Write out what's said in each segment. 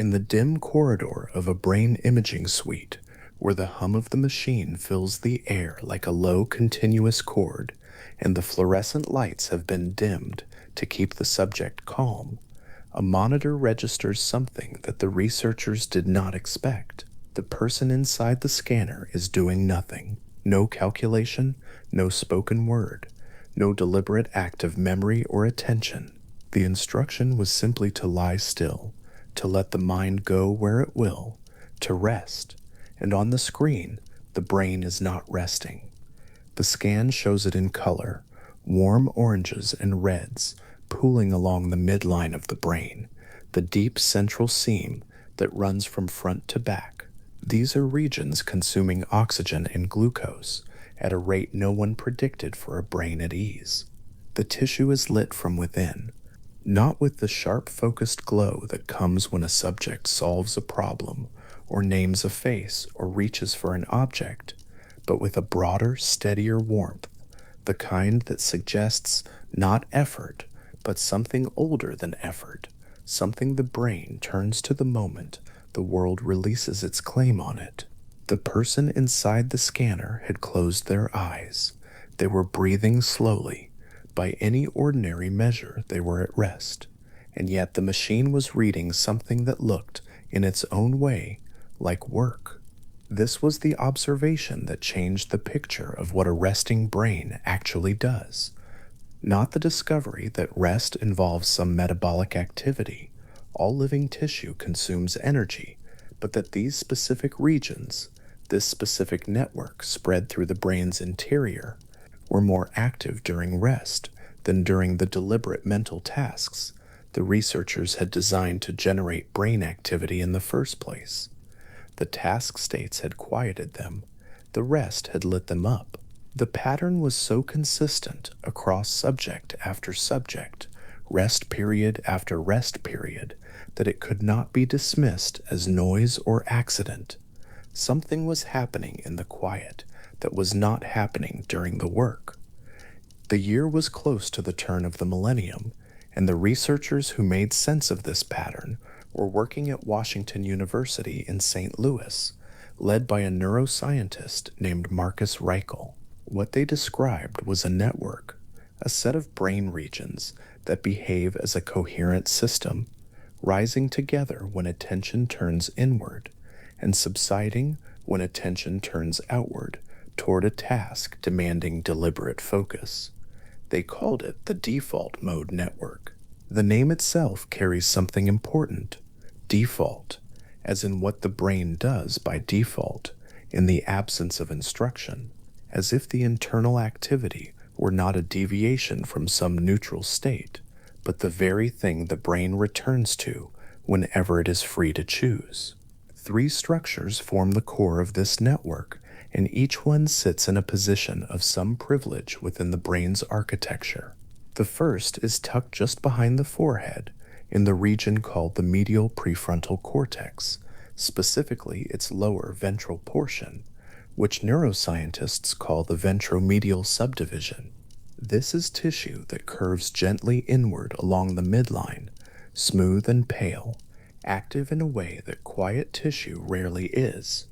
In the dim corridor of a brain imaging suite, where the hum of the machine fills the air like a low continuous chord, and the fluorescent lights have been dimmed to keep the subject calm, a monitor registers something that the researchers did not expect. The person inside the scanner is doing nothing. No calculation, no spoken word, no deliberate act of memory or attention. The instruction was simply to lie still, to let the mind go where it will, to rest, and on the screen, the brain is not resting. The scan shows it in color, warm oranges and reds pooling along the midline of the brain, the deep central seam that runs from front to back. These are regions consuming oxygen and glucose at a rate no one predicted for a brain at ease. The tissue is lit from within, not with the sharp focused glow that comes when a subject solves a problem or names a face or reaches for an object, but with a broader, steadier warmth, the kind that suggests not effort, but something older than effort, something the brain turns to the moment the world releases its claim on it. The person inside the scanner had closed their eyes. They were breathing slowly. By any ordinary measure, they were at rest, and yet the machine was reading something that looked, in its own way, like work. This was the observation that changed the picture of what a resting brain actually does. Not the discovery that rest involves some metabolic activity. All living tissue consumes energy, but that these specific regions, this specific network spread through the brain's interior, were more active during rest than during the deliberate mental tasks the researchers had designed to generate brain activity in the first place. The task states had quieted them, the rest had lit them up. The pattern was so consistent across subject after subject, rest period after rest period, that it could not be dismissed as noise or accident. Something was happening in the quiet that was not happening during the work. The year was close to the turn of the millennium, and the researchers who made sense of this pattern were working at Washington University in St. Louis, led by a neuroscientist named Marcus Reichel. What they described was a network, a set of brain regions that behave as a coherent system, rising together when attention turns inward, and subsiding when attention turns outward toward a task demanding deliberate focus. They called it the default mode network. The name itself carries something important: default, as in what the brain does by default, in the absence of instruction, as if the internal activity were not a deviation from some neutral state, but the very thing the brain returns to whenever it is free to choose. 3 structures form the core of this network, and each one sits in a position of some privilege within the brain's architecture. The first is tucked just behind the forehead, in the region called the medial prefrontal cortex, specifically its lower ventral portion, which neuroscientists call the ventromedial subdivision. This is tissue that curves gently inward along the midline, smooth and pale, active in a way that quiet tissue rarely is.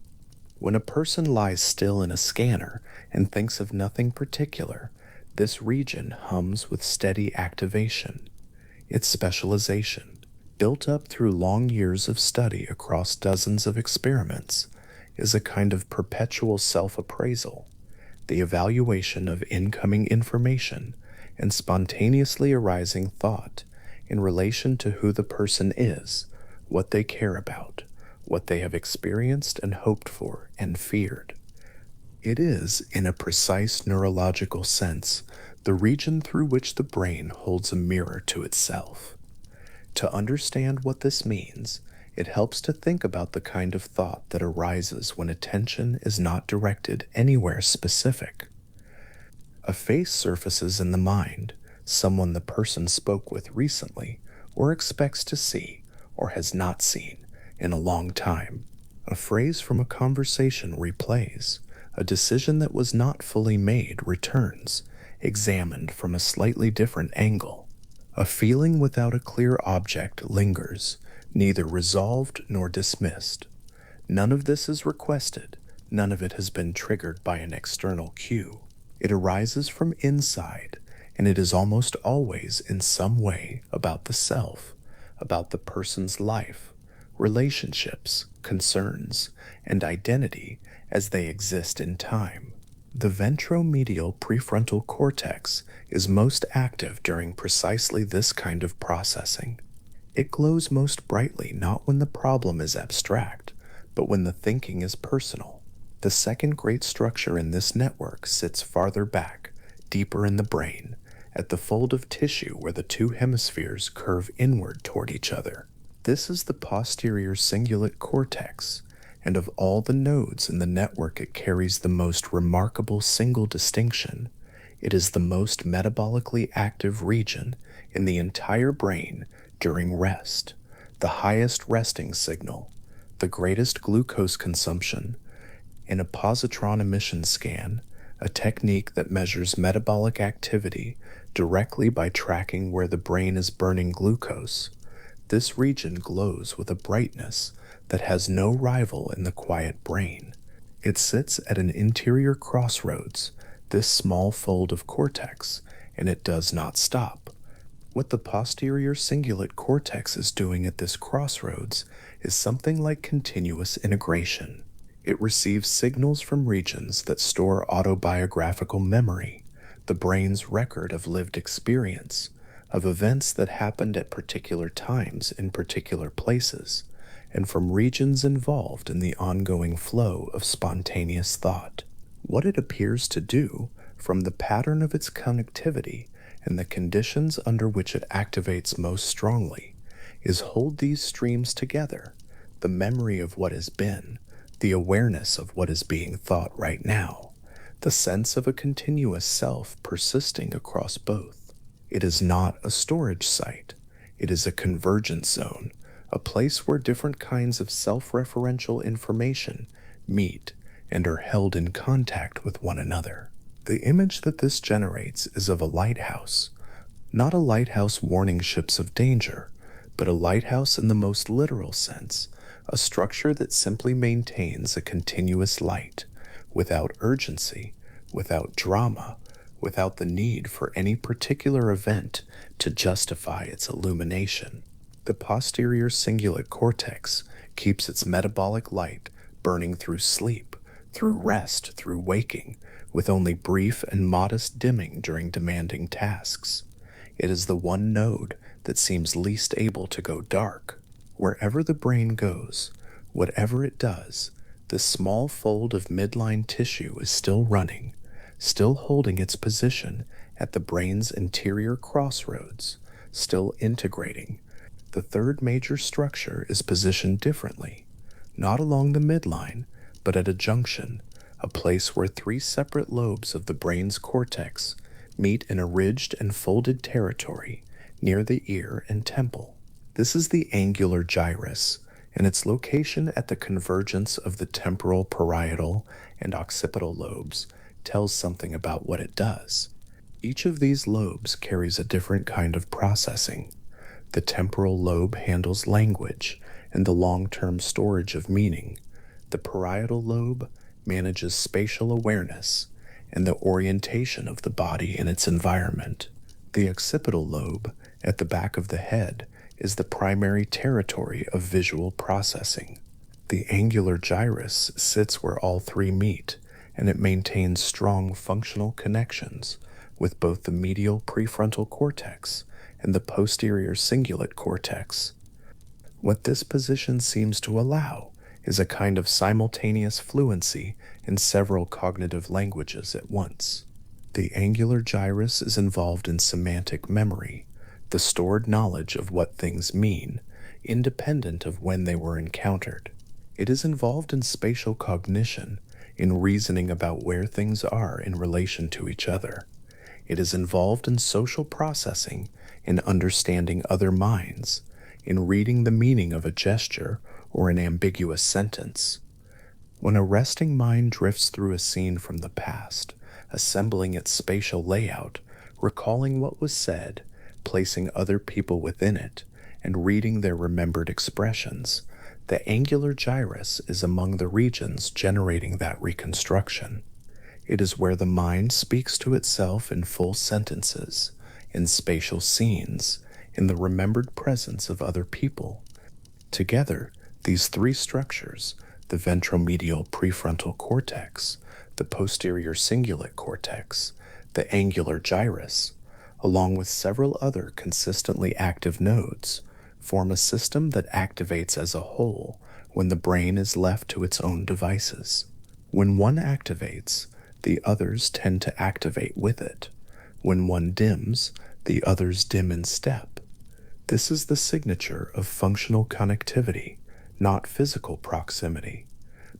When a person lies still in a scanner and thinks of nothing particular, this region hums with steady activation. Its specialization, built up through long years of study across dozens of experiments, is a kind of perpetual self-appraisal, the evaluation of incoming information and spontaneously arising thought in relation to who the person is, what they care about, what they have experienced and hoped for and feared. It is, in a precise neurological sense, the region through which the brain holds a mirror to itself. To understand what this means, it helps to think about the kind of thought that arises when attention is not directed anywhere specific. A face surfaces in the mind, someone the person spoke with recently, or expects to see, or has not seen, in a long time. A phrase from a conversation replays. A decision that was not fully made returns, examined from a slightly different angle. A feeling without a clear object lingers, neither resolved nor dismissed. None of this is requested, none of it has been triggered by an external cue. It arises from inside, and it is almost always in some way about the self, about the person's life, relationships, concerns, and identity as they exist in time. The ventromedial prefrontal cortex is most active during precisely this kind of processing. It glows most brightly not when the problem is abstract, but when the thinking is personal. The second great structure in this network sits farther back, deeper in the brain, at the fold of tissue where the two hemispheres curve inward toward each other. This is the posterior cingulate cortex, and of all the nodes in the network it carries the most remarkable single distinction. It is the most metabolically active region in the entire brain during rest, the highest resting signal, the greatest glucose consumption. In a positron emission scan, a technique that measures metabolic activity directly by tracking where the brain is burning glucose, this region glows with a brightness that has no rival in the quiet brain. It sits at an interior crossroads, this small fold of cortex, and it does not stop. What the posterior cingulate cortex is doing at this crossroads is something like continuous integration. It receives signals from regions that store autobiographical memory, the brain's record of lived experience, of events that happened at particular times in particular places, and from regions involved in the ongoing flow of spontaneous thought. What it appears to do, from the pattern of its connectivity and the conditions under which it activates most strongly, is hold these streams together, the memory of what has been, the awareness of what is being thought right now, the sense of a continuous self persisting across both. It is not a storage site. It is a convergence zone, a place where different kinds of self-referential information meet and are held in contact with one another. The image that this generates is of a lighthouse, not a lighthouse warning ships of danger, but a lighthouse in the most literal sense, a structure that simply maintains a continuous light, without urgency, without drama, without the need for any particular event to justify its illumination. The posterior cingulate cortex keeps its metabolic light burning through sleep, through rest, through waking, with only brief and modest dimming during demanding tasks. It is the one node that seems least able to go dark. Wherever the brain goes, whatever it does, this small fold of midline tissue is still running, still holding its position at the brain's interior crossroads, still integrating. The third major structure is positioned differently, not along the midline, but at a junction, a place where three separate lobes of the brain's cortex meet in a ridged and folded territory near the ear and temple. This is the angular gyrus, and its location at the convergence of the temporal, parietal, and occipital lobes tells something about what it does. Each of these lobes carries a different kind of processing. The temporal lobe handles language and the long-term storage of meaning. The parietal lobe manages spatial awareness and the orientation of the body in its environment. The occipital lobe, at the back of the head, is the primary territory of visual processing. The angular gyrus sits where all three meet, and it maintains strong functional connections with both the medial prefrontal cortex and the posterior cingulate cortex. What this position seems to allow is a kind of simultaneous fluency in several cognitive languages at once. The angular gyrus is involved in semantic memory, the stored knowledge of what things mean, independent of when they were encountered. It is involved in spatial cognition, in reasoning about where things are in relation to each other. It is involved in social processing, in understanding other minds, in reading the meaning of a gesture or an ambiguous sentence. When a resting mind drifts through a scene from the past, assembling its spatial layout, recalling what was said, placing other people within it, and reading their remembered expressions. The angular gyrus is among the regions generating that reconstruction. It is where the mind speaks to itself in full sentences, in spatial scenes, in the remembered presence of other people. Together, these three structures, the ventromedial prefrontal cortex, the posterior cingulate cortex, the angular gyrus, along with several other consistently active nodes, form a system that activates as a whole when the brain is left to its own devices. When one activates, the others tend to activate with it. When one dims, the others dim in step. This is the signature of functional connectivity, not physical proximity,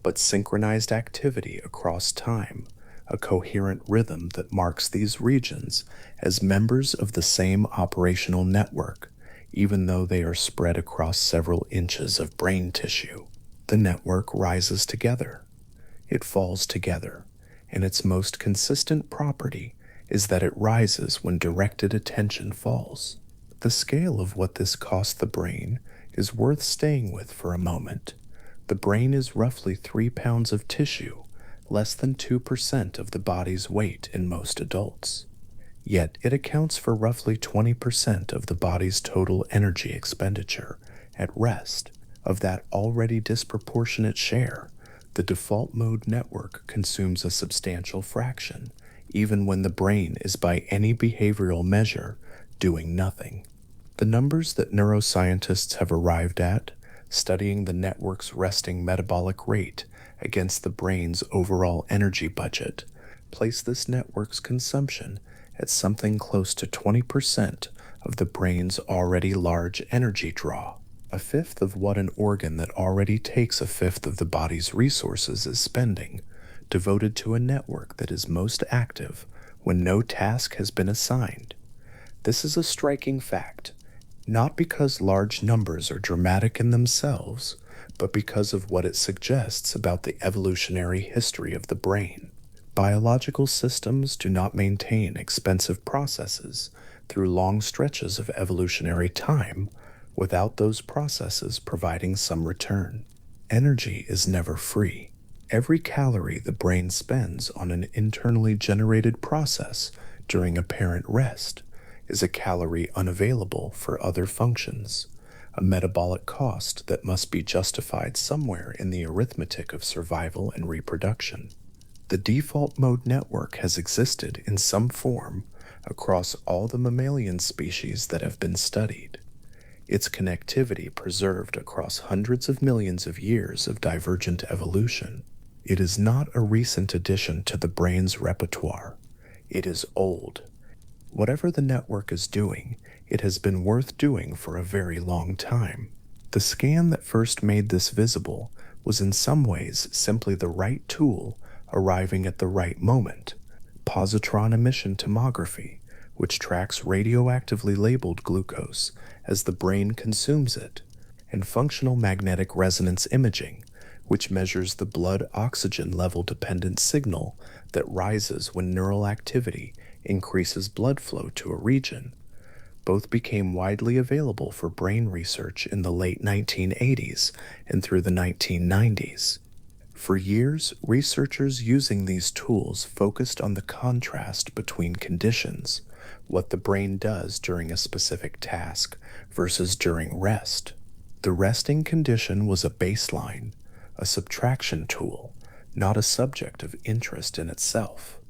but synchronized activity across time, a coherent rhythm that marks these regions as members of the same operational network, even though they are spread across several inches of brain tissue. The network rises together. It falls together, and its most consistent property is that it rises when directed attention falls. The scale of what this costs the brain is worth staying with for a moment. The brain is roughly 3 pounds of tissue, less than 2% of the body's weight in most adults. Yet it accounts for roughly 20% of the body's total energy expenditure at rest. Of that already disproportionate share, the default mode network consumes a substantial fraction, even when the brain is by any behavioral measure doing nothing. The numbers that neuroscientists have arrived at, studying the network's resting metabolic rate against the brain's overall energy budget, place this network's consumption at something close to 20% of the brain's already large energy draw. A fifth of what an organ that already takes a fifth of the body's resources is spending, devoted to a network that is most active when no task has been assigned. This is a striking fact, not because large numbers are dramatic in themselves, but because of what it suggests about the evolutionary history of the brain. Biological systems do not maintain expensive processes through long stretches of evolutionary time without those processes providing some return. Energy is never free. Every calorie the brain spends on an internally generated process during apparent rest is a calorie unavailable for other functions, a metabolic cost that must be justified somewhere in the arithmetic of survival and reproduction. The default mode network has existed in some form across all the mammalian species that have been studied. Its connectivity preserved across hundreds of millions of years of divergent evolution. It is not a recent addition to the brain's repertoire. It is old. Whatever the network is doing, it has been worth doing for a very long time. The scan that first made this visible was in some ways simply the right tool arriving at the right moment. Positron emission tomography, which tracks radioactively labeled glucose as the brain consumes it, and functional magnetic resonance imaging, which measures the blood oxygen level dependent signal that rises when neural activity increases blood flow to a region. Both became widely available for brain research in the late 1980s and through the 1990s. For years, researchers using these tools focused on the contrast between conditions, what the brain does during a specific task versus during rest. The resting condition was a baseline, a subtraction tool, not a subject of interest in itself.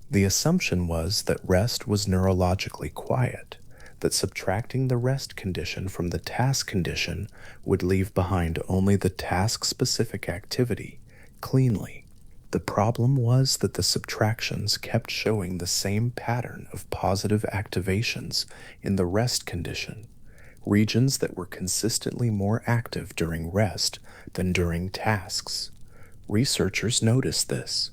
The assumption was that rest was neurologically quiet, that subtracting the rest condition from the task condition would leave behind only the task-specific activity, cleanly. The problem was that the subtractions kept showing the same pattern of positive activations in the rest condition, regions that were consistently more active during rest than during tasks. Researchers noticed this.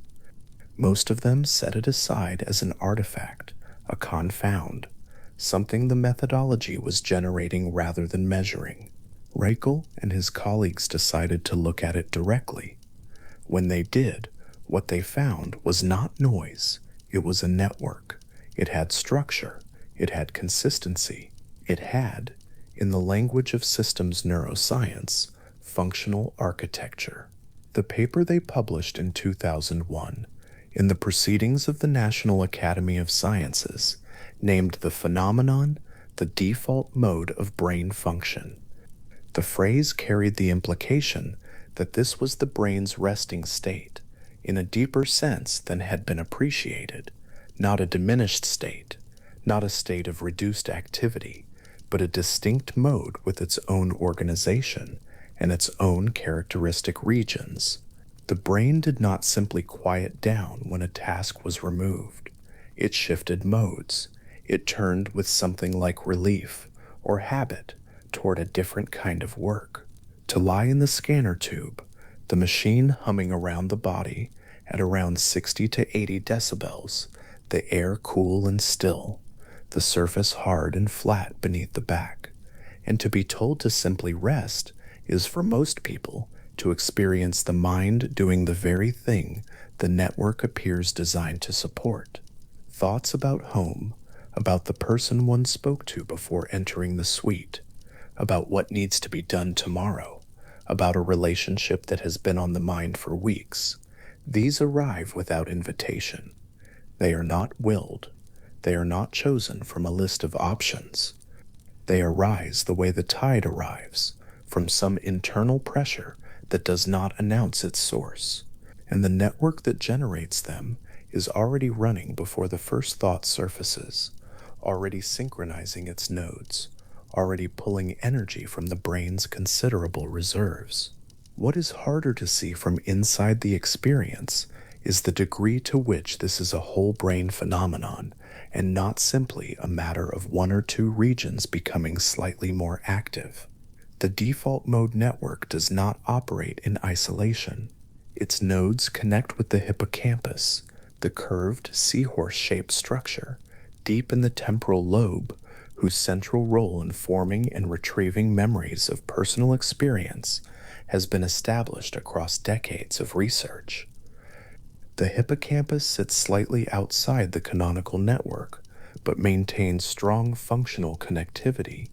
Most of them set it aside as an artifact, a confound, something the methodology was generating rather than measuring. Reichel and his colleagues decided to look at it directly. When they did, what they found was not noise, it was a network. It had structure, it had consistency, it had, In the language of systems neuroscience, functional architecture. The paper they published in 2001 in the Proceedings of the National Academy of Sciences named the phenomenon the default mode of brain function. The phrase carried the implication that this was the brain's resting state, in a deeper sense than had been appreciated, not a diminished state, not a state of reduced activity, but a distinct mode with its own organization and its own characteristic regions. The brain did not simply quiet down when a task was removed. It shifted modes. It turned with something like relief or habit toward a different kind of work. To lie in the scanner tube, the machine humming around the body at around 60 to 80 decibels, the air cool and still, the surface hard and flat beneath the back. And to be told to simply rest is for most people to experience the mind doing the very thing the network appears designed to support. Thoughts about home, about the person one spoke to before entering the suite, about what needs to be done tomorrow, about a relationship that has been on the mind for weeks. These arrive without invitation. They are not willed. They are not chosen from a list of options. They arise the way the tide arrives, from some internal pressure that does not announce its source. And the network that generates them is already running before the first thought surfaces, already synchronizing its nodes, already pulling energy from the brain's considerable reserves. What is harder to see from inside the experience is the degree to which this is a whole brain phenomenon and not simply a matter of one or two regions becoming slightly more active. The default mode network does not operate in isolation. Its nodes connect with the hippocampus, the curved seahorse-shaped structure deep in the temporal lobe, whose central role in forming and retrieving memories of personal experience has been established across decades of research. The hippocampus sits slightly outside the canonical network, but maintains strong functional connectivity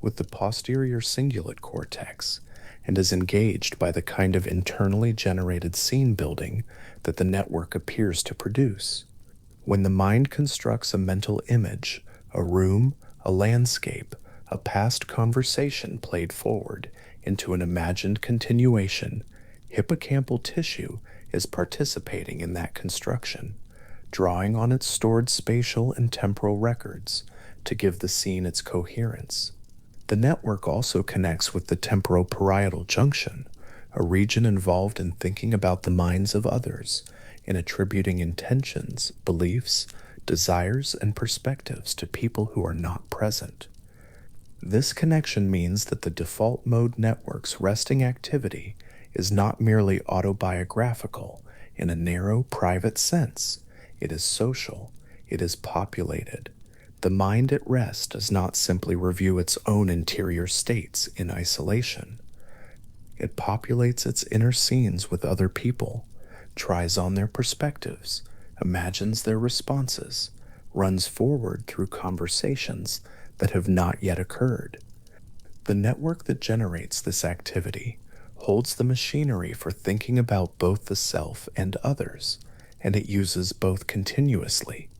with the posterior cingulate cortex and is engaged by the kind of internally generated scene building that the network appears to produce. When the mind constructs a mental image, a room, a landscape, a past conversation played forward into an imagined continuation, hippocampal tissue is participating in that construction, drawing on its stored spatial and temporal records to give the scene its coherence. The network also connects with the temporoparietal junction, a region involved in thinking about the minds of others, in attributing intentions, beliefs, desires, and perspectives to people who are not present. This connection means that the default mode network's resting activity is not merely autobiographical in a narrow, private sense. It is social. It is populated. The mind at rest does not simply review its own interior states in isolation. It populates its inner scenes with other people, tries on their perspectives, imagines their responses, runs forward through conversations that have not yet occurred. The network that generates this activity holds the machinery for thinking about both the self and others, and it uses both continuously.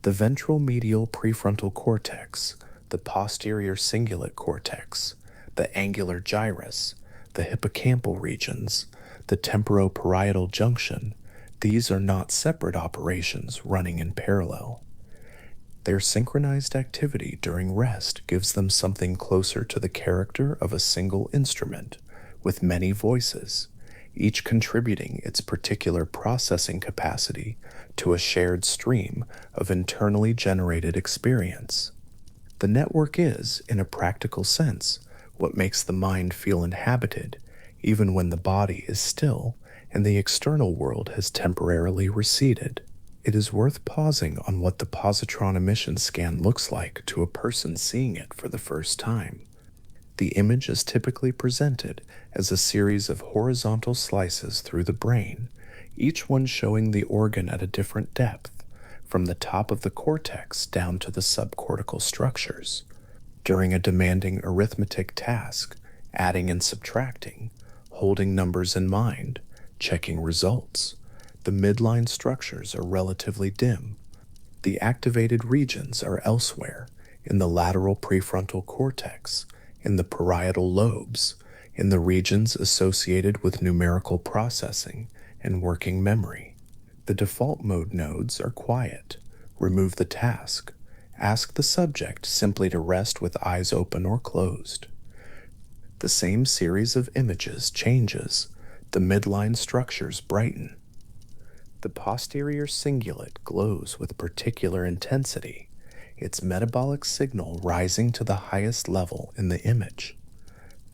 The ventral medial prefrontal cortex, the posterior cingulate cortex, the angular gyrus, the hippocampal regions, the temporoparietal junction, these are not separate operations running in parallel. Their synchronized activity during rest gives them something closer to the character of a single instrument, with many voices, each contributing its particular processing capacity to a shared stream of internally generated experience. The network is, in a practical sense, what makes the mind feel inhabited, even when the body is still and the external world has temporarily receded. It is worth pausing on what the positron emission scan looks like to a person seeing it for the first time. The image is typically presented as a series of horizontal slices through the brain, each one showing the organ at a different depth, from the top of the cortex down to the subcortical structures. During a demanding arithmetic task, adding and subtracting, holding numbers in mind, checking results, the midline structures are relatively dim. The activated regions are elsewhere, in the lateral prefrontal cortex, in the parietal lobes, in the regions associated with numerical processing and working memory. The default mode nodes are quiet. Remove the task. Ask the subject simply to rest with eyes open or closed. The same series of images changes. The midline structures brighten. The posterior cingulate glows with particular intensity, its metabolic signal rising to the highest level in the image.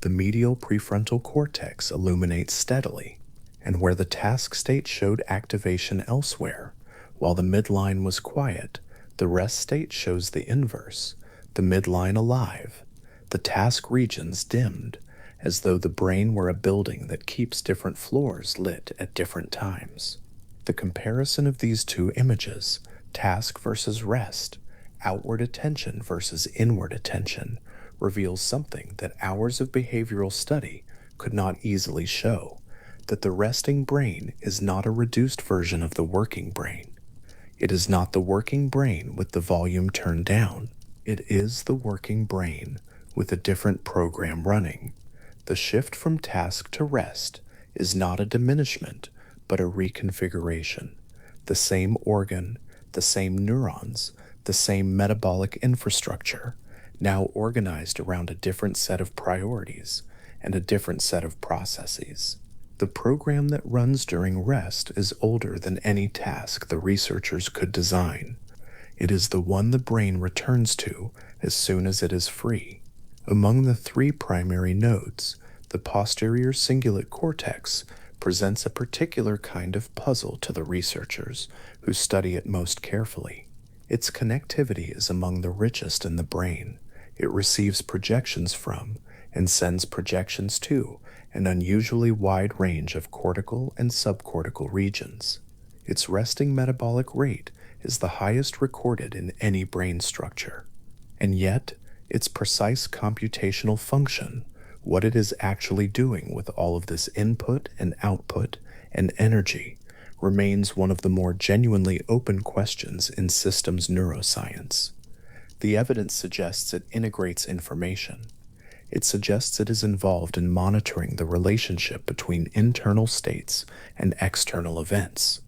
The medial prefrontal cortex illuminates steadily, and where the task state showed activation elsewhere, while the midline was quiet, the rest state shows the inverse, the midline alive, the task regions dimmed, as though the brain were a building that keeps different floors lit at different times. The comparison of these two images, task versus rest, outward attention versus inward attention, reveals something that hours of behavioral study could not easily show, that the resting brain is not a reduced version of the working brain. It is not the working brain with the volume turned down. It is the working brain with a different program running. The shift from task to rest is not a diminishment, but a reconfiguration. The same organ, the same neurons, the same metabolic infrastructure, now organized around a different set of priorities and a different set of processes. The program that runs during rest is older than any task the researchers could design. It is the one the brain returns to as soon as it is free. Among the three primary nodes, the posterior cingulate cortex presents a particular kind of puzzle to the researchers who study it most carefully. Its connectivity is among the richest in the brain. It receives projections from and sends projections to an unusually wide range of cortical and subcortical regions. Its resting metabolic rate is the highest recorded in any brain structure. And yet, its precise computational function, what it is actually doing with all of this input and output and energy, remains one of the more genuinely open questions in systems neuroscience. The evidence suggests it integrates information. It suggests it is involved in monitoring the relationship between internal states and external events.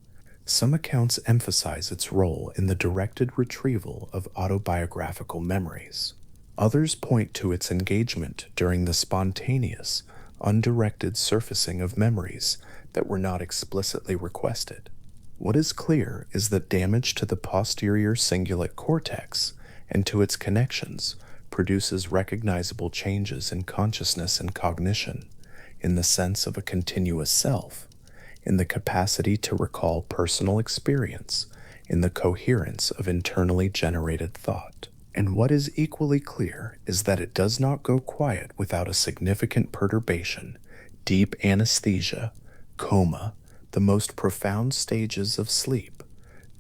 Some accounts emphasize its role in the directed retrieval of autobiographical memories. Others point to its engagement during the spontaneous, undirected surfacing of memories that were not explicitly requested. What is clear is that damage to the posterior cingulate cortex and to its connections produces recognizable changes in consciousness and cognition, in the sense of a continuous self, in the capacity to recall personal experience, in the coherence of internally generated thought. And what is equally clear is that it does not go quiet without a significant perturbation, deep anesthesia, coma, the most profound stages of sleep,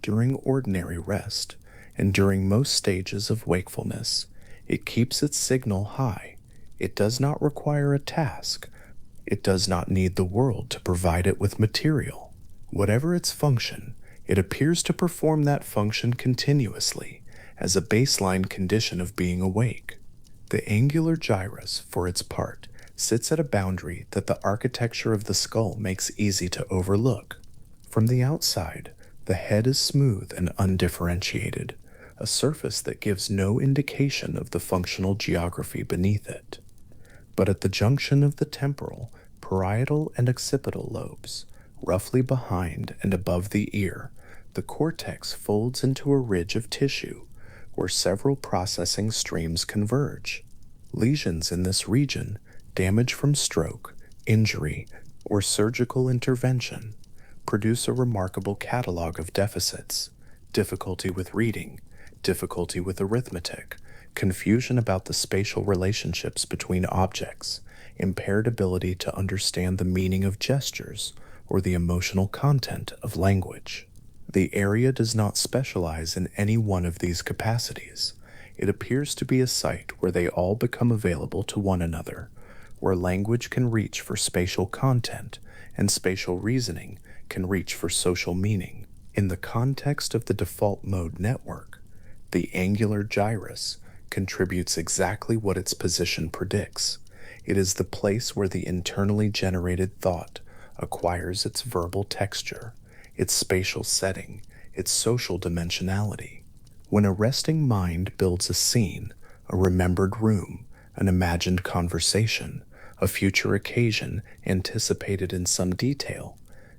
during ordinary rest, and during most stages of wakefulness. It keeps its signal high. It does not require a task. It does not need the world to provide it with material. Whatever its function, it appears to perform that function continuously, as a baseline condition of being awake. The angular gyrus, for its part, sits at a boundary that the architecture of the skull makes easy to overlook. From the outside, the head is smooth and undifferentiated, a surface that gives no indication of the functional geography beneath it. But at the junction of the temporal, parietal, and occipital lobes, roughly behind and above the ear, the cortex folds into a ridge of tissue where several processing streams converge. Lesions in this region, damage from stroke, injury, or surgical intervention, produce a remarkable catalog of deficits: difficulty with reading, difficulty with arithmetic, confusion about the spatial relationships between objects, impaired ability to understand the meaning of gestures or the emotional content of language. The area does not specialize in any one of these capacities. It appears to be a site where they all become available to one another, where language can reach for spatial content and spatial reasoning can reach for social meaning. In the context of the default mode network, the angular gyrus contributes exactly what its position predicts. It is the place where the internally generated thought acquires its verbal texture, its spatial setting, its social dimensionality. When a resting mind builds a scene, a remembered room, an imagined conversation, a future occasion anticipated in some detail,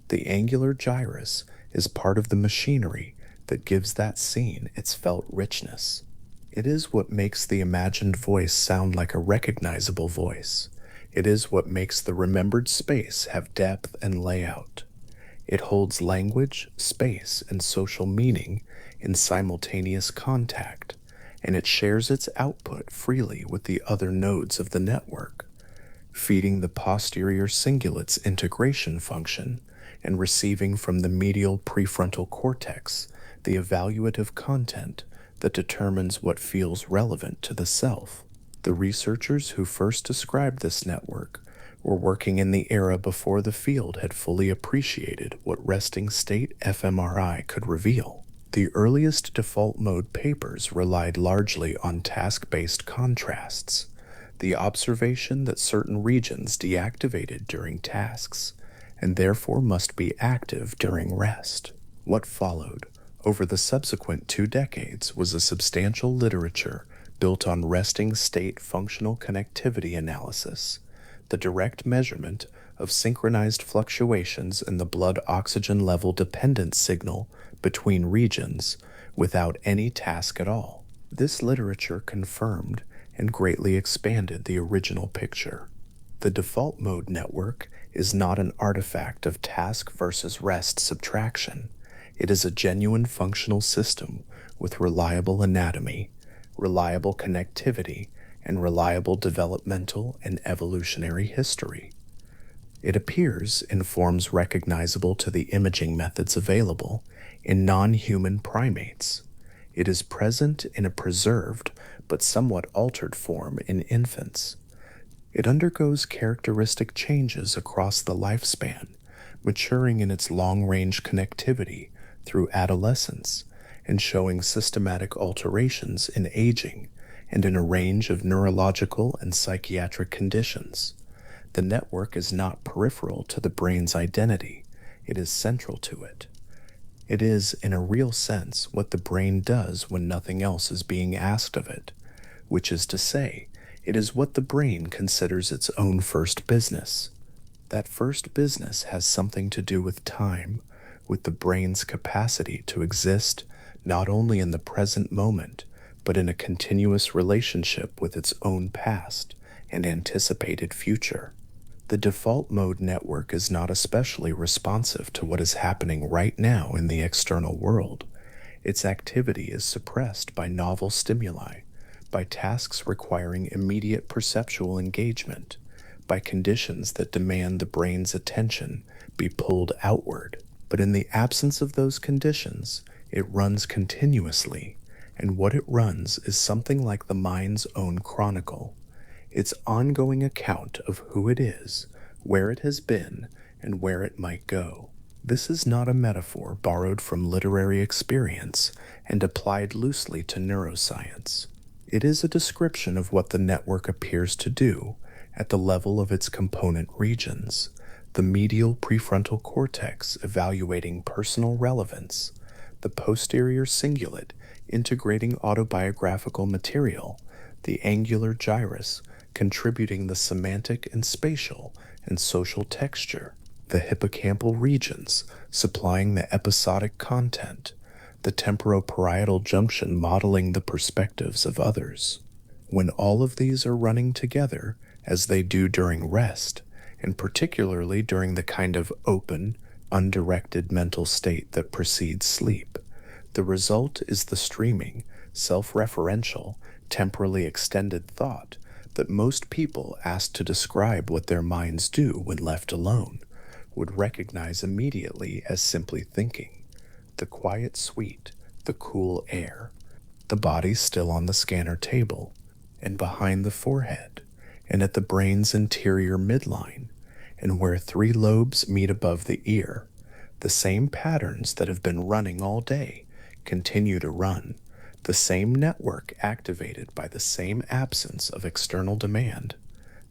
the angular gyrus is part of the machinery that gives that scene its felt richness. It is what makes the imagined voice sound like a recognizable voice. It is what makes the remembered space have depth and layout. It holds language, space, and social meaning in simultaneous contact, and it shares its output freely with the other nodes of the network, feeding the posterior cingulate's integration function and receiving from the medial prefrontal cortex the evaluative content that determines what feels relevant to the self. The researchers who first described this network were working in the era before the field had fully appreciated what resting state fMRI could reveal. The earliest default mode papers relied largely on task-based contrasts, the observation that certain regions deactivated during tasks and therefore must be active during rest. What followed over the subsequent 2 decades was a substantial literature built on resting state functional connectivity analysis, the direct measurement of synchronized fluctuations in the blood oxygen level dependence signal between regions without any task at all. This literature confirmed and greatly expanded the original picture. The default mode network is not an artifact of task versus rest subtraction. It is a genuine functional system with reliable anatomy, reliable connectivity, and reliable developmental and evolutionary history. It appears in forms recognizable to the imaging methods available in non-human primates. It is present in a preserved but somewhat altered form in infants. It undergoes characteristic changes across the lifespan, maturing in its long-range connectivity through adolescence and showing systematic alterations in aging and in a range of neurological and psychiatric conditions. The network is not peripheral to the brain's identity, it is central to it. It is, in a real sense, what the brain does when nothing else is being asked of it, which is to say, it is what the brain considers its own first business. That first business has something to do with time, with the brain's capacity to exist not only in the present moment, but in a continuous relationship with its own past and anticipated future. The default mode network is not especially responsive to what is happening right now in the external world. Its activity is suppressed by novel stimuli, by tasks requiring immediate perceptual engagement, by conditions that demand the brain's attention be pulled outward. But in the absence of those conditions, it runs continuously, and what it runs is something like the mind's own chronicle, its ongoing account of who it is, where it has been, and where it might go. This is not a metaphor borrowed from literary experience and applied loosely to neuroscience. It is a description of what the network appears to do at the level of its component regions, the medial prefrontal cortex evaluating personal relevance, the posterior cingulate integrating autobiographical material, the angular gyrus contributing the semantic and spatial and social texture, the hippocampal regions supplying the episodic content, the temporoparietal junction modeling the perspectives of others. When all of these are running together, as they do during rest, and particularly during the kind of open, undirected mental state that precedes sleep, the result is the streaming, self-referential, temporally extended thought that most people asked to describe what their minds do when left alone would recognize immediately as simply thinking. The quiet suite, the cool air, the body still on the scanner table, and behind the forehead, and at the brain's interior midline, and where three lobes meet above the ear, the same patterns that have been running all day continue to run, the same network activated by the same absence of external demand,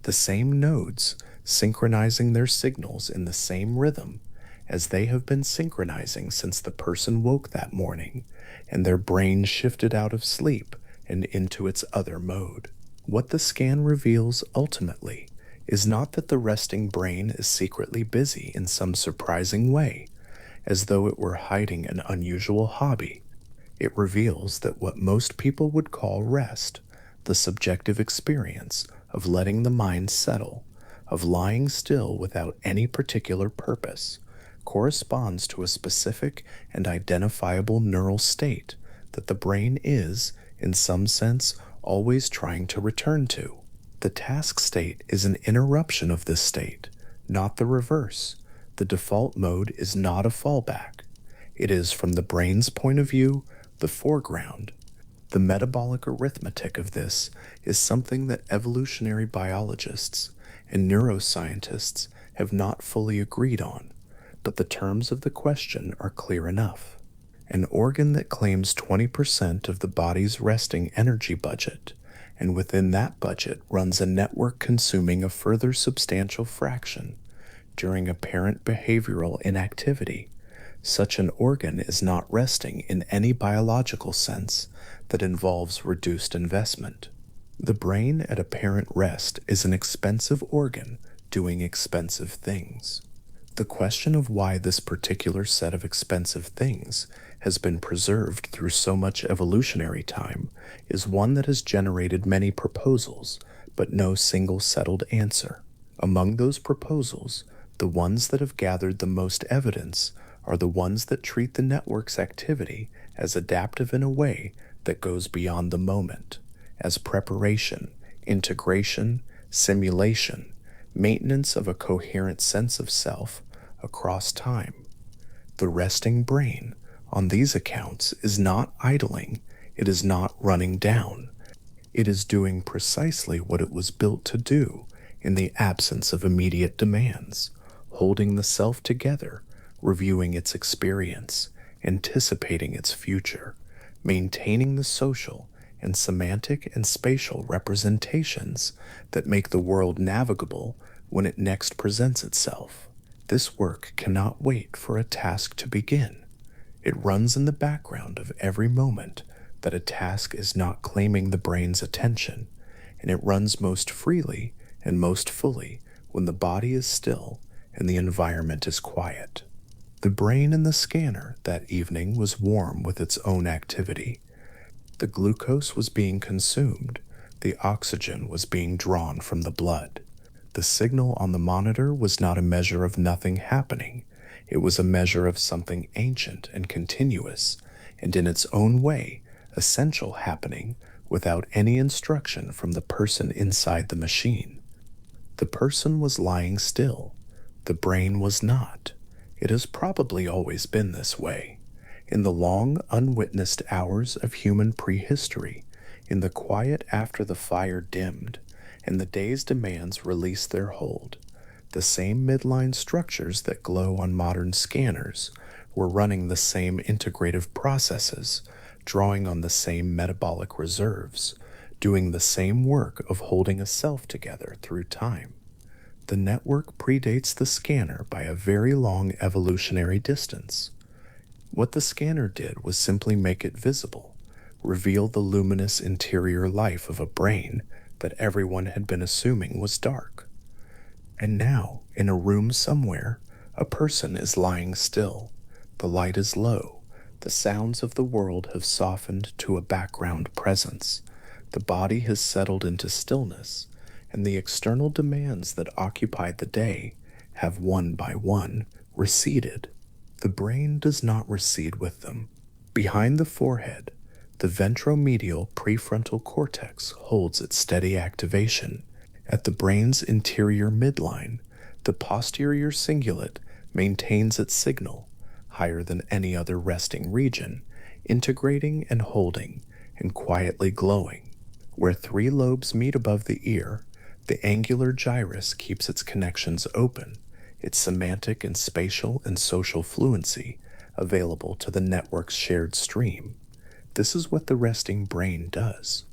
the same nodes synchronizing their signals in the same rhythm as they have been synchronizing since the person woke that morning and their brain shifted out of sleep and into its other mode. What the scan reveals ultimately is not that the resting brain is secretly busy in some surprising way, as though it were hiding an unusual hobby. It reveals that what most people would call rest, the subjective experience of letting the mind settle, of lying still without any particular purpose, corresponds to a specific and identifiable neural state that the brain is, in some sense, always trying to return to. The task state is an interruption of this state, not the reverse. The default mode is not a fallback. It is, from the brain's point of view, the foreground. The metabolic arithmetic of this is something that evolutionary biologists and neuroscientists have not fully agreed on, but the terms of the question are clear enough. An organ that claims 20% of the body's resting energy budget, and within that budget runs a network consuming a further substantial fraction during apparent behavioral inactivity, such an organ is not resting in any biological sense that involves reduced investment. The brain at apparent rest is an expensive organ doing expensive things. The question of why this particular set of expensive things has been preserved through so much evolutionary time is one that has generated many proposals, but no single settled answer. Among those proposals, the ones that have gathered the most evidence are the ones that treat the network's activity as adaptive in a way that goes beyond the moment, as preparation, integration, simulation, maintenance of a coherent sense of self across time. The resting brain, on these accounts, is not idling, it is not running down. It is doing precisely what it was built to do in the absence of immediate demands, holding the self together, reviewing its experience, anticipating its future, maintaining the social and semantic and spatial representations that make the world navigable when it next presents itself. This work cannot wait for a task to begin. It runs in the background of every moment that a task is not claiming the brain's attention, and it runs most freely and most fully when the body is still and the environment is quiet. The brain in the scanner that evening was warm with its own activity. The glucose was being consumed, the oxygen was being drawn from the blood. The signal on the monitor was not a measure of nothing happening, it was a measure of something ancient and continuous, and in its own way, essential happening without any instruction from the person inside the machine. The person was lying still, the brain was not. It has probably always been this way. In the long, unwitnessed hours of human prehistory, in the quiet after the fire dimmed, and the day's demands released their hold, the same midline structures that glow on modern scanners were running the same integrative processes, drawing on the same metabolic reserves, doing the same work of holding a self together through time. The network predates the scanner by a very long evolutionary distance. What the scanner did was simply make it visible, reveal the luminous interior life of a brain that everyone had been assuming was dark. And now, in a room somewhere, a person is lying still. The light is low. The sounds of the world have softened to a background presence. The body has settled into stillness, and the external demands that occupied the day have one by one receded. The brain does not recede with them. Behind the forehead, the ventromedial prefrontal cortex holds its steady activation. At the brain's interior midline, the posterior cingulate maintains its signal, higher than any other resting region, integrating and holding, and quietly glowing. Where three lobes meet above the ear, the angular gyrus keeps its connections open, its semantic and spatial and social fluency available to the network's shared stream. This is what the resting brain does.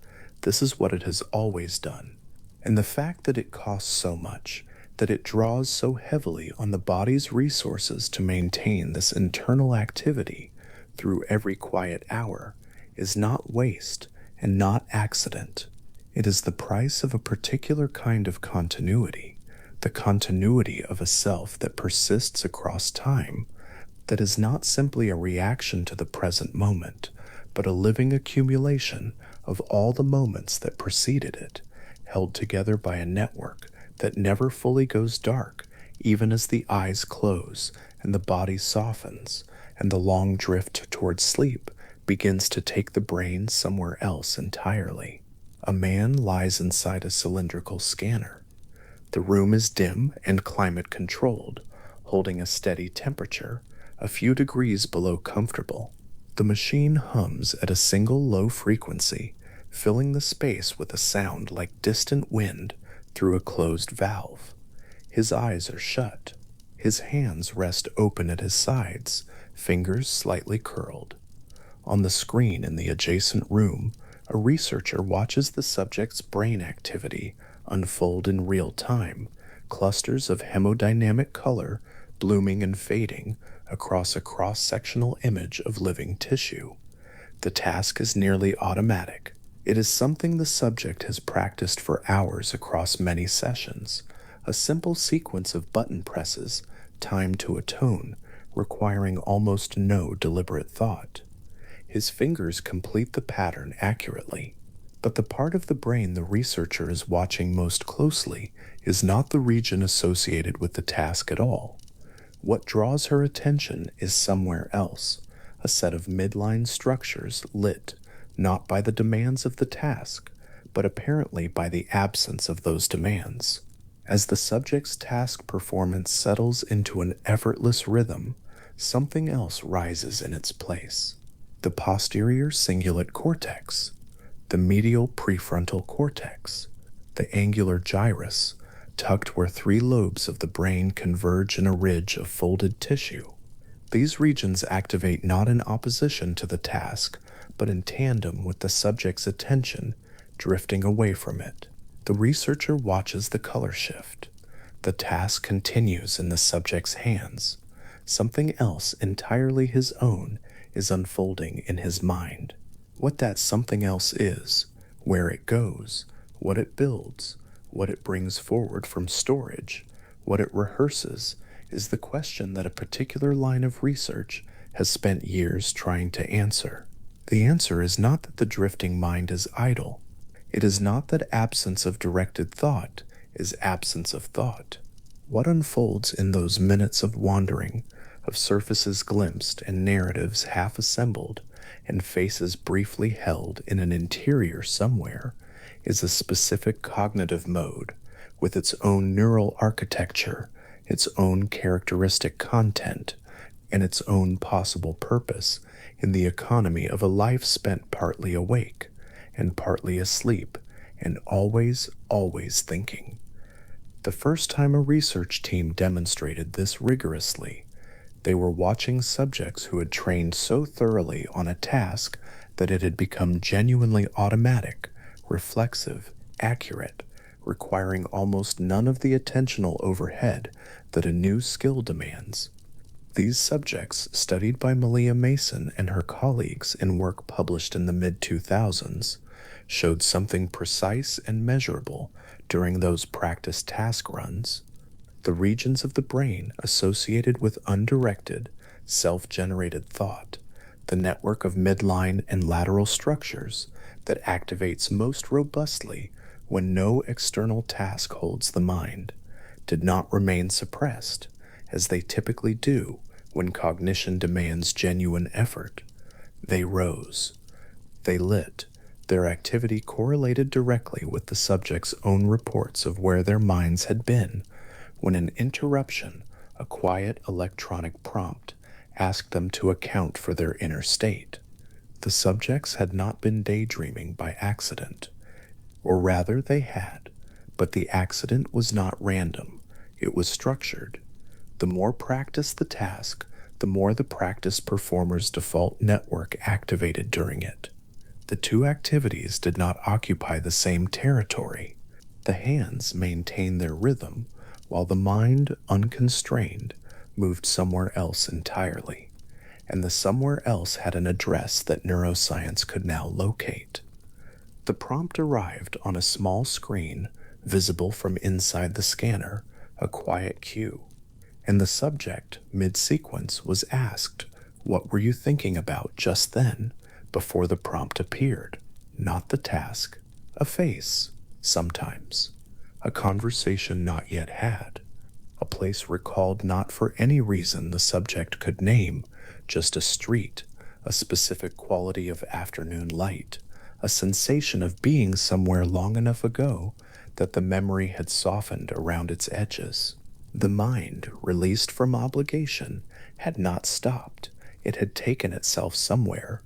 This is what it has always done. And the fact that it costs so much, that it draws so heavily on the body's resources to maintain this internal activity through every quiet hour, is not waste and not accident. It is the price of a particular kind of continuity, the continuity of a self that persists across time, that is not simply a reaction to the present moment, but a living accumulation of all the moments that preceded it, held together by a network that never fully goes dark, even as the eyes close and the body softens, and the long drift toward sleep begins to take the brain somewhere else entirely. A man lies inside a cylindrical scanner. The room is dim and climate controlled, holding a steady temperature, a few degrees below comfortable. The machine hums at a single low frequency, filling the space with a sound like distant wind through a closed valve. His eyes are shut. His hands rest open at his sides, fingers slightly curled. On the screen in the adjacent room, a researcher watches the subject's brain activity unfold in real time, clusters of hemodynamic color blooming and fading across a cross-sectional image of living tissue. The task is nearly automatic. It is something the subject has practiced for hours across many sessions, a simple sequence of button presses timed to a tone, requiring almost no deliberate thought. His fingers complete the pattern accurately. But the part of the brain the researcher is watching most closely is not the region associated with the task at all. What draws her attention is somewhere else, a set of midline structures lit not by the demands of the task, but apparently by the absence of those demands. As the subject's task performance settles into an effortless rhythm, something else rises in its place. The posterior cingulate cortex, the medial prefrontal cortex, the angular gyrus, tucked where three lobes of the brain converge in a ridge of folded tissue. These regions activate not in opposition to the task, but in tandem with the subject's attention drifting away from it. The researcher watches the color shift. The task continues in the subject's hands. Something else entirely his own is unfolding in his mind. What that something else is, where it goes, what it builds, what it brings forward from storage, what it rehearses, is the question that a particular line of research has spent years trying to answer. The answer is not that the drifting mind is idle. It is not that absence of directed thought is absence of thought. What unfolds in those minutes of wandering, of surfaces glimpsed and narratives half assembled, and faces briefly held in an interior somewhere, is a specific cognitive mode, with its own neural architecture, its own characteristic content, and its own possible purpose in the economy of a life spent partly awake and partly asleep and always, always thinking. The first time a research team demonstrated this rigorously, they were watching subjects who had trained so thoroughly on a task that it had become genuinely automatic, reflexive, accurate, requiring almost none of the attentional overhead that a new skill demands. These subjects, studied by Malia Mason and her colleagues in work published in the mid-2000s, showed something precise and measurable during those practice task runs. The regions of the brain associated with undirected, self-generated thought, the network of midline and lateral structures that activates most robustly when no external task holds the mind, did not remain suppressed, as they typically do when cognition demands genuine effort. They rose. They lit. Their activity correlated directly with the subject's own reports of where their minds had been when an interruption, a quiet electronic prompt, asked them to account for their inner state. The subjects had not been daydreaming by accident, or rather they had, but the accident was not random, it was structured. The more practiced the task, the more the practice performer's default network activated during it. The two activities did not occupy the same territory. The hands maintained their rhythm, while the mind, unconstrained, moved somewhere else entirely. And the somewhere else had an address that neuroscience could now locate. The prompt arrived on a small screen visible from inside the scanner, a quiet cue. And the subject, mid-sequence, was asked, "What were you thinking about just then?" before the prompt appeared. Not the task, a face, sometimes, a conversation not yet had, a place recalled not for any reason the subject could name, just a street, a specific quality of afternoon light, a sensation of being somewhere long enough ago that the memory had softened around its edges. The mind, released from obligation, had not stopped. It had taken itself somewhere.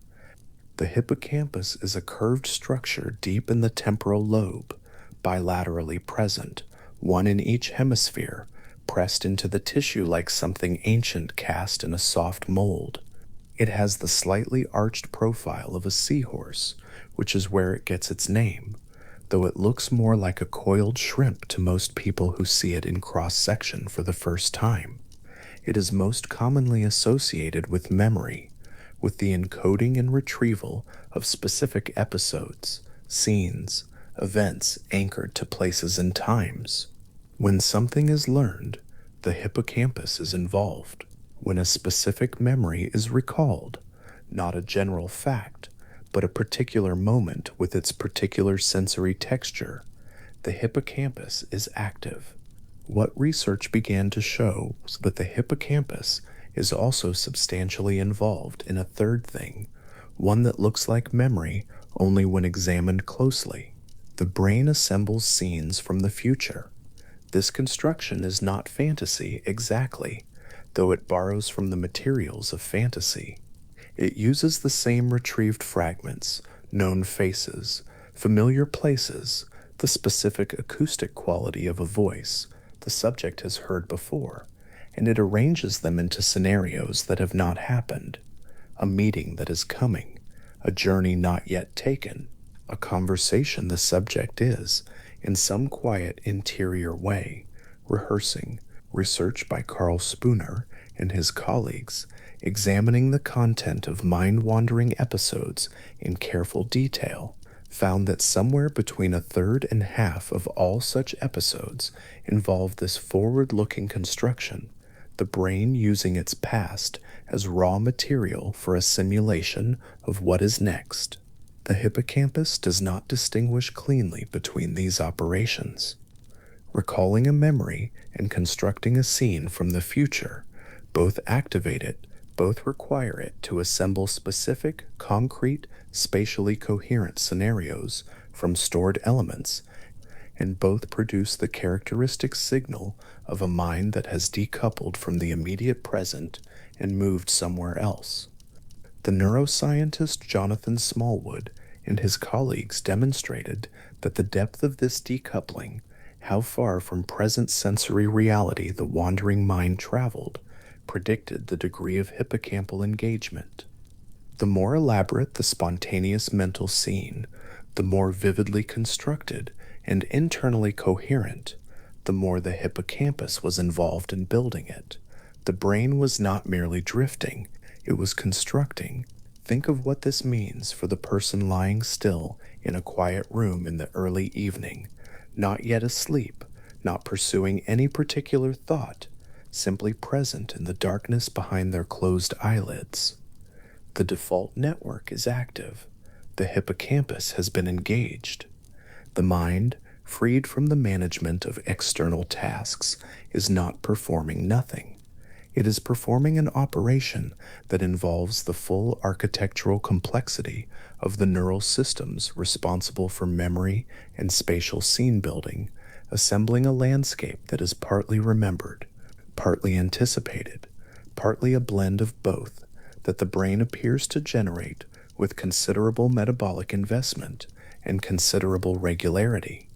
The hippocampus is a curved structure deep in the temporal lobe, bilaterally present, one in each hemisphere, pressed into the tissue like something ancient cast in a soft mold. It has the slightly arched profile of a seahorse, which is where it gets its name, though it looks more like a coiled shrimp to most people who see it in cross-section for the first time. It is most commonly associated with memory, with the encoding and retrieval of specific episodes, scenes, events anchored to places and times. When something is learned, the hippocampus is involved. When a specific memory is recalled, not a general fact, but a particular moment with its particular sensory texture, the hippocampus is active. What research began to show was that the hippocampus is also substantially involved in a third thing, one that looks like memory only when examined closely. The brain assembles scenes from the future. This construction is not fantasy exactly, though it borrows from the materials of fantasy. It uses the same retrieved fragments, known faces, familiar places, the specific acoustic quality of a voice the subject has heard before, and it arranges them into scenarios that have not happened, a meeting that is coming, a journey not yet taken, a conversation the subject is, in some quiet interior way, rehearsing. Research by Carl Spooner and his colleagues, examining the content of mind-wandering episodes in careful detail, found that somewhere between a third and half of all such episodes involve this forward-looking construction, the brain using its past as raw material for a simulation of what is next. The hippocampus does not distinguish cleanly between these operations. Recalling a memory and constructing a scene from the future, both activate it, both require it to assemble specific, concrete, spatially coherent scenarios from stored elements, and both produce the characteristic signal of a mind that has decoupled from the immediate present and moved somewhere else. The neuroscientist Jonathan Smallwood and his colleagues demonstrated that the depth of this decoupling, how far from present sensory reality the wandering mind traveled, predicted the degree of hippocampal engagement. The more elaborate the spontaneous mental scene, the more vividly constructed and internally coherent, the more the hippocampus was involved in building it. The brain was not merely drifting, it was constructing. Think of what this means for the person lying still in a quiet room in the early evening, not yet asleep, not pursuing any particular thought, simply present in the darkness behind their closed eyelids. The default network is active. The hippocampus has been engaged. The mind, freed from the management of external tasks, is not performing nothing. It is performing an operation that involves the full architectural complexity of the neural systems responsible for memory and spatial scene building, assembling a landscape that is partly remembered, partly anticipated, partly a blend of both, that the brain appears to generate with considerable metabolic investment and considerable regularity.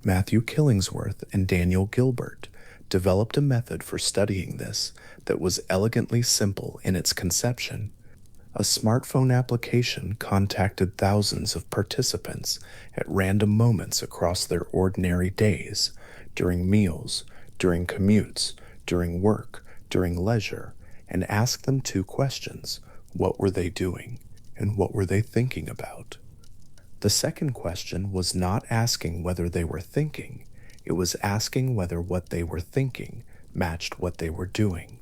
Matthew Killingsworth and Daniel Gilbert developed a method for studying this that was elegantly simple in its conception. A smartphone application contacted thousands of participants at random moments across their ordinary days, during meals, during commutes, during work, during leisure, and asked them two questions: what were they doing, and what were they thinking about? The second question was not asking whether they were thinking, it was asking whether what they were thinking matched what they were doing.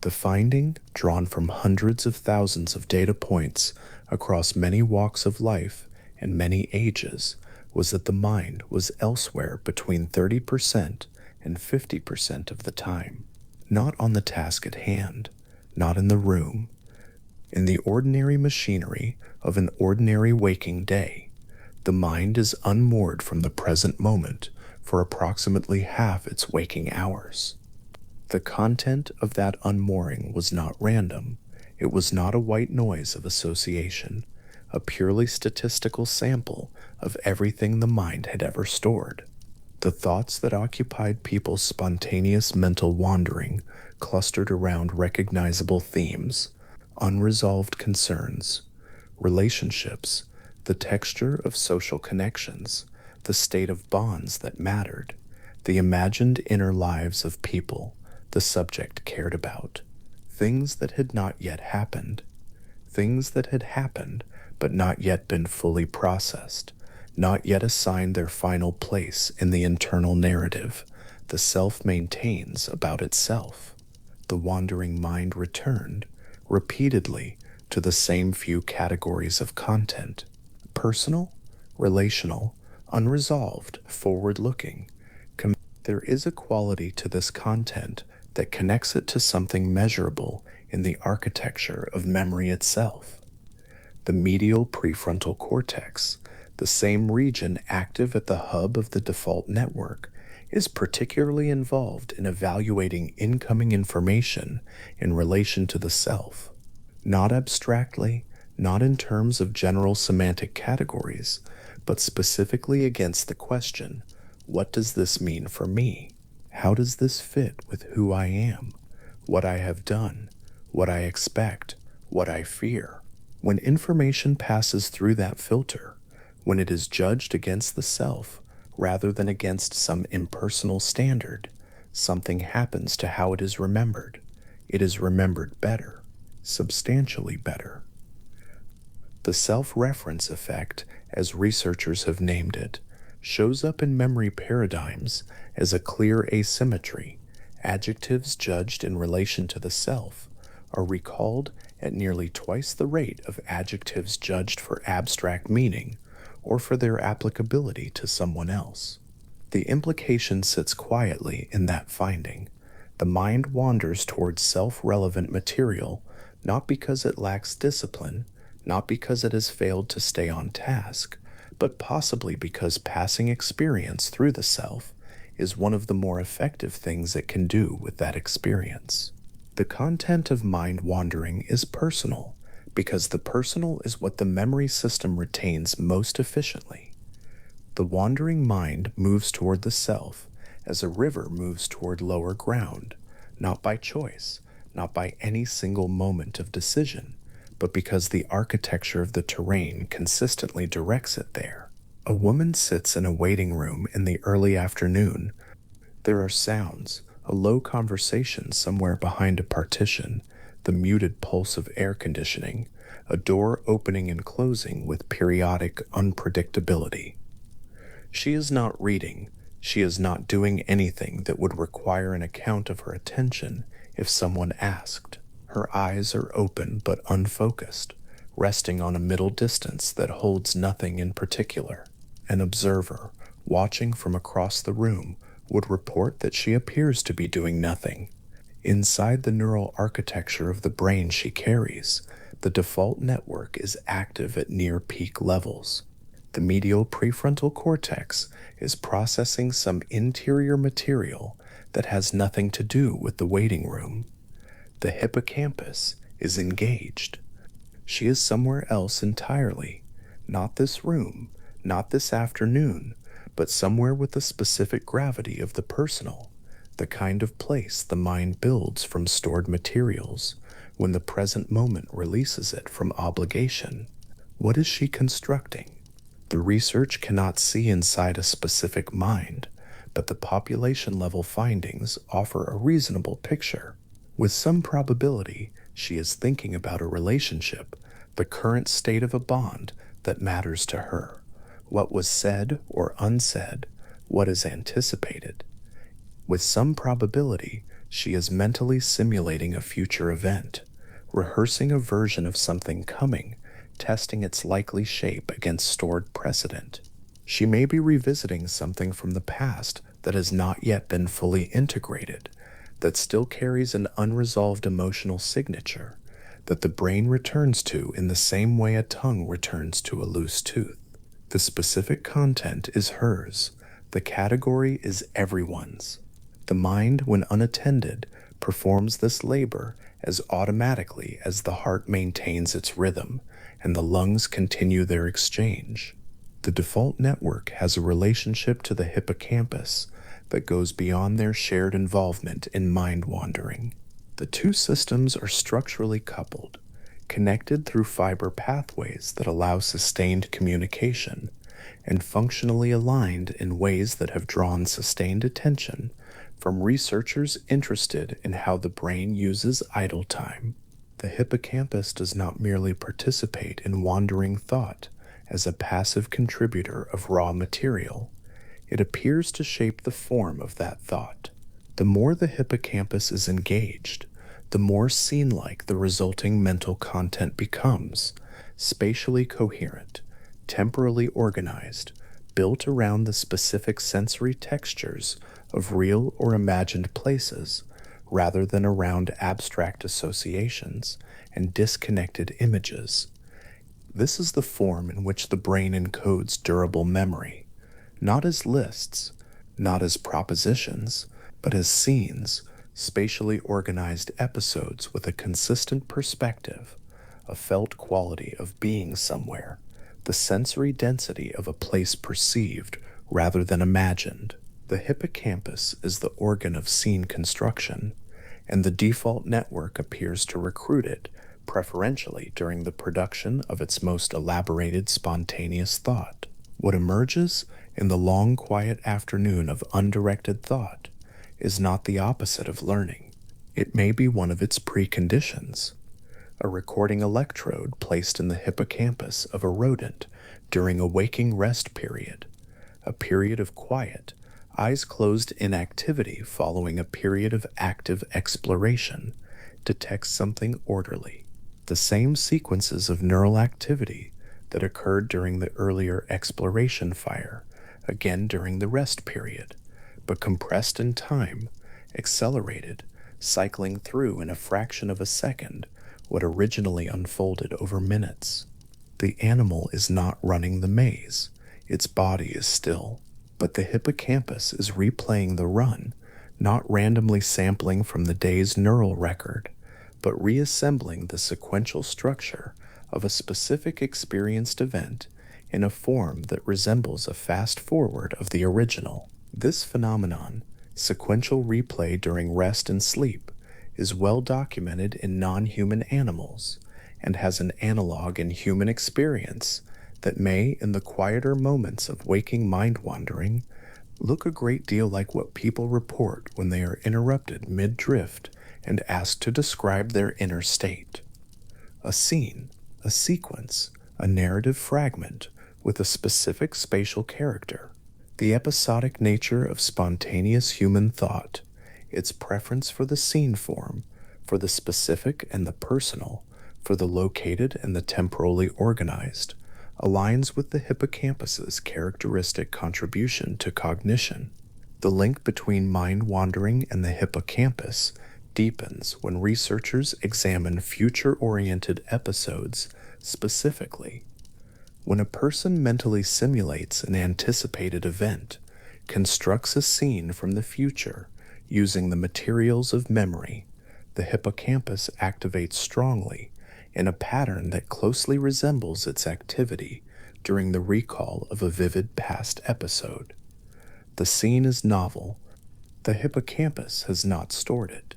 The finding, drawn from hundreds of thousands of data points across many walks of life and many ages, was that the mind was elsewhere between 30% and 50% of the time, not on the task at hand, not in the room, in the ordinary machinery of an ordinary waking day. The mind is unmoored from the present moment for approximately half its waking hours. The content of that unmooring was not random. It was not a white noise of association, a purely statistical sample of everything the mind had ever stored. The thoughts that occupied people's spontaneous mental wandering clustered around recognizable themes, unresolved concerns, relationships, the texture of social connections, the state of bonds that mattered, the imagined inner lives of people the subject cared about, things that had not yet happened, things that had happened but not yet been fully processed, not yet assigned their final place in the internal narrative the self maintains about itself. The wandering mind returned, repeatedly, to the same few categories of content: personal, relational, unresolved, forward-looking. There is a quality to this content that connects it to something measurable in the architecture of memory itself. The medial prefrontal cortex, the same region active at the hub of the default network, is particularly involved in evaluating incoming information in relation to the self, not abstractly, not in terms of general semantic categories, but specifically against the question, what does this mean for me? How does this fit with who I am, what I have done, what I expect, what I fear? When information passes through that filter, when it is judged against the self rather than against some impersonal standard, something happens to how it is remembered. It is remembered better, substantially better. The self-reference effect, as researchers have named it, shows up in memory paradigms as a clear asymmetry. Adjectives judged in relation to the self are recalled at nearly twice the rate of adjectives judged for abstract meaning or for their applicability to someone else. The implication sits quietly in that finding. The mind wanders towards self-relevant material not because it lacks discipline, not because it has failed to stay on task, but possibly because passing experience through the self is one of the more effective things it can do with that experience. The content of mind wandering is personal, because the personal is what the memory system retains most efficiently. The wandering mind moves toward the self as a river moves toward lower ground, not by choice, not by any single moment of decision, but because the architecture of the terrain consistently directs it there. A woman sits in a waiting room in the early afternoon. There are sounds, a low conversation somewhere behind a partition, the muted pulse of air conditioning, a door opening and closing with periodic unpredictability. She is not reading. She is not doing anything that would require an account of her attention if someone asked. Her eyes are open but unfocused, resting on a middle distance that holds nothing in particular. An observer, watching from across the room, would report that she appears to be doing nothing. Inside the neural architecture of the brain she carries, the default network is active at near peak levels. The medial prefrontal cortex is processing some interior material that has nothing to do with the waiting room. The hippocampus is engaged. She is somewhere else entirely. Not this room, not this afternoon, but somewhere with the specific gravity of the personal, the kind of place the mind builds from stored materials when the present moment releases it from obligation. What is she constructing? The research cannot see inside a specific mind, but the population level findings offer a reasonable picture. With some probability, she is thinking about a relationship, the current state of a bond that matters to her, what was said or unsaid, what is anticipated. With some probability, she is mentally simulating a future event, rehearsing a version of something coming, testing its likely shape against stored precedent. She may be revisiting something from the past that has not yet been fully integrated, that still carries an unresolved emotional signature, that the brain returns to in the same way a tongue returns to a loose tooth. The specific content is hers. The category is everyone's. The mind, when unattended, performs this labor as automatically as the heart maintains its rhythm and the lungs continue their exchange. The default network has a relationship to the hippocampus that goes beyond their shared involvement in mind wandering. The two systems are structurally coupled, connected through fiber pathways that allow sustained communication, and functionally aligned in ways that have drawn sustained attention from researchers interested in how the brain uses idle time. The hippocampus does not merely participate in wandering thought as a passive contributor of raw material. It appears to shape the form of that thought. The more the hippocampus is engaged, the more scene-like the resulting mental content becomes, spatially coherent, temporally organized, built around the specific sensory textures of real or imagined places, rather than around abstract associations and disconnected images. This is the form in which the brain encodes durable memory, not as lists, not as propositions, but as scenes, spatially organized episodes with a consistent perspective, a felt quality of being somewhere, the sensory density of a place perceived rather than imagined. The hippocampus is the organ of scene construction, and the default network appears to recruit it preferentially during the production of its most elaborated spontaneous thought. What emerges in the long quiet afternoon of undirected thought is not the opposite of learning. It may be one of its preconditions. A recording electrode placed in the hippocampus of a rodent during a waking rest period, a period of quiet, eyes closed inactivity following a period of active exploration, detects something orderly. The same sequences of neural activity that occurred during the earlier exploration fire, again during the rest period, but compressed in time, accelerated, cycling through in a fraction of a second what originally unfolded over minutes. The animal is not running the maze, its body is still, but the hippocampus is replaying the run, not randomly sampling from the day's neural record, but reassembling the sequential structure of a specific experienced event in a form that resembles a fast forward of the original. This phenomenon, sequential replay during rest and sleep, is well documented in non-human animals and has an analog in human experience that may, in the quieter moments of waking mind wandering, look a great deal like what people report when they are interrupted mid-drift and asked to describe their inner state. A scene, a sequence, a narrative fragment with a specific spatial character. The episodic nature of spontaneous human thought, its preference for the scene form, for the specific and the personal, for the located and the temporally organized, aligns with the hippocampus's characteristic contribution to cognition. The link between mind wandering and the hippocampus deepens when researchers examine future-oriented episodes specifically. When a person mentally simulates an anticipated event, constructs a scene from the future using the materials of memory, the hippocampus activates strongly in a pattern that closely resembles its activity during the recall of a vivid past episode. The scene is novel. The hippocampus has not stored it,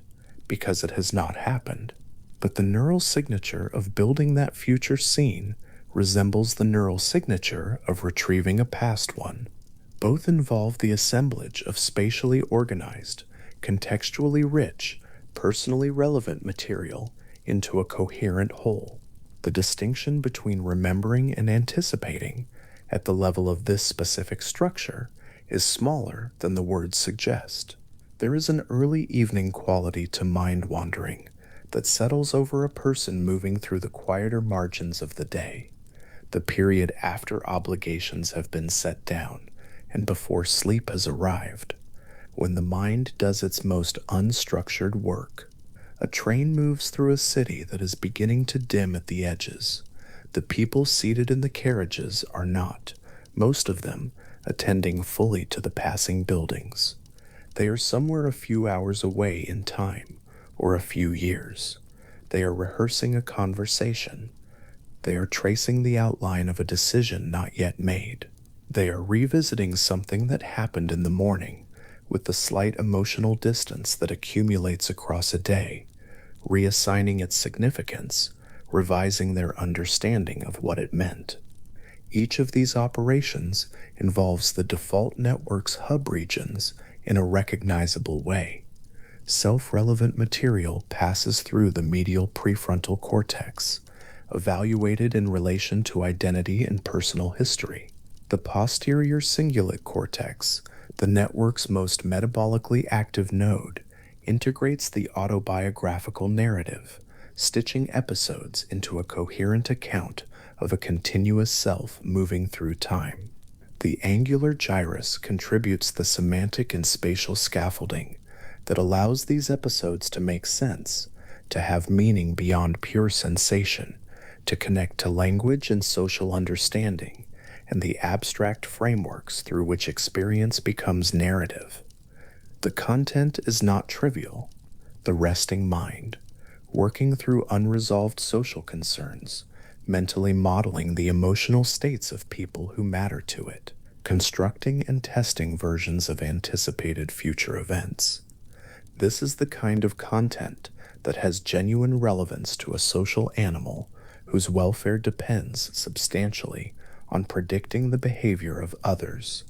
because it has not happened. But the neural signature of building that future scene resembles the neural signature of retrieving a past one. Both involve the assemblage of spatially organized, contextually rich, personally relevant material into a coherent whole. The distinction between remembering and anticipating at the level of this specific structure is smaller than the words suggest. There is an early evening quality to mind wandering that settles over a person moving through the quieter margins of the day, the period after obligations have been set down and before sleep has arrived, when the mind does its most unstructured work. A train moves through a city that is beginning to dim at the edges. The people seated in the carriages are not, most of them, attending fully to the passing buildings. They are somewhere a few hours away in time, or a few years. They are rehearsing a conversation. They are tracing the outline of a decision not yet made. They are revisiting something that happened in the morning, with the slight emotional distance that accumulates across a day, reassigning its significance, revising their understanding of what it meant. Each of these operations involves the default network's hub regions in a recognizable way. Self-relevant material passes through the medial prefrontal cortex, evaluated in relation to identity and personal history. The posterior cingulate cortex, the network's most metabolically active node, integrates the autobiographical narrative, stitching episodes into a coherent account of a continuous self moving through time. The angular gyrus contributes the semantic and spatial scaffolding that allows these episodes to make sense, to have meaning beyond pure sensation, to connect to language and social understanding, and the abstract frameworks through which experience becomes narrative. The content is not trivial. The resting mind, working through unresolved social concerns, mentally modeling the emotional states of people who matter to it, constructing and testing versions of anticipated future events. This is the kind of content that has genuine relevance to a social animal whose welfare depends substantially on predicting the behavior of others,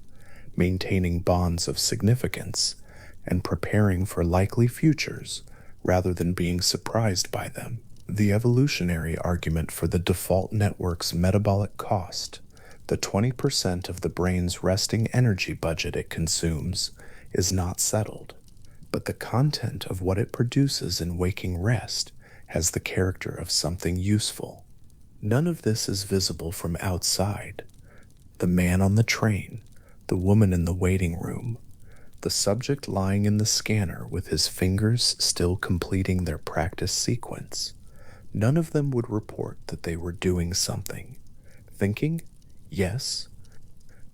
maintaining bonds of significance, and preparing for likely futures rather than being surprised by them. The evolutionary argument for the default network's metabolic cost, the 20% of the brain's resting energy budget it consumes, is not settled, but the content of what it produces in waking rest has the character of something useful. None of this is visible from outside. The man on the train, the woman in the waiting room, the subject lying in the scanner with his fingers still completing their practice sequence, none of them would report that they were doing something. Thinking? Yes,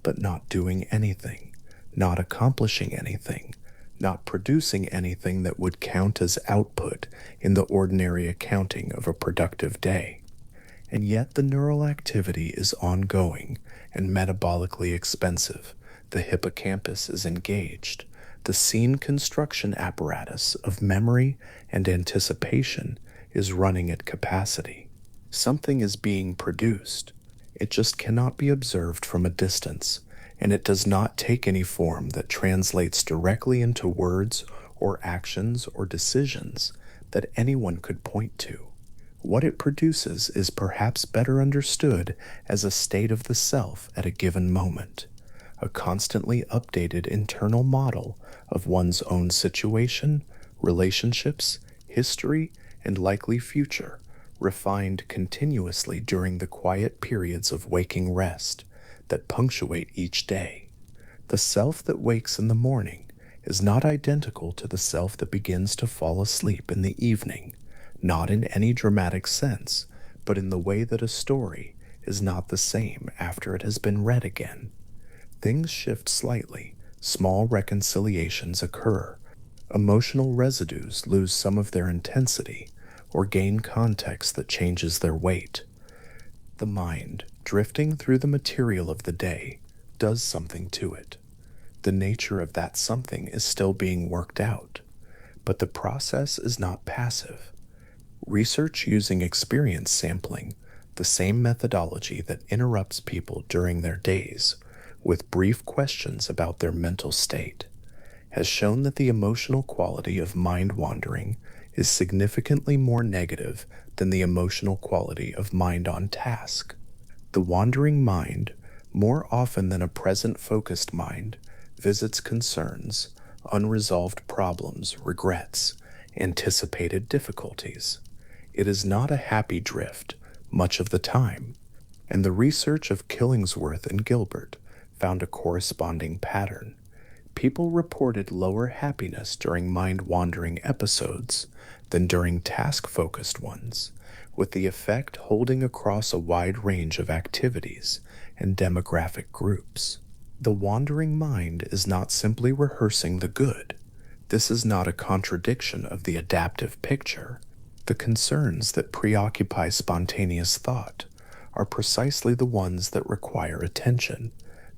but not doing anything, not accomplishing anything, not producing anything that would count as output in the ordinary accounting of a productive day. And yet the neural activity is ongoing and metabolically expensive. The hippocampus is engaged. The scene construction apparatus of memory and anticipation is running at capacity. Something is being produced. It just cannot be observed from a distance, and it does not take any form that translates directly into words or actions or decisions that anyone could point to. What it produces is perhaps better understood as a state of the self at a given moment, a constantly updated internal model of one's own situation, relationships, history, and likely future, refined continuously during the quiet periods of waking rest that punctuate each day. The self that wakes in the morning is not identical to the self that begins to fall asleep in the evening, not in any dramatic sense, but in the way that a story is not the same after it has been read again. Things shift slightly, small reconciliations occur, emotional residues lose some of their intensity, or gain context that changes their weight. The mind, drifting through the material of the day, does something to it. The nature of that something is still being worked out, but the process is not passive. Research using experience sampling, the same methodology that interrupts people during their days with brief questions about their mental state, has shown that the emotional quality of mind wandering is significantly more negative than the emotional quality of mind on task. The wandering mind, more often than a present focused mind, visits concerns, unresolved problems, regrets, anticipated difficulties. It is not a happy drift much of the time, and the research of Killingsworth and Gilbert found a corresponding pattern. People reported lower happiness during mind wandering episodes than during task focused ones, with the effect holding across a wide range of activities and demographic groups. The wandering mind is not simply rehearsing the good. This is not a contradiction of the adaptive picture. The concerns that preoccupy spontaneous thought are precisely the ones that require attention,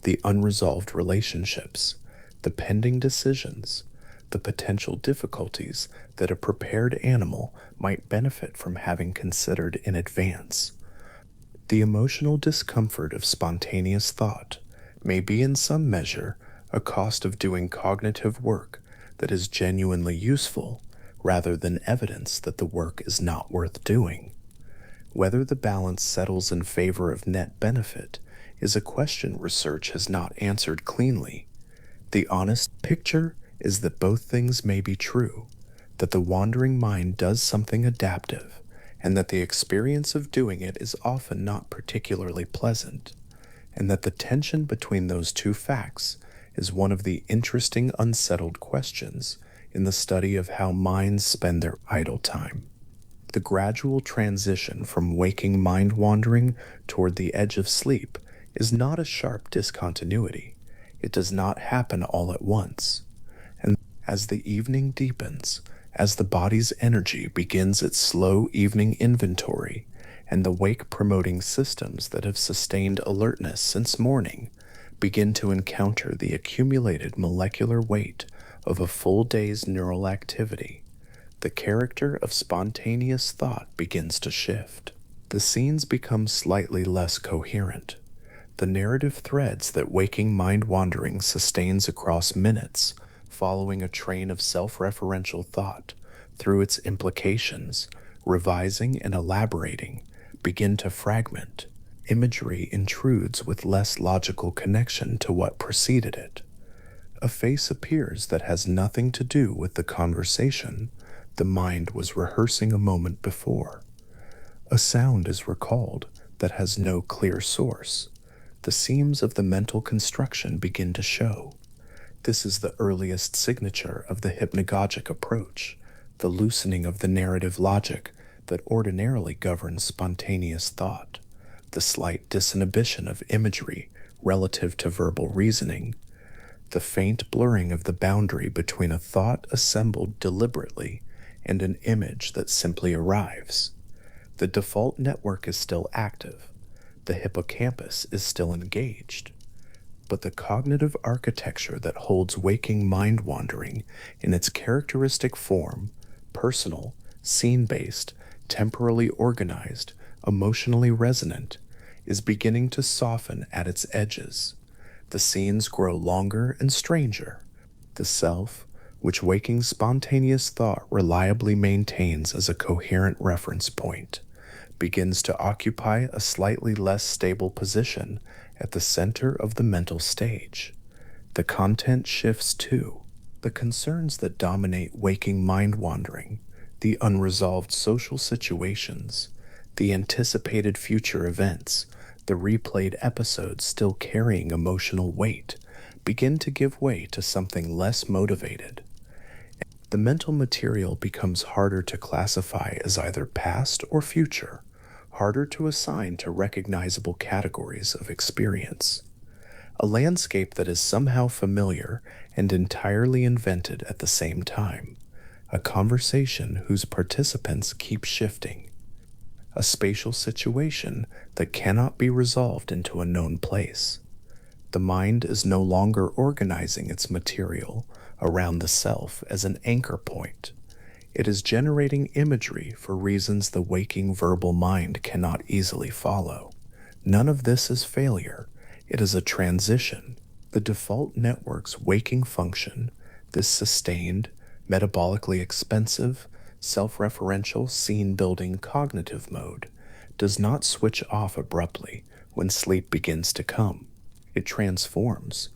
the unresolved relationships, the pending decisions, the potential difficulties that a prepared animal might benefit from having considered in advance. The emotional discomfort of spontaneous thought may be in some measure a cost of doing cognitive work that is genuinely useful rather than evidence that the work is not worth doing. Whether the balance settles in favor of net benefit is a question research has not answered cleanly. The honest picture is that both things may be true, that the wandering mind does something adaptive, and that the experience of doing it is often not particularly pleasant, and that the tension between those two facts is one of the interesting unsettled questions in the study of how minds spend their idle time. The gradual transition from waking mind wandering toward the edge of sleep is not a sharp discontinuity. It does not happen all at once. And as the evening deepens, as the body's energy begins its slow evening inventory, and the wake-promoting systems that have sustained alertness since morning begin to encounter the accumulated molecular weight of a full day's neural activity, the character of spontaneous thought begins to shift. The scenes become slightly less coherent. The narrative threads that waking mind wandering sustains across minutes, following a train of self-referential thought through its implications, revising and elaborating, begin to fragment. Imagery intrudes with less logical connection to what preceded it. A face appears that has nothing to do with the conversation the mind was rehearsing a moment before. A sound is recalled that has no clear source. The seams of the mental construction begin to show. This is the earliest signature of the hypnagogic approach, the loosening of the narrative logic that ordinarily governs spontaneous thought, the slight disinhibition of imagery relative to verbal reasoning, the faint blurring of the boundary between a thought assembled deliberately and an image that simply arrives. The default network is still active. The hippocampus is still engaged. But the cognitive architecture that holds waking mind wandering in its characteristic form, personal, scene-based, temporally organized, emotionally resonant, is beginning to soften at its edges. The scenes grow longer and stranger. The self, which waking spontaneous thought reliably maintains as a coherent reference point, begins to occupy a slightly less stable position at the center of the mental stage. The content shifts too. The concerns that dominate waking mind wandering, the unresolved social situations, the anticipated future events, the replayed episodes still carrying emotional weight, begin to give way to something less motivated. The mental material becomes harder to classify as either past or future, harder to assign to recognizable categories of experience. A landscape that is somehow familiar and entirely invented at the same time, a conversation whose participants keep shifting, a spatial situation that cannot be resolved into a known place. The mind is no longer organizing its material around the self as an anchor point. It is generating imagery for reasons the waking verbal mind cannot easily follow. None of this is failure. It is a transition. The default network's waking function, this sustained, metabolically expensive, self-referential scene-building cognitive mode, does not switch off abruptly when sleep begins to come. It transforms.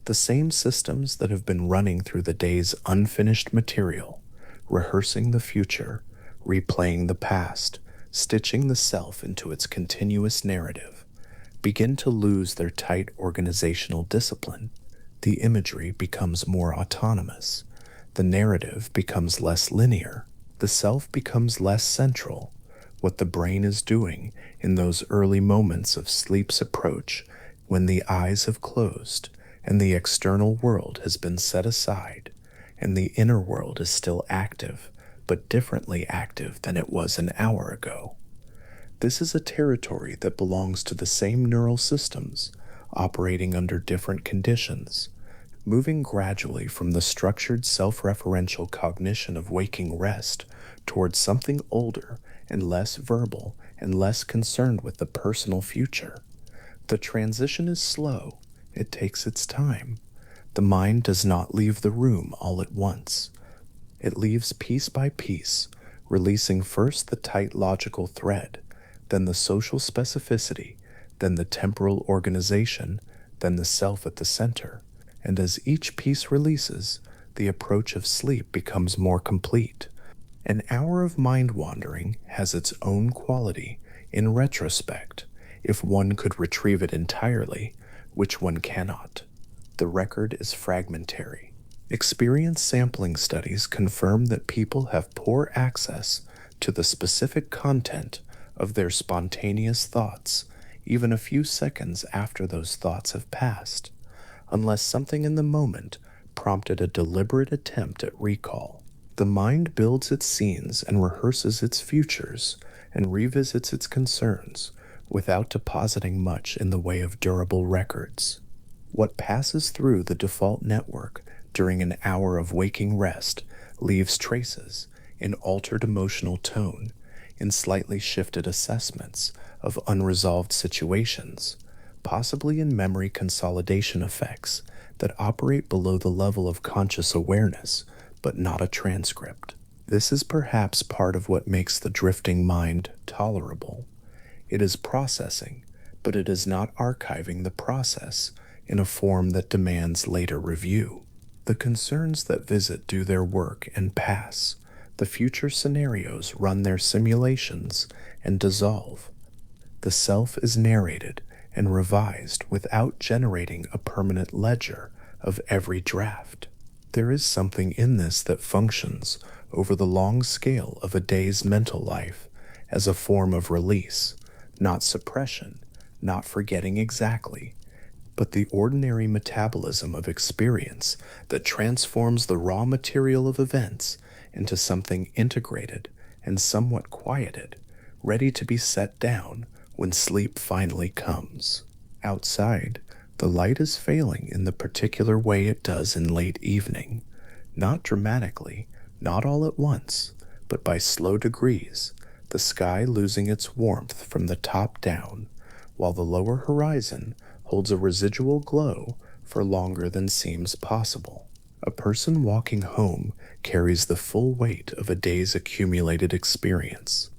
The same systems that have been running through the day's unfinished material, rehearsing the future, replaying the past, stitching the self into its continuous narrative, begin to lose their tight organizational discipline. The imagery becomes more autonomous. The narrative becomes less linear. The self becomes less central. What the brain is doing in those early moments of sleep's approach, when the eyes have closed and the external world has been set aside, and the inner world is still active, but differently active than it was an hour ago. This is a territory that belongs to the same neural systems, operating under different conditions, moving gradually from the structured self-referential cognition of waking rest towards something older and less verbal and less concerned with the personal future. The transition is slow. It takes its time. The mind does not leave the room all at once. It leaves piece by piece, releasing first the tight logical thread, then the social specificity, then the temporal organization, then the self at the center. And as each piece releases, the approach of sleep becomes more complete. An hour of mind wandering has its own quality in retrospect, if one could retrieve it entirely, which one cannot. The record is fragmentary. Experience sampling studies confirm that people have poor access to the specific content of their spontaneous thoughts, even a few seconds after those thoughts have passed, unless something in the moment prompted a deliberate attempt at recall. The mind builds its scenes and rehearses its futures and revisits its concerns without depositing much in the way of durable records. What passes through the default network during an hour of waking rest leaves traces in altered emotional tone, in slightly shifted assessments of unresolved situations, possibly in memory consolidation effects that operate below the level of conscious awareness, but not a transcript. This is perhaps part of what makes the drifting mind tolerable. It is processing, but it is not archiving the process in a form that demands later review. The concerns that visit do their work and pass. The future scenarios run their simulations and dissolve. The self is narrated and revised without generating a permanent ledger of every draft. There is something in this that functions over the long scale of a day's mental life as a form of release, not suppression, not forgetting exactly, but the ordinary metabolism of experience that transforms the raw material of events into something integrated and somewhat quieted, ready to be set down when sleep finally comes. Outside, the light is failing in the particular way it does in late evening, not dramatically, not all at once, but by slow degrees, the sky losing its warmth from the top down, while the lower horizon holds a residual glow for longer than seems possible. A person walking home carries the full weight of a day's accumulated experience.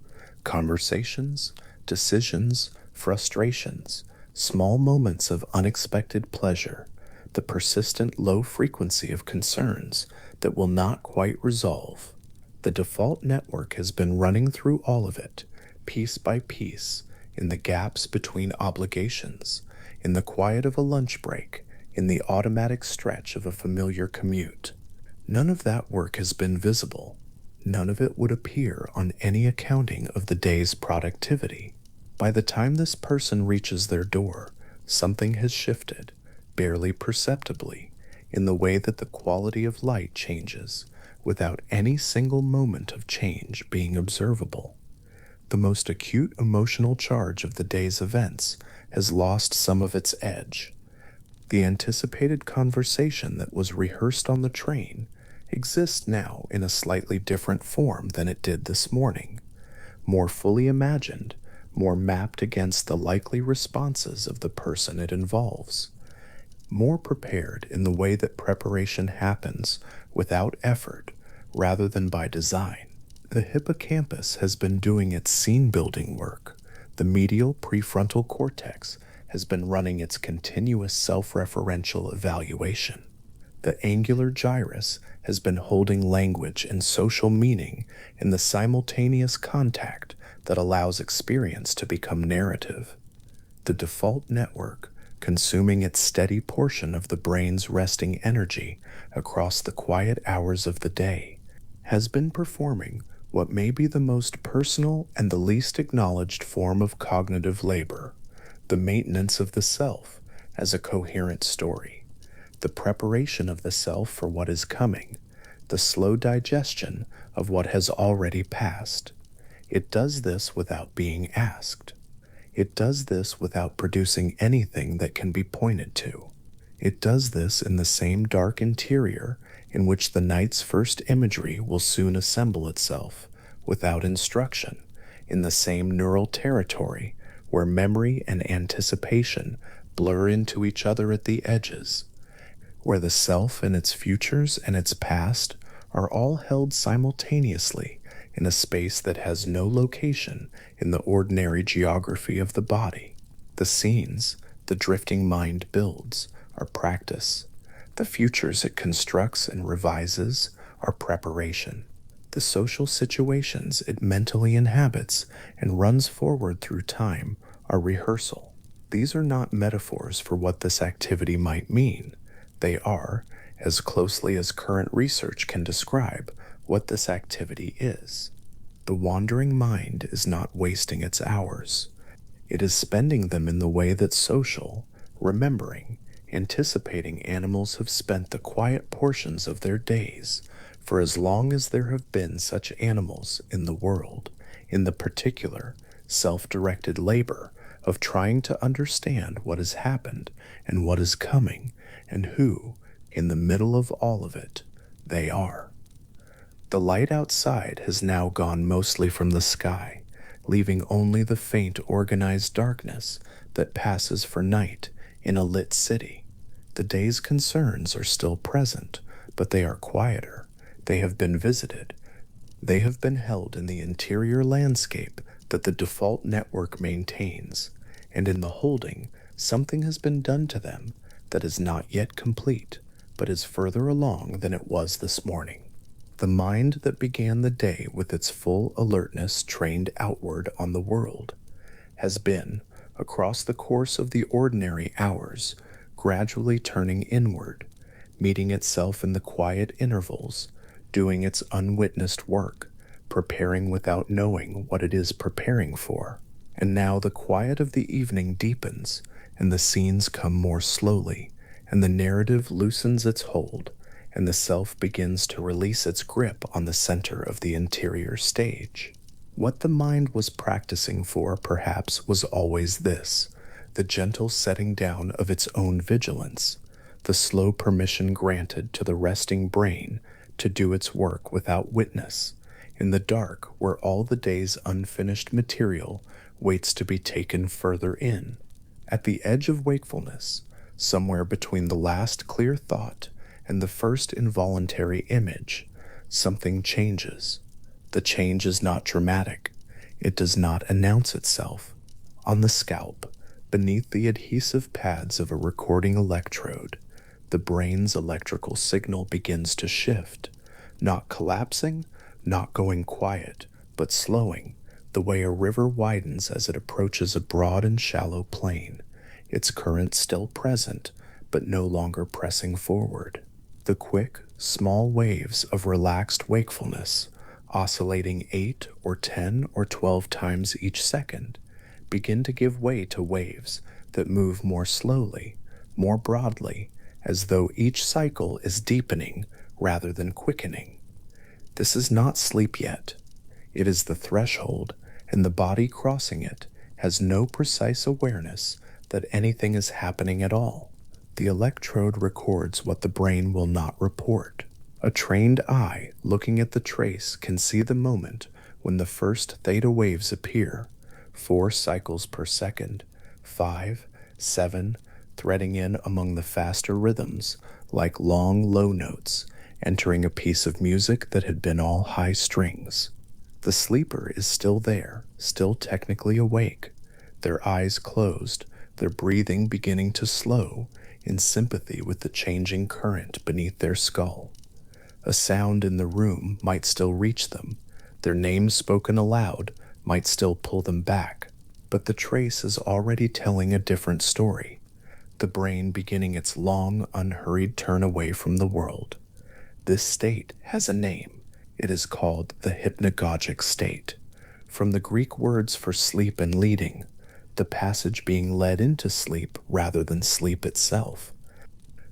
Conversations, decisions, frustrations, small moments of unexpected pleasure, the persistent low frequency of concerns that will not quite resolve. The default network has been running through all of it, piece by piece, in the gaps between obligations, in the quiet of a lunch break, in the automatic stretch of a familiar commute. None of that work has been visible. None of it would appear on any accounting of the day's productivity. By the time this person reaches their door, something has shifted, barely perceptibly, in the way that the quality of light changes without any single moment of change being observable. The most acute emotional charge of the day's events has lost some of its edge. The anticipated conversation that was rehearsed on the train exists now in a slightly different form than it did this morning, more fully imagined, more mapped against the likely responses of the person it involves, more prepared in the way that preparation happens without effort rather than by design. The hippocampus has been doing its scene building work. The medial prefrontal cortex has been running its continuous self referential evaluation. The angular gyrus has been holding language and social meaning in the simultaneous contact that allows experience to become narrative. The default network, consuming its steady portion of the brain's resting energy across the quiet hours of the day, has been performing what may be the most personal and the least acknowledged form of cognitive labor, the maintenance of the self as a coherent story, the preparation of the self for what is coming, the slow digestion of what has already passed. It does this without being asked. It does this without producing anything that can be pointed to. It does this in the same dark interior in which the night's first imagery will soon assemble itself, without instruction, in the same neural territory where memory and anticipation blur into each other at the edges, where the self and its futures and its past are all held simultaneously in a space that has no location in the ordinary geography of the body. The scenes the drifting mind builds are practice. The futures it constructs and revises are preparation. The social situations it mentally inhabits and runs forward through time are rehearsal. These are not metaphors for what this activity might mean. They are, as closely as current research can describe, what this activity is. The wandering mind is not wasting its hours. It is spending them in the way that social, remembering, anticipating animals have spent the quiet portions of their days for as long as there have been such animals in the world, in the particular, self-directed labor of trying to understand what has happened and what is coming, and who, in the middle of all of it, they are. The light outside has now gone mostly from the sky, leaving only the faint organized darkness that passes for night in a lit city. The day's concerns are still present, but they are quieter. They have been visited. They have been held in the interior landscape that the default network maintains, and in the holding, something has been done to them that is not yet complete, but is further along than it was this morning. The mind that began the day with its full alertness trained outward on the world has been, across the course of the ordinary hours, gradually turning inward, meeting itself in the quiet intervals, doing its unwitnessed work, preparing without knowing what it is preparing for. And now the quiet of the evening deepens, and the scenes come more slowly, and the narrative loosens its hold, and the self begins to release its grip on the center of the interior stage. What the mind was practicing for, perhaps, was always this: the gentle setting down of its own vigilance, the slow permission granted to the resting brain to do its work without witness, in the dark where all the day's unfinished material waits to be taken further in. At the edge of wakefulness, somewhere between the last clear thought and the first involuntary image, something changes. The change is not dramatic. It does not announce itself. On the scalp, beneath the adhesive pads of a recording electrode, the brain's electrical signal begins to shift, not collapsing, not going quiet, but slowing, the way a river widens as it approaches a broad and shallow plain, its current still present, but no longer pressing forward. The quick, small waves of relaxed wakefulness, oscillating 8 or 10 or 12 times each second, begin to give way to waves that move more slowly, more broadly, as though each cycle is deepening rather than quickening. This is not sleep yet. It is the threshold, and the body crossing it has no precise awareness that anything is happening at all. The electrode records what the brain will not report. A trained eye looking at the trace can see the moment when the first theta waves appear, 4 cycles per second, 5, 7, threading in among the faster rhythms like long low notes, entering a piece of music that had been all high strings. The sleeper is still there, still technically awake, their eyes closed, their breathing beginning to slow in sympathy with the changing current beneath their skull. A sound in the room might still reach them, their names spoken aloud might still pull them back, but the trace is already telling a different story, the brain beginning its long, unhurried turn away from the world. This state has a name. It is called the hypnagogic state, from the Greek words for sleep and leading, the passage being led into sleep rather than sleep itself.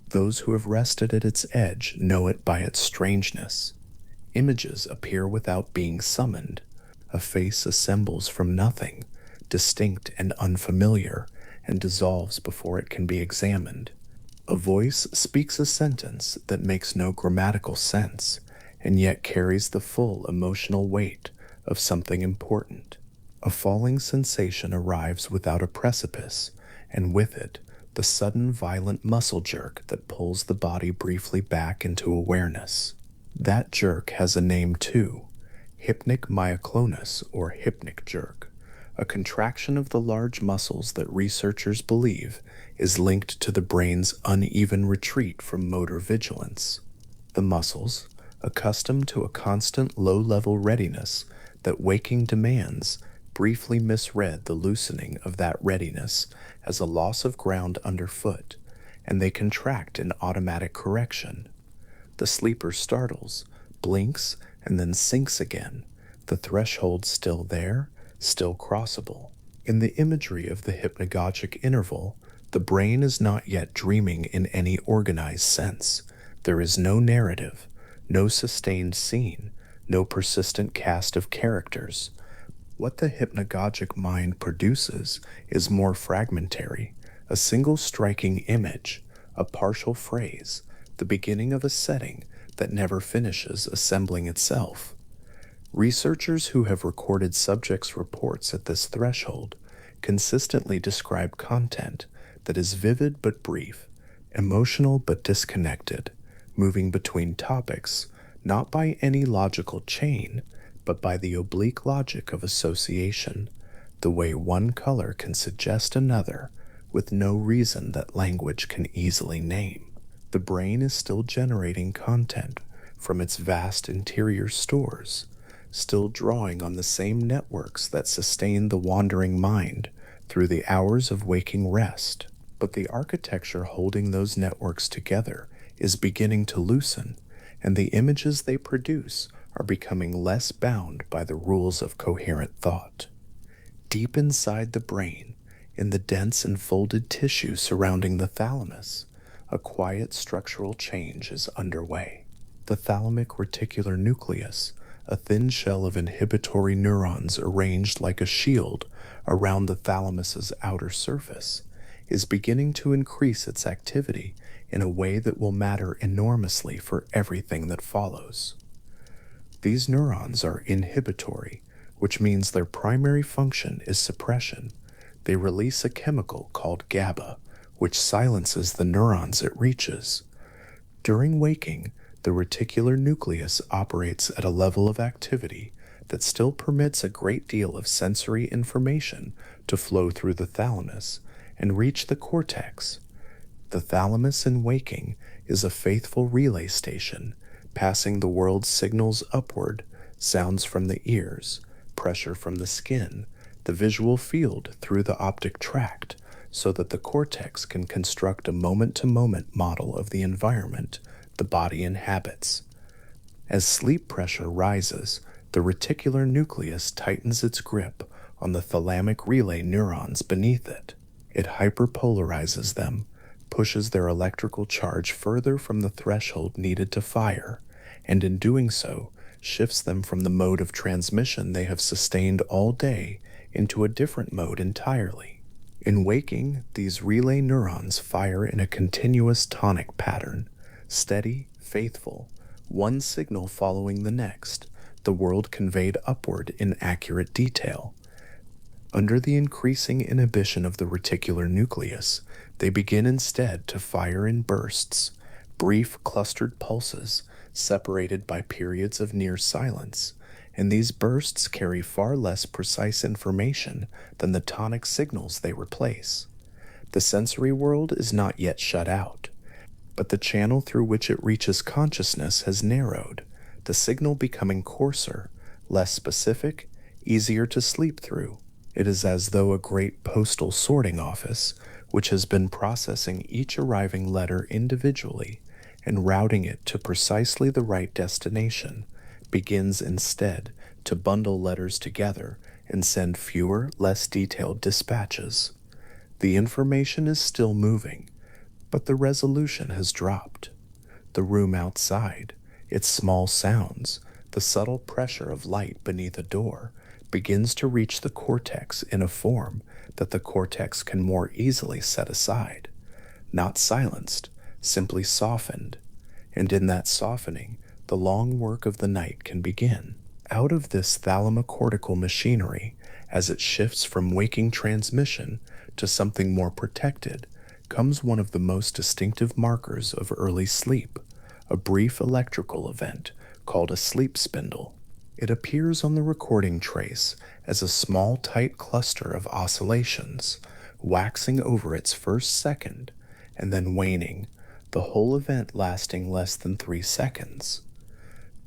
Those who have rested at its edge know it by its strangeness. Images appear without being summoned. A face assembles from nothing, distinct and unfamiliar, and dissolves before it can be examined. A voice speaks a sentence that makes no grammatical sense, and yet carries the full emotional weight of something important. A falling sensation arrives without a precipice, and with it, the sudden violent muscle jerk that pulls the body briefly back into awareness. That jerk has a name too, hypnic myoclonus or hypnic jerk, a contraction of the large muscles that researchers believe is linked to the brain's uneven retreat from motor vigilance. The muscles, accustomed to a constant low-level readiness that waking demands, briefly misread the loosening of that readiness as a loss of ground underfoot, and they contract in automatic correction. The sleeper startles, blinks, and then sinks again, the threshold still there, still crossable. In the imagery of the hypnagogic interval, the brain is not yet dreaming in any organized sense. There is no narrative, no sustained scene, no persistent cast of characters. What the hypnagogic mind produces is more fragmentary, a single striking image, a partial phrase, the beginning of a setting that never finishes assembling itself. Researchers who have recorded subjects' reports at this threshold consistently describe content that is vivid but brief, emotional but disconnected, moving between topics, not by any logical chain, but by the oblique logic of association, the way one color can suggest another with no reason that language can easily name. The brain is still generating content from its vast interior stores, still drawing on the same networks that sustain the wandering mind through the hours of waking rest. But the architecture holding those networks together is beginning to loosen, and the images they produce are becoming less bound by the rules of coherent thought. Deep inside the brain, in the dense and folded tissue surrounding the thalamus, a quiet structural change is underway. The thalamic reticular nucleus, a thin shell of inhibitory neurons arranged like a shield around the thalamus's outer surface, is beginning to increase its activity in a way that will matter enormously for everything that follows. These neurons are inhibitory, which means their primary function is suppression. They release a chemical called GABA, which silences the neurons it reaches. During waking, the reticular nucleus operates at a level of activity that still permits a great deal of sensory information to flow through the thalamus and reach the cortex. The thalamus in waking is a faithful relay station, passing the world's signals upward, sounds from the ears, pressure from the skin, the visual field through the optic tract, so that the cortex can construct a moment-to-moment model of the environment the body inhabits. As sleep pressure rises, the reticular nucleus tightens its grip on the thalamic relay neurons beneath it. It hyperpolarizes them, pushes their electrical charge further from the threshold needed to fire, and in doing so, shifts them from the mode of transmission they have sustained all day into a different mode entirely. In waking, these relay neurons fire in a continuous tonic pattern, steady, faithful, one signal following the next, the world conveyed upward in accurate detail. Under the increasing inhibition of the reticular nucleus, they begin instead to fire in bursts, brief clustered pulses separated by periods of near silence, and these bursts carry far less precise information than the tonic signals they replace. The sensory world is not yet shut out, but the channel through which it reaches consciousness has narrowed, the signal becoming coarser, less specific, easier to sleep through. It is as though a great postal sorting office, which has been processing each arriving letter individually and routing it to precisely the right destination, begins instead to bundle letters together and send fewer, less detailed dispatches. The information is still moving, but the resolution has dropped. The room outside, its small sounds, the subtle pressure of light beneath a door, begins to reach the cortex in a form that the cortex can more easily set aside. Not silenced, simply softened, and in that softening, the long work of the night can begin. Out of this thalamocortical machinery, as it shifts from waking transmission to something more protected, comes one of the most distinctive markers of early sleep, a brief electrical event called a sleep spindle. It appears on the recording trace as a small, tight cluster of oscillations, waxing over its first second and then waning, the whole event lasting less than 3 seconds.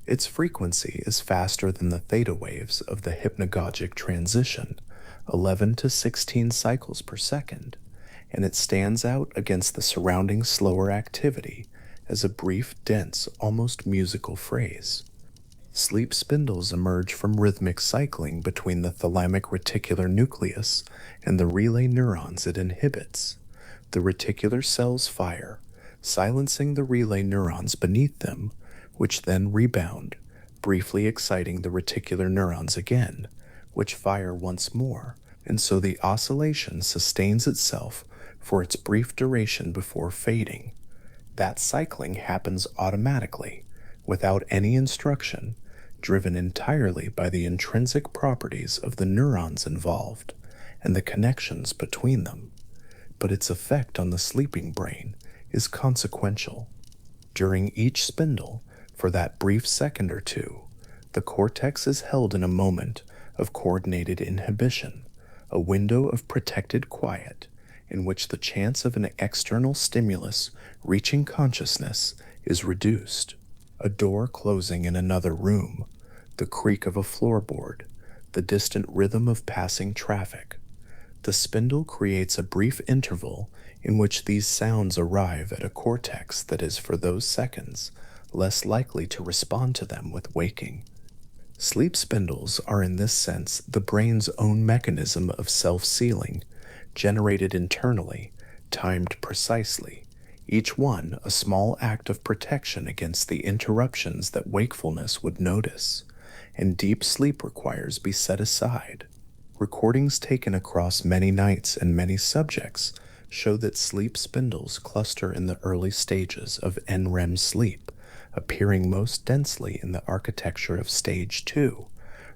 Its frequency is faster than the theta waves of the hypnagogic transition, 11 to 16 cycles per second, and it stands out against the surrounding slower activity as a brief, dense, almost musical phrase. Sleep spindles emerge from rhythmic cycling between the thalamic reticular nucleus and the relay neurons it inhibits. The reticular cells fire, silencing the relay neurons beneath them, which then rebound, briefly exciting the reticular neurons again, which fire once more, and so the oscillation sustains itself for its brief duration before fading. That cycling happens automatically, without any instruction, driven entirely by the intrinsic properties of the neurons involved and the connections between them. But its effect on the sleeping brain is consequential. During each spindle, for that brief second or two, the cortex is held in a moment of coordinated inhibition, a window of protected quiet in which the chance of an external stimulus reaching consciousness is reduced. A door closing in another room, the creak of a floorboard, the distant rhythm of passing traffic. The spindle creates a brief interval in which these sounds arrive at a cortex that is, for those seconds, less likely to respond to them with waking. Sleep spindles are in this sense the brain's own mechanism of self-sealing, generated internally, timed precisely, each one a small act of protection against the interruptions that wakefulness would notice, and deep sleep requires be set aside. Recordings taken across many nights and many subjects show that sleep spindles cluster in the early stages of NREM sleep, appearing most densely in the architecture of stage 2,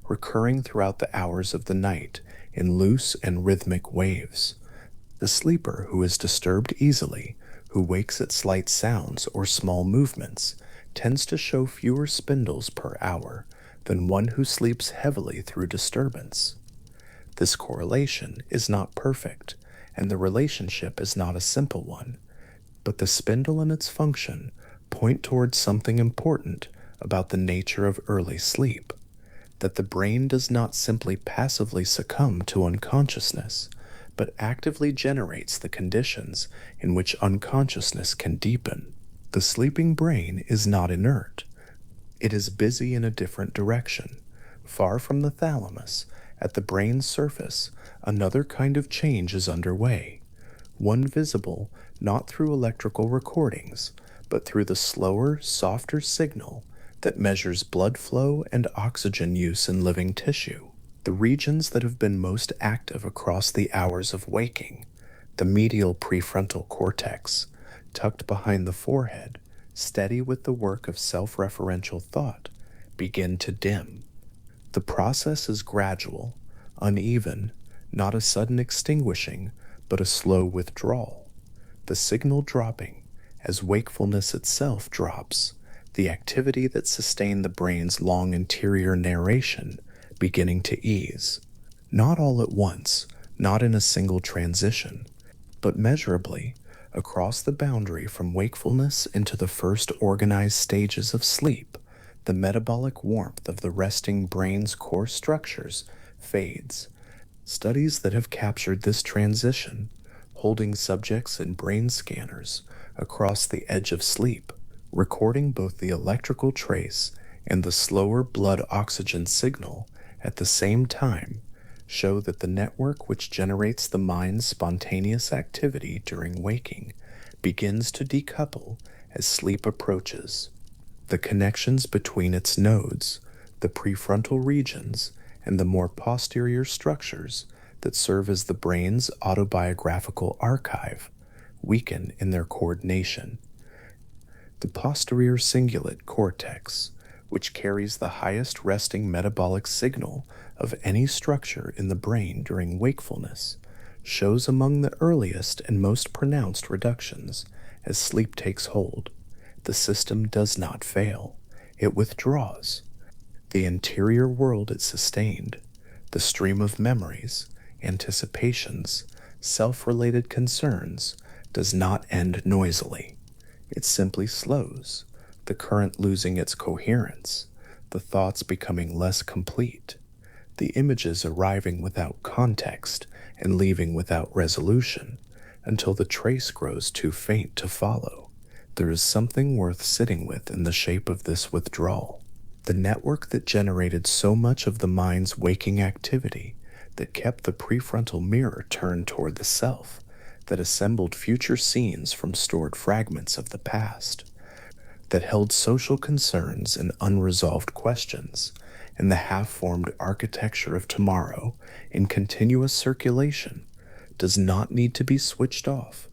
recurring throughout the hours of the night in loose and rhythmic waves. The sleeper who is disturbed easily, who wakes at slight sounds or small movements, tends to show fewer spindles per hour than one who sleeps heavily through disturbance. This correlation is not perfect, and the relationship is not a simple one, but the spindle and its function point towards something important about the nature of early sleep, that the brain does not simply passively succumb to unconsciousness, but actively generates the conditions in which unconsciousness can deepen. The sleeping brain is not inert. It is busy in a different direction. Far from the thalamus, at the brain's surface, another kind of change is underway, one visible not through electrical recordings, but through the slower, softer signal that measures blood flow and oxygen use in living tissue. The regions that have been most active across the hours of waking, the medial prefrontal cortex, tucked behind the forehead, steady with the work of self-referential thought, begin to dim. The process is gradual, uneven, not a sudden extinguishing, but a slow withdrawal. The signal dropping as wakefulness itself drops, the activity that sustained the brain's long interior narration beginning to ease. Not all at once, not in a single transition, but measurably across the boundary from wakefulness into the first organized stages of sleep. The metabolic warmth of the resting brain's core structures fades. Studies that have captured this transition, holding subjects in brain scanners across the edge of sleep, recording both the electrical trace and the slower blood oxygen signal at the same time, show that the network which generates the mind's spontaneous activity during waking begins to decouple as sleep approaches. The connections between its nodes, the prefrontal regions, and the more posterior structures that serve as the brain's autobiographical archive weaken in their coordination. The posterior cingulate cortex, which carries the highest resting metabolic signal of any structure in the brain during wakefulness, shows among the earliest and most pronounced reductions as sleep takes hold. The system does not fail. It withdraws. The interior world it sustained, the stream of memories, anticipations, self-related concerns, does not end noisily. It simply slows, the current losing its coherence, the thoughts becoming less complete, the images arriving without context and leaving without resolution, until the trace grows too faint to follow. There is something worth sitting with in the shape of this withdrawal. The network that generated so much of the mind's waking activity, that kept the prefrontal mirror turned toward the self, that assembled future scenes from stored fragments of the past, that held social concerns and unresolved questions, and the half-formed architecture of tomorrow in continuous circulation, does not need to be switched off.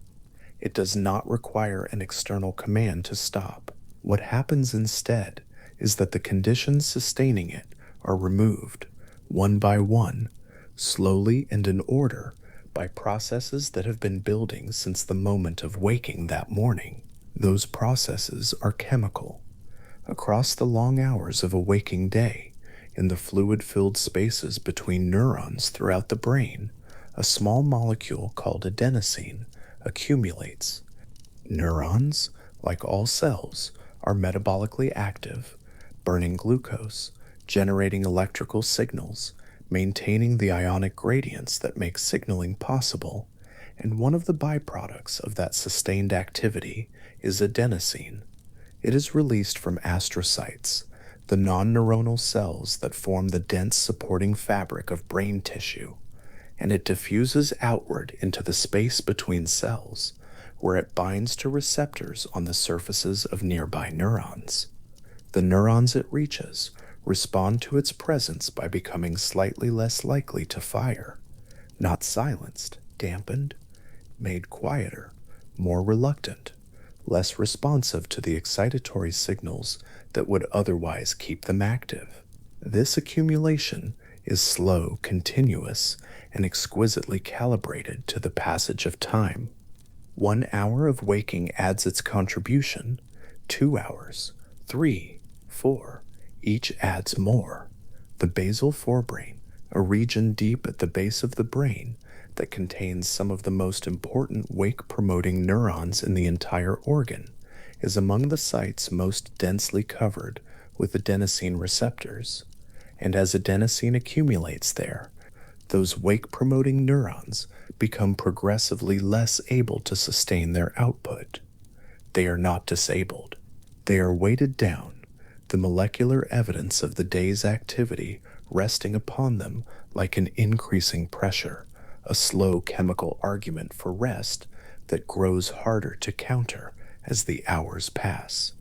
It does not require an external command to stop. What happens instead is that the conditions sustaining it are removed, one by one, slowly and in order, by processes that have been building since the moment of waking that morning. Those processes are chemical. Across the long hours of a waking day, in the fluid-filled spaces between neurons throughout the brain, a small molecule called adenosine accumulates. Neurons, like all cells, are metabolically active, burning glucose, generating electrical signals, maintaining the ionic gradients that make signaling possible, and one of the byproducts of that sustained activity is adenosine. It is released from astrocytes, the non-neuronal cells that form the dense supporting fabric of brain tissue, and it diffuses outward into the space between cells, where it binds to receptors on the surfaces of nearby neurons. The neurons it reaches respond to its presence by becoming slightly less likely to fire, not silenced, dampened, made quieter, more reluctant, less responsive to the excitatory signals that would otherwise keep them active. This accumulation is slow, continuous, and exquisitely calibrated to the passage of time. 1 hour of waking adds its contribution, 2 hours, 3, 4, each adds more. The basal forebrain, a region deep at the base of the brain that contains some of the most important wake-promoting neurons in the entire organ, is among the sites most densely covered with adenosine receptors. And as adenosine accumulates there, those wake-promoting neurons become progressively less able to sustain their output. They are not disabled. They are weighted down, the molecular evidence of the day's activity resting upon them like an increasing pressure, a slow chemical argument for rest that grows harder to counter as the hours pass.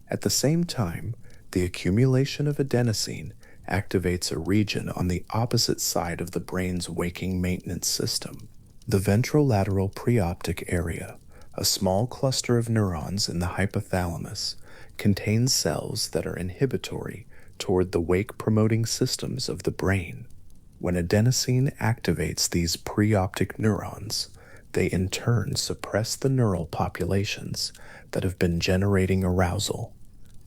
At the same time, The accumulation of adenosine activates a region on the opposite side of the brain's waking maintenance system. The ventrolateral preoptic area, a small cluster of neurons in the hypothalamus, contains cells that are inhibitory toward the wake-promoting systems of the brain. When adenosine activates these preoptic neurons, they in turn suppress the neural populations that have been generating arousal.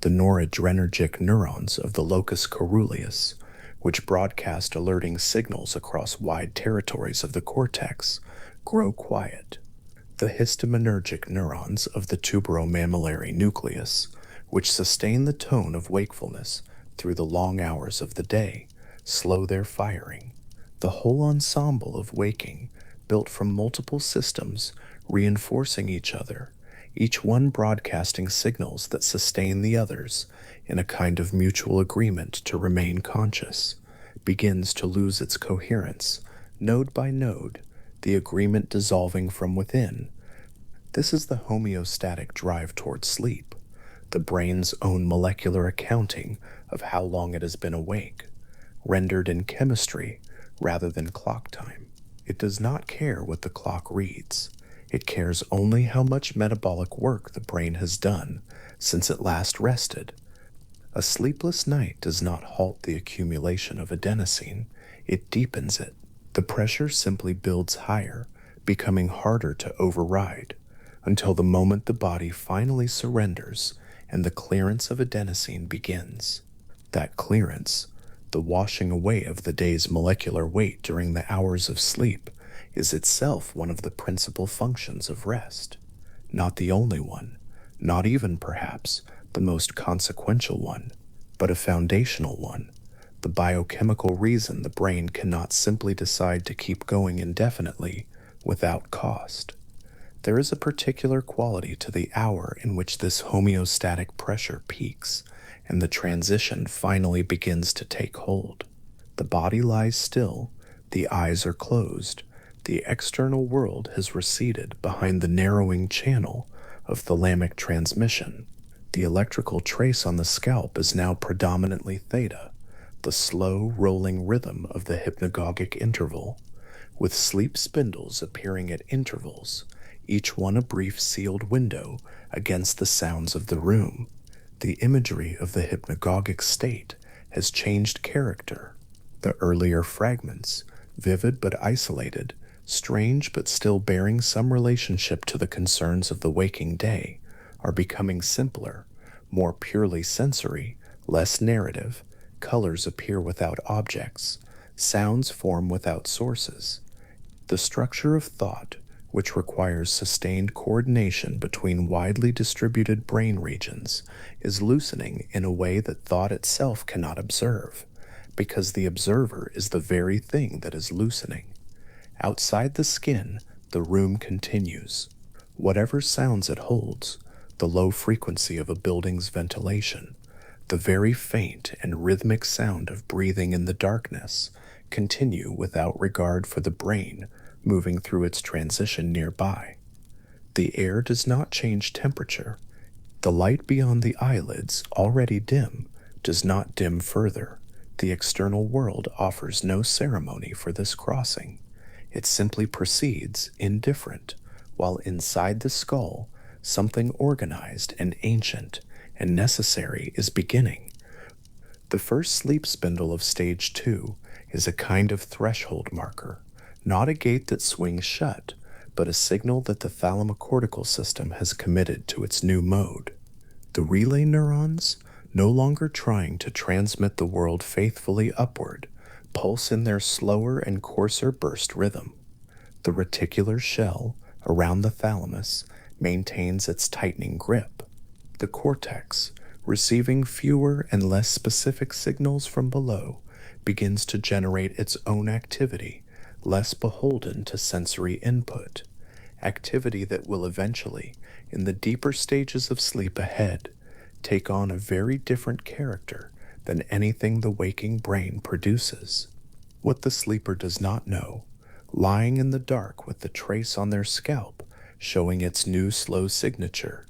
The noradrenergic neurons of the locus coeruleus, which broadcast alerting signals across wide territories of the cortex, grow quiet. The histaminergic neurons of the tuberomammillary nucleus, which sustain the tone of wakefulness through the long hours of the day, slow their firing. The whole ensemble of waking, built from multiple systems reinforcing each other, each one broadcasting signals that sustain the others in a kind of mutual agreement to remain conscious, begins to lose its coherence, node by node, the agreement dissolving from within. This is the homeostatic drive toward sleep, the brain's own molecular accounting of how long it has been awake, rendered in chemistry rather than clock time. It does not care what the clock reads. It cares only how much metabolic work the brain has done since it last rested. A sleepless night does not halt the accumulation of adenosine, it deepens it. The pressure simply builds higher, becoming harder to override, until the moment the body finally surrenders and the clearance of adenosine begins. That clearance, the washing away of the day's molecular weight during the hours of sleep, is itself one of the principal functions of rest. Not the only one, not even perhaps the most consequential one, but a foundational one, the biochemical reason the brain cannot simply decide to keep going indefinitely without cost. There is a particular quality to the hour in which this homeostatic pressure peaks and the transition finally begins to take hold. The body lies still, the eyes are closed, the external world has receded behind the narrowing channel of thalamic transmission. The electrical trace on the scalp is now predominantly theta, the slow rolling rhythm of the hypnagogic interval, with sleep spindles appearing at intervals, each one a brief sealed window against the sounds of the room. The imagery of the hypnagogic state has changed character. The earlier fragments, vivid but isolated, strange but still bearing some relationship to the concerns of the waking day, are becoming simpler, more purely sensory, less narrative. Colors appear without objects, sounds form without sources. The structure of thought, which requires sustained coordination between widely distributed brain regions, is loosening in a way that thought itself cannot observe, because the observer is the very thing that is loosening. Outside the skin, the room continues. Whatever sounds it holds, the low frequency of a building's ventilation, the very faint and rhythmic sound of breathing in the darkness, continue without regard for the brain moving through its transition nearby. The air does not change temperature. The light beyond the eyelids, already dim, does not dim further. The external world offers no ceremony for this crossing. It simply proceeds indifferent, while inside the skull, something organized and ancient and necessary is beginning. The first sleep spindle of stage 2 is a kind of threshold marker, not a gate that swings shut, but a signal that the thalamocortical system has committed to its new mode. The relay neurons, no longer trying to transmit the world faithfully upward, pulse in their slower and coarser burst rhythm. The reticular shell around the thalamus maintains its tightening grip. The cortex, receiving fewer and less specific signals from below, begins to generate its own activity, less beholden to sensory input, activity that will eventually, in the deeper stages of sleep ahead, take on a very different character than anything the waking brain produces. What the sleeper does not know, lying in the dark with the trace on their scalp showing its new slow signature,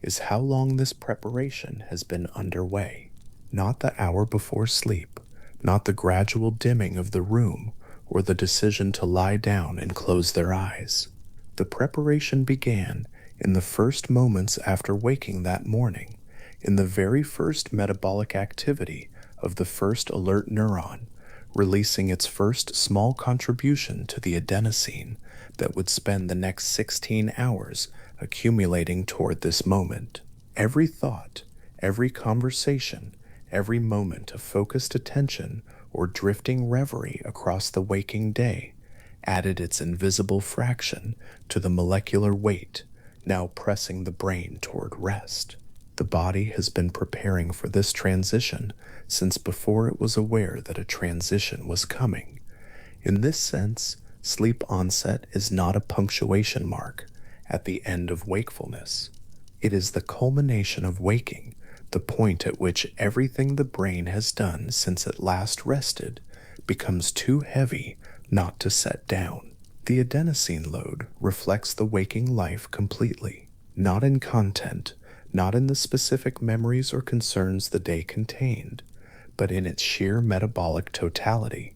is how long this preparation has been underway. not the hour before sleep, not the gradual dimming of the room or the decision to lie down and close their eyes. The preparation began in the first moments after waking that morning, in the very first metabolic activity of the first alert neuron, releasing its first small contribution to the adenosine that would spend the next 16 hours accumulating toward this moment. Every thought, every conversation, every moment of focused attention or drifting reverie across the waking day added its invisible fraction to the molecular weight now pressing the brain toward rest. The body has been preparing for this transition since before it was aware that a transition was coming. In this sense, sleep onset is not a punctuation mark at the end of wakefulness. It is the culmination of waking, the point at which everything the brain has done since it last rested becomes too heavy not to set down. The adenosine load reflects the waking life completely, not in content, not in the specific memories or concerns the day contained, but in its sheer metabolic totality.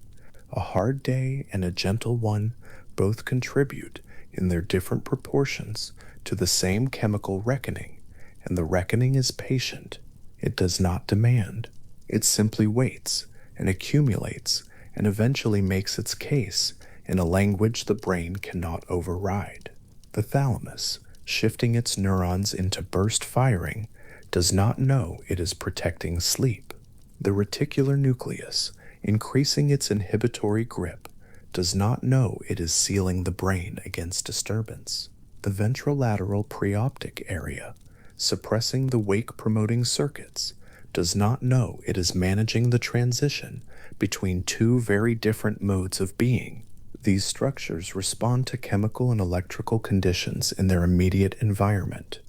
A hard day and a gentle one both contribute in their different proportions to the same chemical reckoning, and the reckoning is patient. It does not demand. It simply waits and accumulates and eventually makes its case in a language the brain cannot override. The thalamus, shifting its neurons into burst firing, does not know it is protecting sleep. The reticular nucleus, increasing its inhibitory grip, does not know it is sealing the brain against disturbance. The ventrolateral preoptic area, suppressing the wake-promoting circuits, does not know it is managing the transition between two very different modes of being. These structures respond to chemical and electrical conditions in their immediate environment,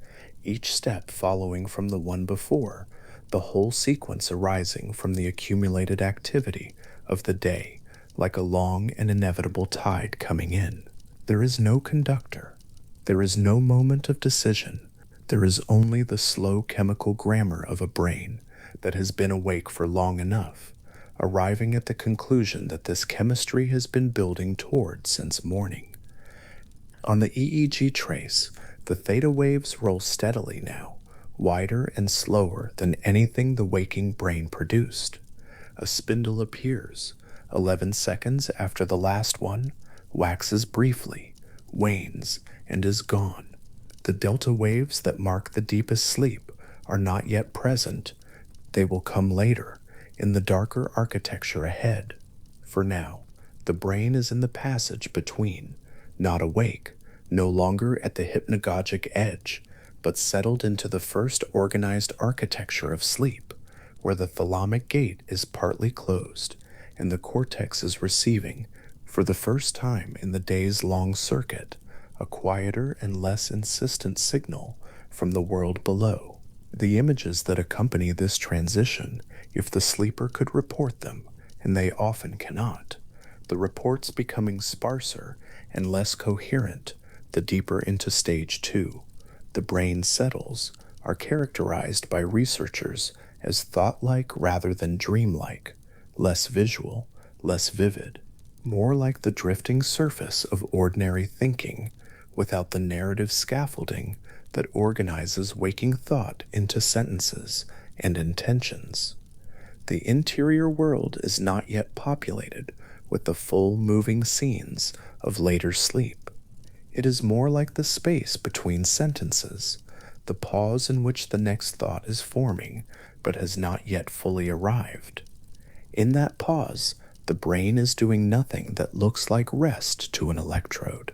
each step following from the one before, the whole sequence arising from the accumulated activity of the day, like a long and inevitable tide coming in. There is no conductor. There is no moment of decision. There is only the slow chemical grammar of a brain that has been awake for long enough, arriving at the conclusion that this chemistry has been building toward since morning. On the EEG trace, the theta waves roll steadily now, wider and slower than anything the waking brain produced. A spindle appears, 11 seconds after the last one, waxes briefly, wanes, and is gone. The delta waves that mark the deepest sleep are not yet present. They will come later, in the darker architecture ahead. For now, the brain is in the passage between, not awake, no longer at the hypnagogic edge, but settled into the first organized architecture of sleep, where the thalamic gate is partly closed, and the cortex is receiving, for the first time in the day's long circuit, a quieter and less insistent signal from the world below. The images that accompany this transition, if the sleeper could report them, and they often cannot, the reports becoming sparser and less coherent the deeper into stage 2, the brain settles, are characterized by researchers as thought-like rather than dream-like, less visual, less vivid, more like the drifting surface of ordinary thinking, without the narrative scaffolding that organizes waking thought into sentences and intentions. The interior world is not yet populated with the full moving scenes of later sleep. It is more like the space between sentences, the pause in which the next thought is forming but has not yet fully arrived. In that pause, the brain is doing nothing that looks like rest to an electrode.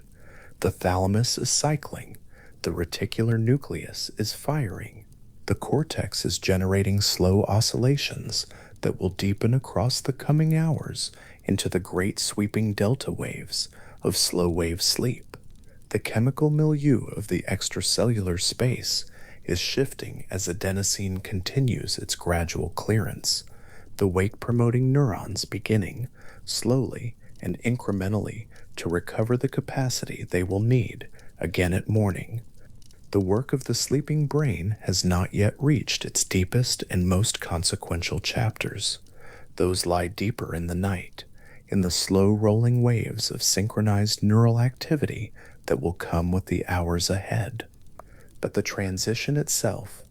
The thalamus is cycling, the reticular nucleus is firing, the cortex is generating slow oscillations that will deepen across the coming hours into the great sweeping delta waves of slow-wave sleep. The chemical milieu of the extracellular space is shifting as adenosine continues its gradual clearance, the wake-promoting neurons beginning, slowly and incrementally, to recover the capacity they will need again at morning. The work of the sleeping brain has not yet reached its deepest and most consequential chapters. Those lie deeper in the night, in the slow rolling waves of synchronized neural activity that will come with the hours ahead. But the transition itself,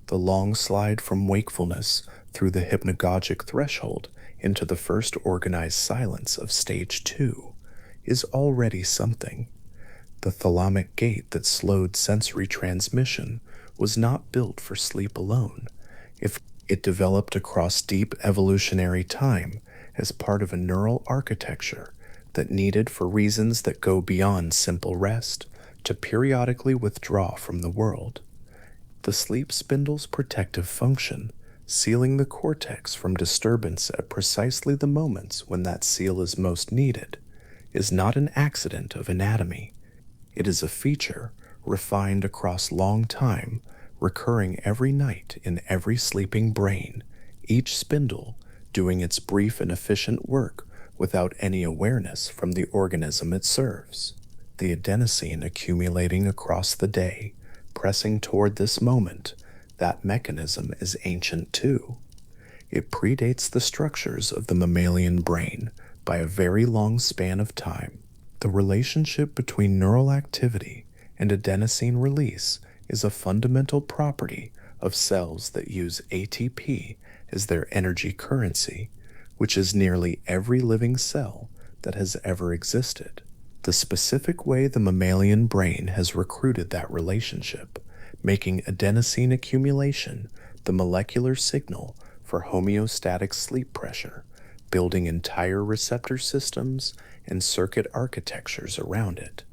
the long slide from wakefulness through the hypnagogic threshold into the first organized silence of stage 2, is already something. The thalamic gate that slowed sensory transmission was not built for sleep alone. If it developed across deep evolutionary time as part of a neural architecture that needed, for reasons that go beyond simple rest, to periodically withdraw from the world. The sleep spindle's protective function, sealing the cortex from disturbance at precisely the moments when that seal is most needed, is not an accident of anatomy. It is a feature refined across long time, recurring every night in every sleeping brain, each spindle doing its brief and efficient work without any awareness from the organism it serves. The adenosine accumulating across the day, pressing toward this moment, that mechanism is ancient too. It predates the structures of the mammalian brain by a very long span of time. The relationship between neural activity and adenosine release is a fundamental property of cells that use ATP as their energy currency, which is nearly every living cell that has ever existed. The specific way the mammalian brain has recruited that relationship, making adenosine accumulation the molecular signal for homeostatic sleep pressure, building entire receptor systems and circuit architectures around it,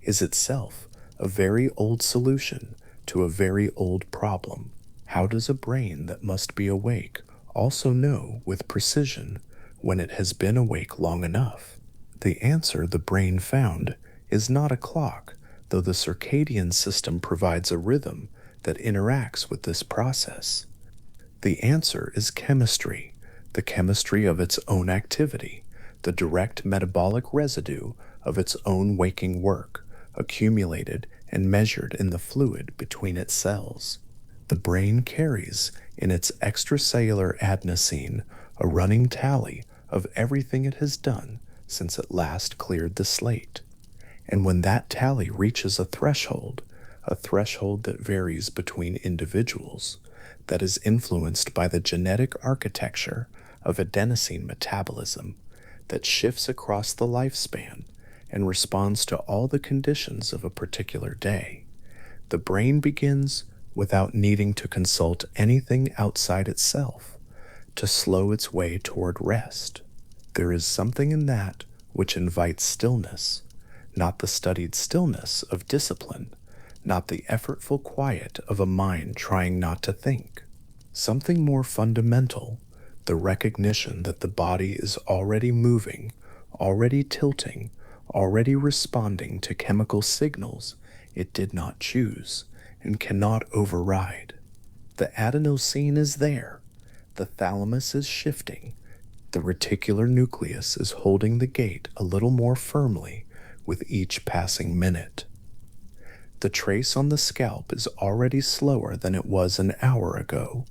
is itself a very old solution to a very old problem. How does a brain that must be awake also know with precision when it has been awake long enough? The answer the brain found is not a clock, though the circadian system provides a rhythm that interacts with this process. The answer is chemistry, the chemistry of its own activity, the direct metabolic residue of its own waking work, accumulated and measured in the fluid between its cells. The brain carries in its extracellular adenosine a running tally of everything it has done since it last cleared the slate. And when that tally reaches a threshold that varies between individuals, that is influenced by the genetic architecture of adenosine metabolism, that shifts across the lifespan and responds to all the conditions of a particular day, the brain begins, without needing to consult anything outside itself, to slow its way toward rest. There is something in that which invites stillness, not the studied stillness of discipline, not the effortful quiet of a mind trying not to think. Something more fundamental, the recognition that the body is already moving, already tilting, already responding to chemical signals it did not choose and cannot override. The adenosine is there, the thalamus is shifting, the reticular nucleus is holding the gate a little more firmly with each passing minute. The trace on the scalp is already slower than it was an hour ago,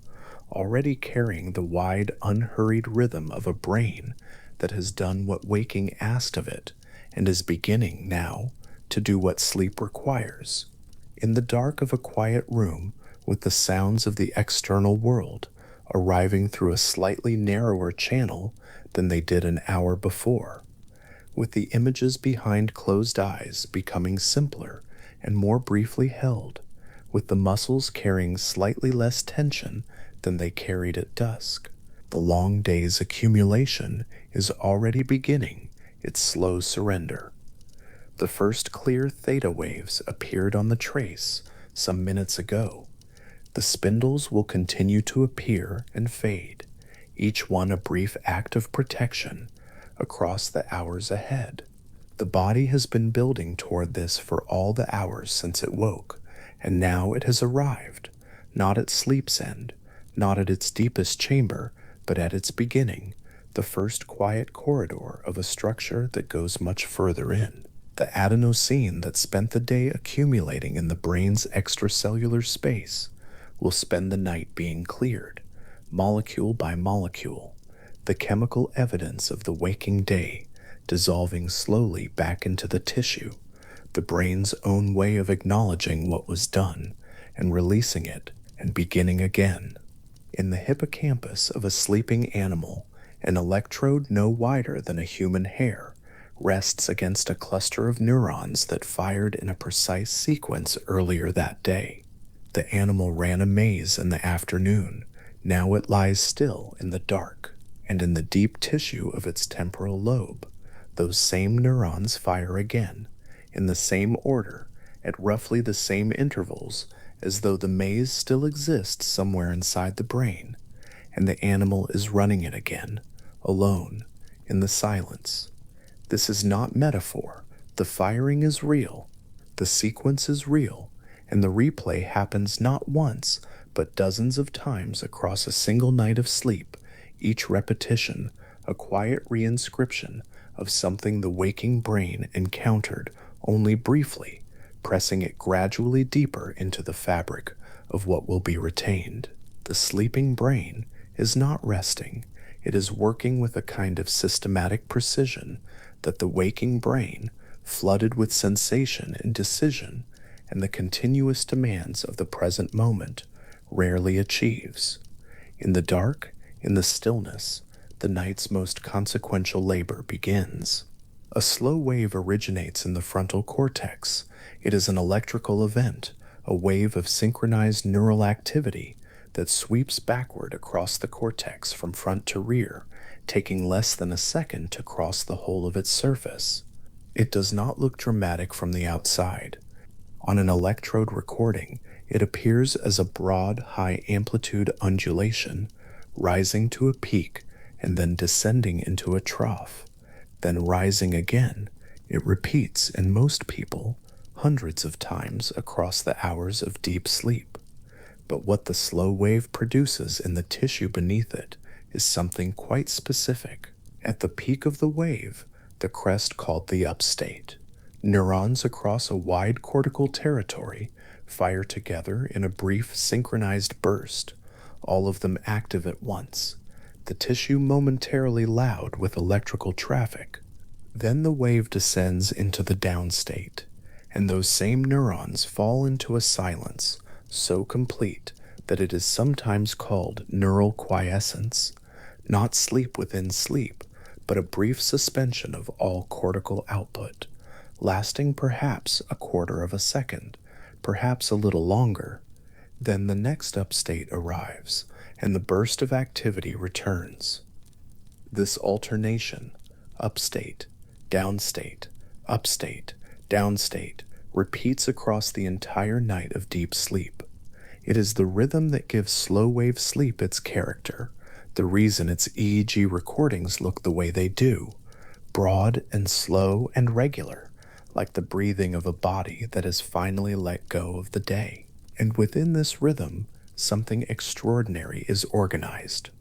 already carrying the wide, unhurried rhythm of a brain that has done what waking asked of it and is beginning now to do what sleep requires. In the dark of a quiet room, with the sounds of the external world arriving through a slightly narrower channel than they did an hour before, with the images behind closed eyes becoming simpler and more briefly held, with the muscles carrying slightly less tension than they carried at dusk. The long day's accumulation is already beginning its slow surrender. The first clear theta waves appeared on the trace some minutes ago. The spindles will continue to appear and fade, each one a brief act of protection across the hours ahead. The body has been building toward this for all the hours since it woke, and now it has arrived, not at sleep's end, not at its deepest chamber, but at its beginning, the first quiet corridor of a structure that goes much further in. The adenosine that spent the day accumulating in the brain's extracellular space will spend the night being cleared, molecule by molecule, the chemical evidence of the waking day dissolving slowly back into the tissue, the brain's own way of acknowledging what was done and releasing it and beginning again. In the hippocampus of a sleeping animal, an electrode no wider than a human hair rests against a cluster of neurons that fired in a precise sequence earlier that day. The animal ran a maze in the afternoon. Now it lies still in the dark, and in the deep tissue of its temporal lobe, those same neurons fire again, in the same order, at roughly the same intervals, as though the maze still exists somewhere inside the brain, and the animal is running it again, alone, in the silence. This is not metaphor. The firing is real, the sequence is real, and the replay happens not once, but dozens of times across a single night of sleep, each repetition a quiet reinscription of something the waking brain encountered only briefly, pressing it gradually deeper into the fabric of what will be retained. The sleeping brain is not resting. It is working with a kind of systematic precision that the waking brain, flooded with sensation and decision and the continuous demands of the present moment, rarely achieves. In the dark, in the stillness, the night's most consequential labor begins. A slow wave originates in the frontal cortex. It is an electrical event, a wave of synchronized neural activity that sweeps backward across the cortex from front to rear, taking less than a second to cross the whole of its surface. It does not look dramatic from the outside. On an electrode recording, it appears as a broad, high-amplitude undulation, rising to a peak and then descending into a trough, then rising again. It repeats in most people hundreds of times across the hours of deep sleep. But what the slow wave produces in the tissue beneath it is something quite specific. At the peak of the wave, the crest called the upstate, neurons across a wide cortical territory fire together in a brief synchronized burst, all of them active at once, the tissue momentarily loud with electrical traffic. Then the wave descends into the downstate, and those same neurons fall into a silence so complete that it is sometimes called neural quiescence, not sleep within sleep, but a brief suspension of all cortical output, lasting perhaps a quarter of a second, perhaps a little longer. Then the next upstate arrives, and the burst of activity returns. This alternation, upstate, downstate, upstate, downstate, repeats across the entire night of deep sleep. It is the rhythm that gives slow-wave sleep its character, the reason its EEG recordings look the way they do, broad and slow and regular, like the breathing of a body that has finally let go of the day. And within this rhythm, something extraordinary is organized.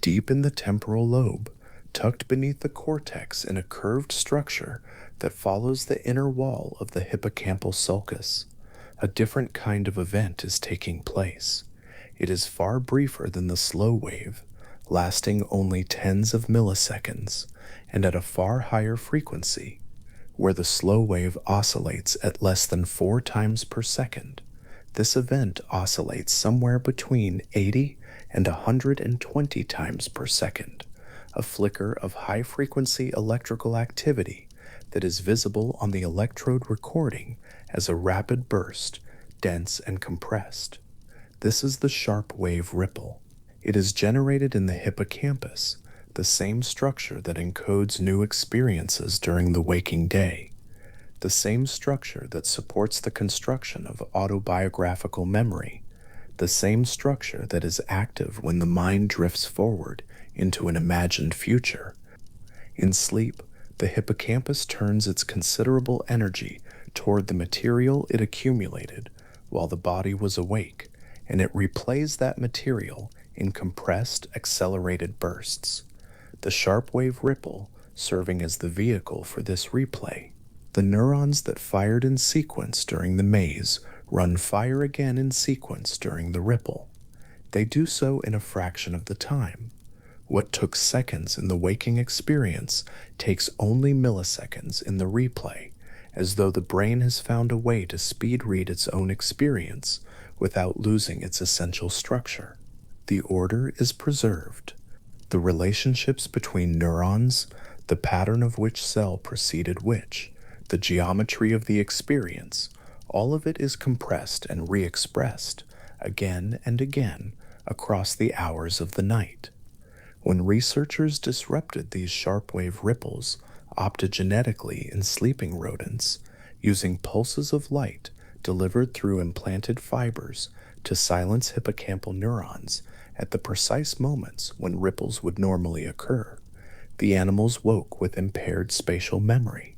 Deep in the temporal lobe, tucked beneath the cortex in a curved structure that follows the inner wall of the hippocampal sulcus, a different kind of event is taking place. It is far briefer than the slow wave, lasting only tens of milliseconds, and at a far higher frequency, where the slow wave oscillates at less than 4 times per second. This event oscillates somewhere between 80 and 120 times per second, a flicker of high-frequency electrical activity that is visible on the electrode recording as a rapid burst, dense and compressed. This is the sharp wave ripple. It is generated in the hippocampus, the same structure that encodes new experiences during the waking day, the same structure that supports the construction of autobiographical memory, the same structure that is active when the mind drifts forward into an imagined future. In sleep, the hippocampus turns its considerable energy toward the material it accumulated while the body was awake, and it replays that material in compressed, accelerated bursts, the sharp wave ripple serving as the vehicle for this replay. The neurons that fired in sequence during the maze fire again in sequence during the ripple. They do so in a fraction of the time. What took seconds in the waking experience takes only milliseconds in the replay, as though the brain has found a way to speed read its own experience without losing its essential structure. The order is preserved. The relationships between neurons, the pattern of which cell preceded which, the geometry of the experience, all of it is compressed and re-expressed again and again across the hours of the night. When researchers disrupted these sharp-wave ripples optogenetically in sleeping rodents, using pulses of light delivered through implanted fibers to silence hippocampal neurons at the precise moments when ripples would normally occur, the animals woke with impaired spatial memory.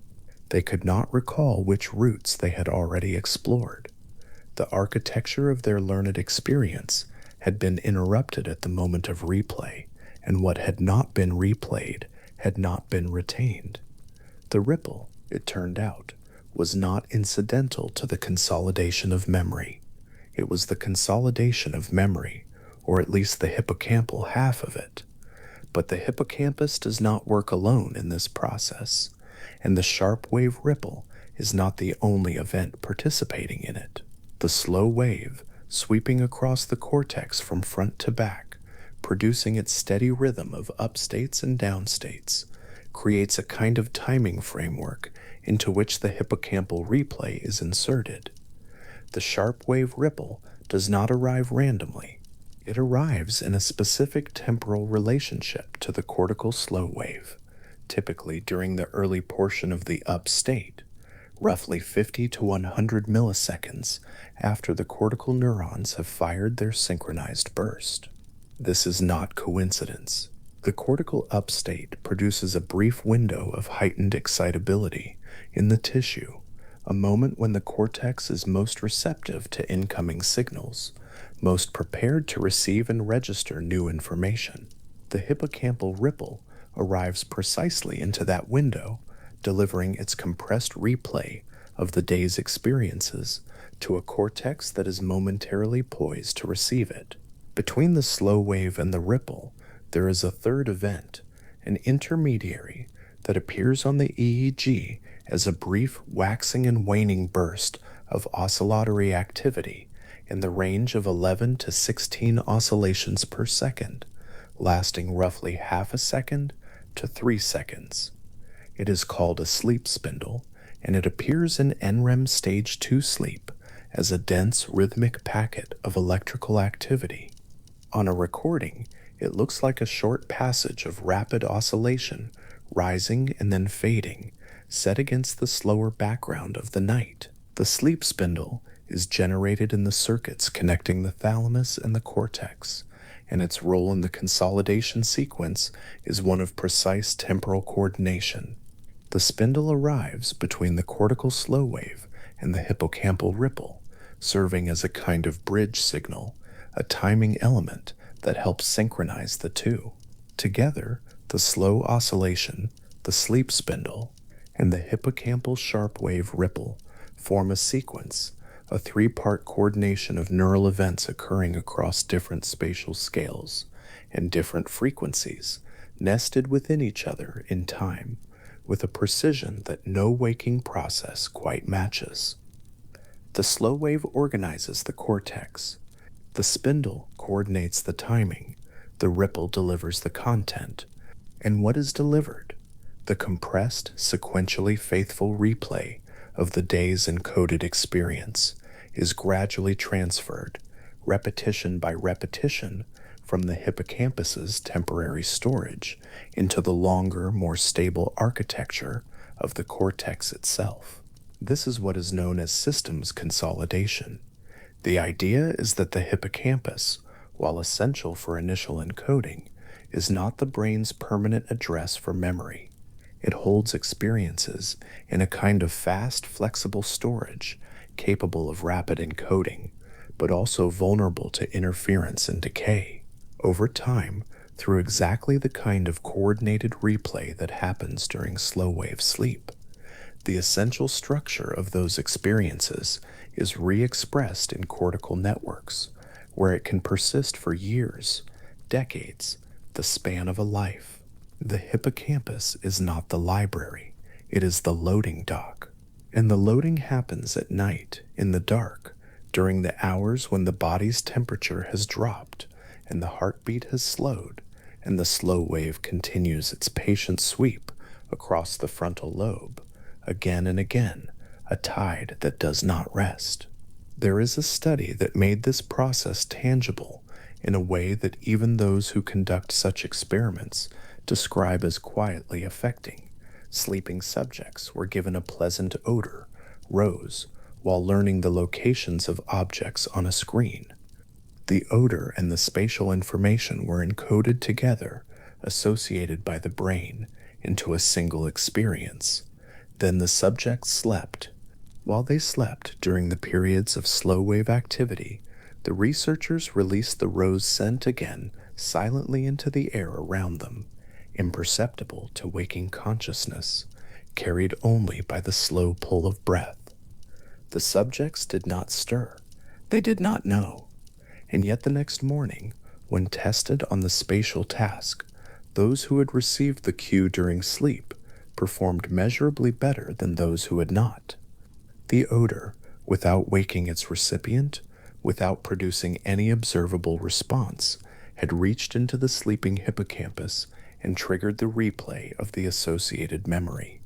They could not recall which routes they had already explored. The architecture of their learned experience had been interrupted at the moment of replay, and what had not been replayed had not been retained. The ripple, it turned out, was not incidental to the consolidation of memory. It was the consolidation of memory, or at least the hippocampal half of it. But the hippocampus does not work alone in this process, and the sharp wave ripple is not the only event participating in it. The slow wave, sweeping across the cortex from front to back, producing its steady rhythm of upstates and downstates, creates a kind of timing framework into which the hippocampal replay is inserted. The sharp wave ripple does not arrive randomly. It arrives in a specific temporal relationship to the cortical slow wave, typically during the early portion of the up state, roughly 50 to 100 milliseconds after the cortical neurons have fired their synchronized burst. This is not coincidence. The cortical up state produces a brief window of heightened excitability in the tissue, a moment when the cortex is most receptive to incoming signals, most prepared to receive and register new information. The hippocampal ripple arrives precisely into that window, delivering its compressed replay of the day's experiences to a cortex that is momentarily poised to receive it. Between the slow wave and the ripple, there is a third event, an intermediary, that appears on the EEG as a brief waxing and waning burst of oscillatory activity in the range of 11 to 16 oscillations per second, lasting roughly half a second to 3 seconds. It is called a sleep spindle, and it appears in NREM stage 2 sleep as a dense rhythmic packet of electrical activity. On a recording, it looks like a short passage of rapid oscillation, rising and then fading, set against the slower background of the night. The sleep spindle is generated in the circuits connecting the thalamus and the cortex, and its role in the consolidation sequence is one of precise temporal coordination. The spindle arrives between the cortical slow wave and the hippocampal ripple, serving as a kind of bridge signal, a timing element that helps synchronize the two. Together, the slow oscillation, the sleep spindle, and the hippocampal sharp wave ripple form a sequence, a three-part coordination of neural events occurring across different spatial scales and different frequencies, nested within each other in time, with a precision that no waking process quite matches. The slow wave organizes the cortex. The spindle coordinates the timing. The ripple delivers the content. And what is delivered? The compressed, sequentially faithful replay of the day's encoded experience is gradually transferred, repetition by repetition, from the hippocampus's temporary storage into the longer, more stable architecture of the cortex itself. This is what is known as systems consolidation. The idea is that the hippocampus, while essential for initial encoding, is not the brain's permanent address for memory. It holds experiences in a kind of fast, flexible storage, capable of rapid encoding, but also vulnerable to interference and decay. Over time, through exactly the kind of coordinated replay that happens during slow-wave sleep, The essential structure of those experiences is re-expressed in cortical networks, where it can persist for years, decades, the span of a life. The hippocampus is not the library, it is the loading dock. And the loading happens at night, in the dark, during the hours when the body's temperature has dropped and the heartbeat has slowed, and the slow wave continues its patient sweep across the frontal lobe, again and again, a tide that does not rest. There is a study that made this process tangible in a way that even those who conduct such experiments describe as quietly affecting. Sleeping subjects were given a pleasant odor, rose, while learning the locations of objects on a screen. The odor and the spatial information were encoded together, associated by the brain, into a single experience. Then the subjects slept. While they slept during the periods of slow wave activity, the researchers released the rose scent again silently into the air around them, imperceptible to waking consciousness, carried only by the slow pull of breath. The subjects did not stir. They did not know. And yet the next morning, when tested on the spatial task, those who had received the cue during sleep performed measurably better than those who had not. The odor, without waking its recipient, without producing any observable response, had reached into the sleeping hippocampus and triggered the replay of the associated memory.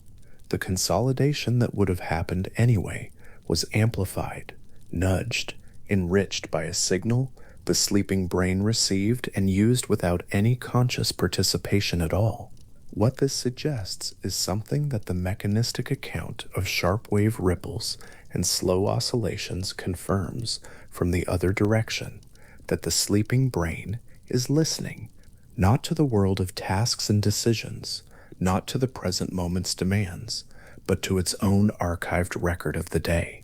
The consolidation that would have happened anyway was amplified, nudged, enriched by a signal the sleeping brain received and used without any conscious participation at all. What this suggests is something that the mechanistic account of sharp wave ripples and slow oscillations confirms from the other direction, that the sleeping brain is listening, not to the world of tasks and decisions, not to the present moment's demands, but to its own archived record of the day,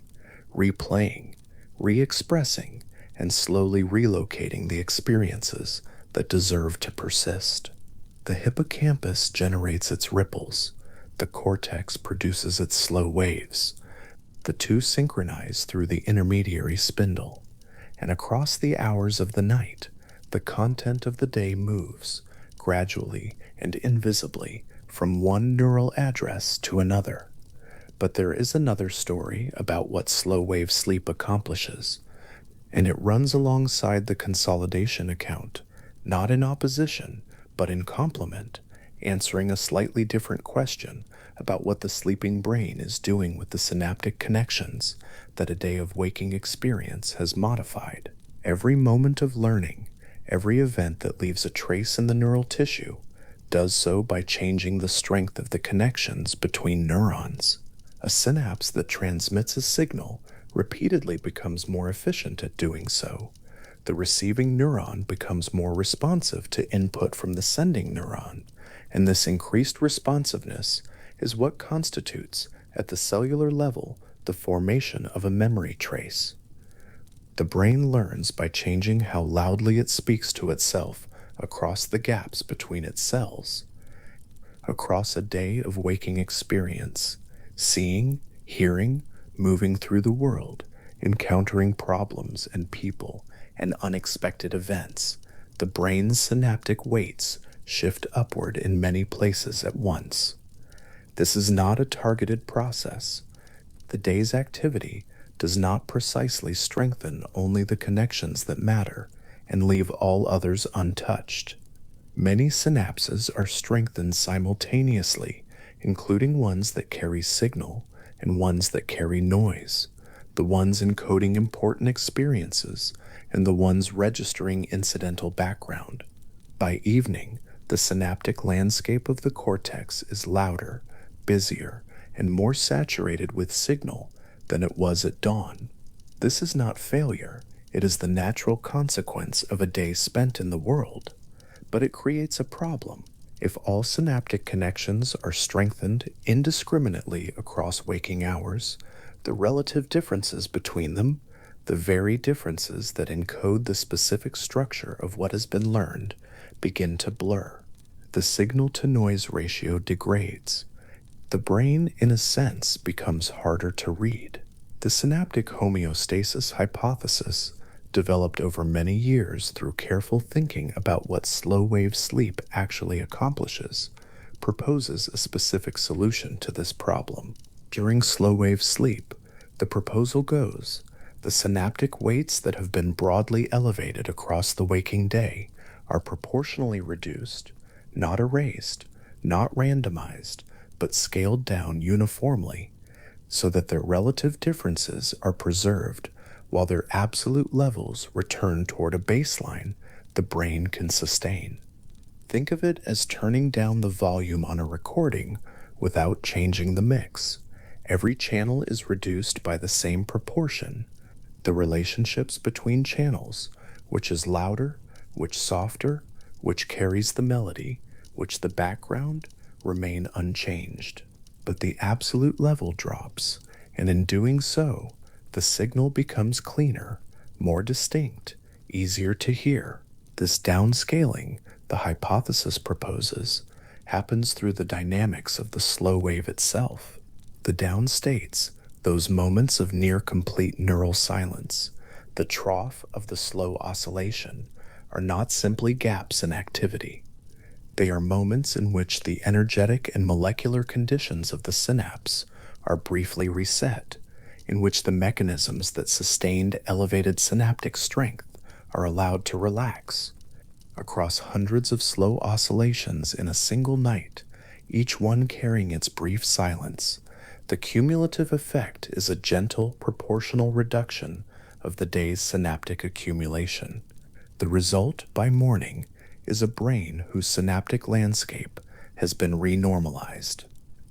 replaying, re-expressing, and slowly relocating the experiences that deserve to persist. The hippocampus generates its ripples, the cortex produces its slow waves. The two synchronize through the intermediary spindle, and across the hours of the night, the content of the day moves, gradually and invisibly, from one neural address to another. But there is another story about what slow-wave sleep accomplishes, and it runs alongside the consolidation account, not in opposition, but in complement, answering a slightly different question about what the sleeping brain is doing with the synaptic connections that a day of waking experience has modified. Every moment of learning, every event that leaves a trace in the neural tissue, does so by changing the strength of the connections between neurons. A synapse that transmits a signal repeatedly becomes more efficient at doing so. The receiving neuron becomes more responsive to input from the sending neuron, and this increased responsiveness is what constitutes, at the cellular level, the formation of a memory trace. The brain learns by changing how loudly it speaks to itself across the gaps between its cells. Across a day of waking experience, seeing, hearing, moving through the world, encountering problems and people and unexpected events, the brain's synaptic weights shift upward in many places at once. This is not a targeted process. The day's activity does not precisely strengthen only the connections that matter and leave all others untouched. Many synapses are strengthened simultaneously, including ones that carry signal and ones that carry noise, the ones encoding important experiences and the ones registering incidental background. By evening, the synaptic landscape of the cortex is louder, busier, and more saturated with signal than it was at dawn. This is not failure, it is the natural consequence of a day spent in the world. But it creates a problem. If all synaptic connections are strengthened indiscriminately across waking hours, the relative differences between them, the very differences that encode the specific structure of what has been learned, begin to blur. The signal-to-noise ratio degrades. The brain, in a sense, becomes harder to read. The synaptic homeostasis hypothesis, developed over many years through careful thinking about what slow-wave sleep actually accomplishes, proposes a specific solution to this problem. During slow-wave sleep, the proposal goes, the synaptic weights that have been broadly elevated across the waking day are proportionally reduced, not erased, not randomized, but scaled down uniformly so that their relative differences are preserved while their absolute levels return toward a baseline the brain can sustain. Think of it as turning down the volume on a recording without changing the mix. Every channel is reduced by the same proportion. The relationships between channels, which is louder, which softer, which carries the melody, which the background, remain unchanged. But the absolute level drops, and in doing so, the signal becomes cleaner, more distinct, easier to hear. This downscaling, the hypothesis proposes, happens through the dynamics of the slow wave itself. The down states, those moments of near complete neural silence, the trough of the slow oscillation, are not simply gaps in activity. They are moments in which the energetic and molecular conditions of the synapse are briefly reset, in which the mechanisms that sustained elevated synaptic strength are allowed to relax. Across hundreds of slow oscillations in a single night, each one carrying its brief silence, the cumulative effect is a gentle, proportional reduction of the day's synaptic accumulation. The result, by morning, is a brain whose synaptic landscape has been renormalized.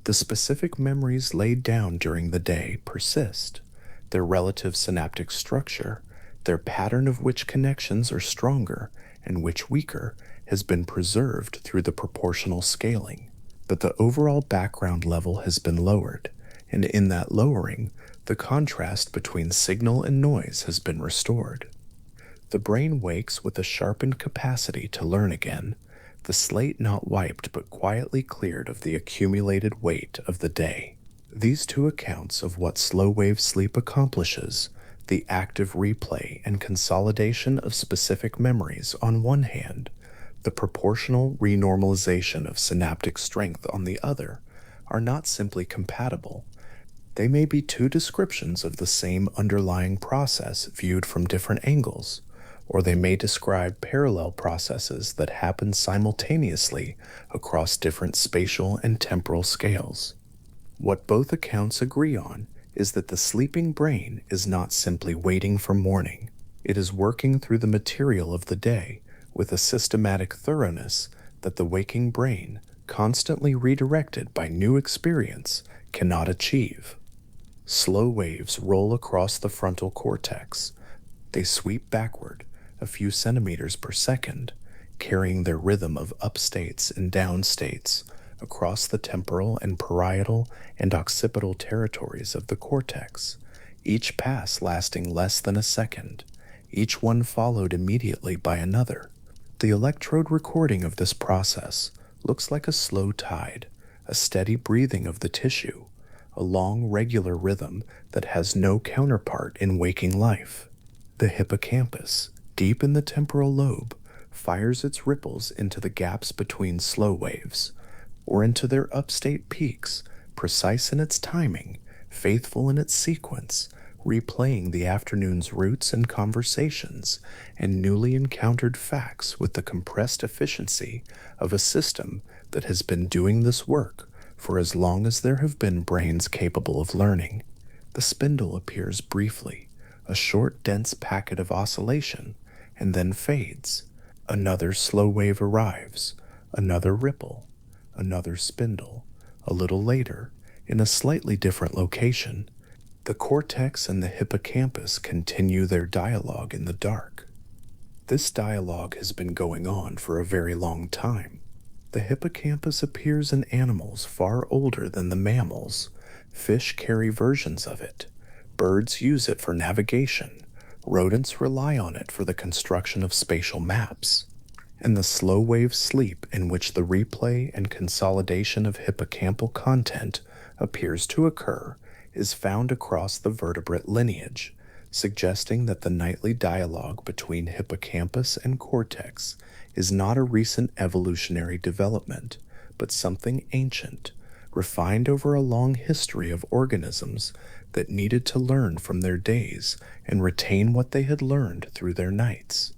The specific memories laid down during the day persist. Their relative synaptic structure, their pattern of which connections are stronger and which weaker, has been preserved through the proportional scaling. But the overall background level has been lowered, and in that lowering, the contrast between signal and noise has been restored. The brain wakes with a sharpened capacity to learn again, the slate not wiped but quietly cleared of the accumulated weight of the day. These two accounts of what slow-wave sleep accomplishes, the active replay and consolidation of specific memories on one hand, the proportional renormalization of synaptic strength on the other, are not simply compatible. They may be two descriptions of the same underlying process viewed from different angles, or they may describe parallel processes that happen simultaneously across different spatial and temporal scales. What both accounts agree on is that the sleeping brain is not simply waiting for morning. It is working through the material of the day with a systematic thoroughness that the waking brain, constantly redirected by new experience, cannot achieve. Slow waves roll across the frontal cortex. They sweep backward, a few centimeters per second, carrying their rhythm of up states and down states across the temporal and parietal and occipital territories of the cortex, each pass lasting less than a second, each one followed immediately by another. The electrode recording of this process looks like a slow tide, a steady breathing of the tissue, a long, regular rhythm that has no counterpart in waking life. The hippocampus, deep in the temporal lobe, fires its ripples into the gaps between slow waves, or into their upstate peaks, precise in its timing, faithful in its sequence, replaying the afternoon's roots and conversations and newly encountered facts with the compressed efficiency of a system that has been doing this work for as long as there have been brains capable of learning. The spindle appears briefly, a short, dense packet of oscillation, and then fades. Another slow wave arrives, another ripple, another spindle. A little later, in a slightly different location, the cortex and the hippocampus continue their dialogue in the dark. This dialogue has been going on for a very long time. The hippocampus appears in animals far older than the mammals. Fish carry versions of it. Birds use it for navigation. Rodents rely on it for the construction of spatial maps. And the slow wave sleep in which the replay and consolidation of hippocampal content appears to occur is found across the vertebrate lineage, suggesting that the nightly dialogue between hippocampus and cortex is not a recent evolutionary development, but something ancient, refined over a long history of organisms that needed to learn from their days and retain what they had learned through their nights.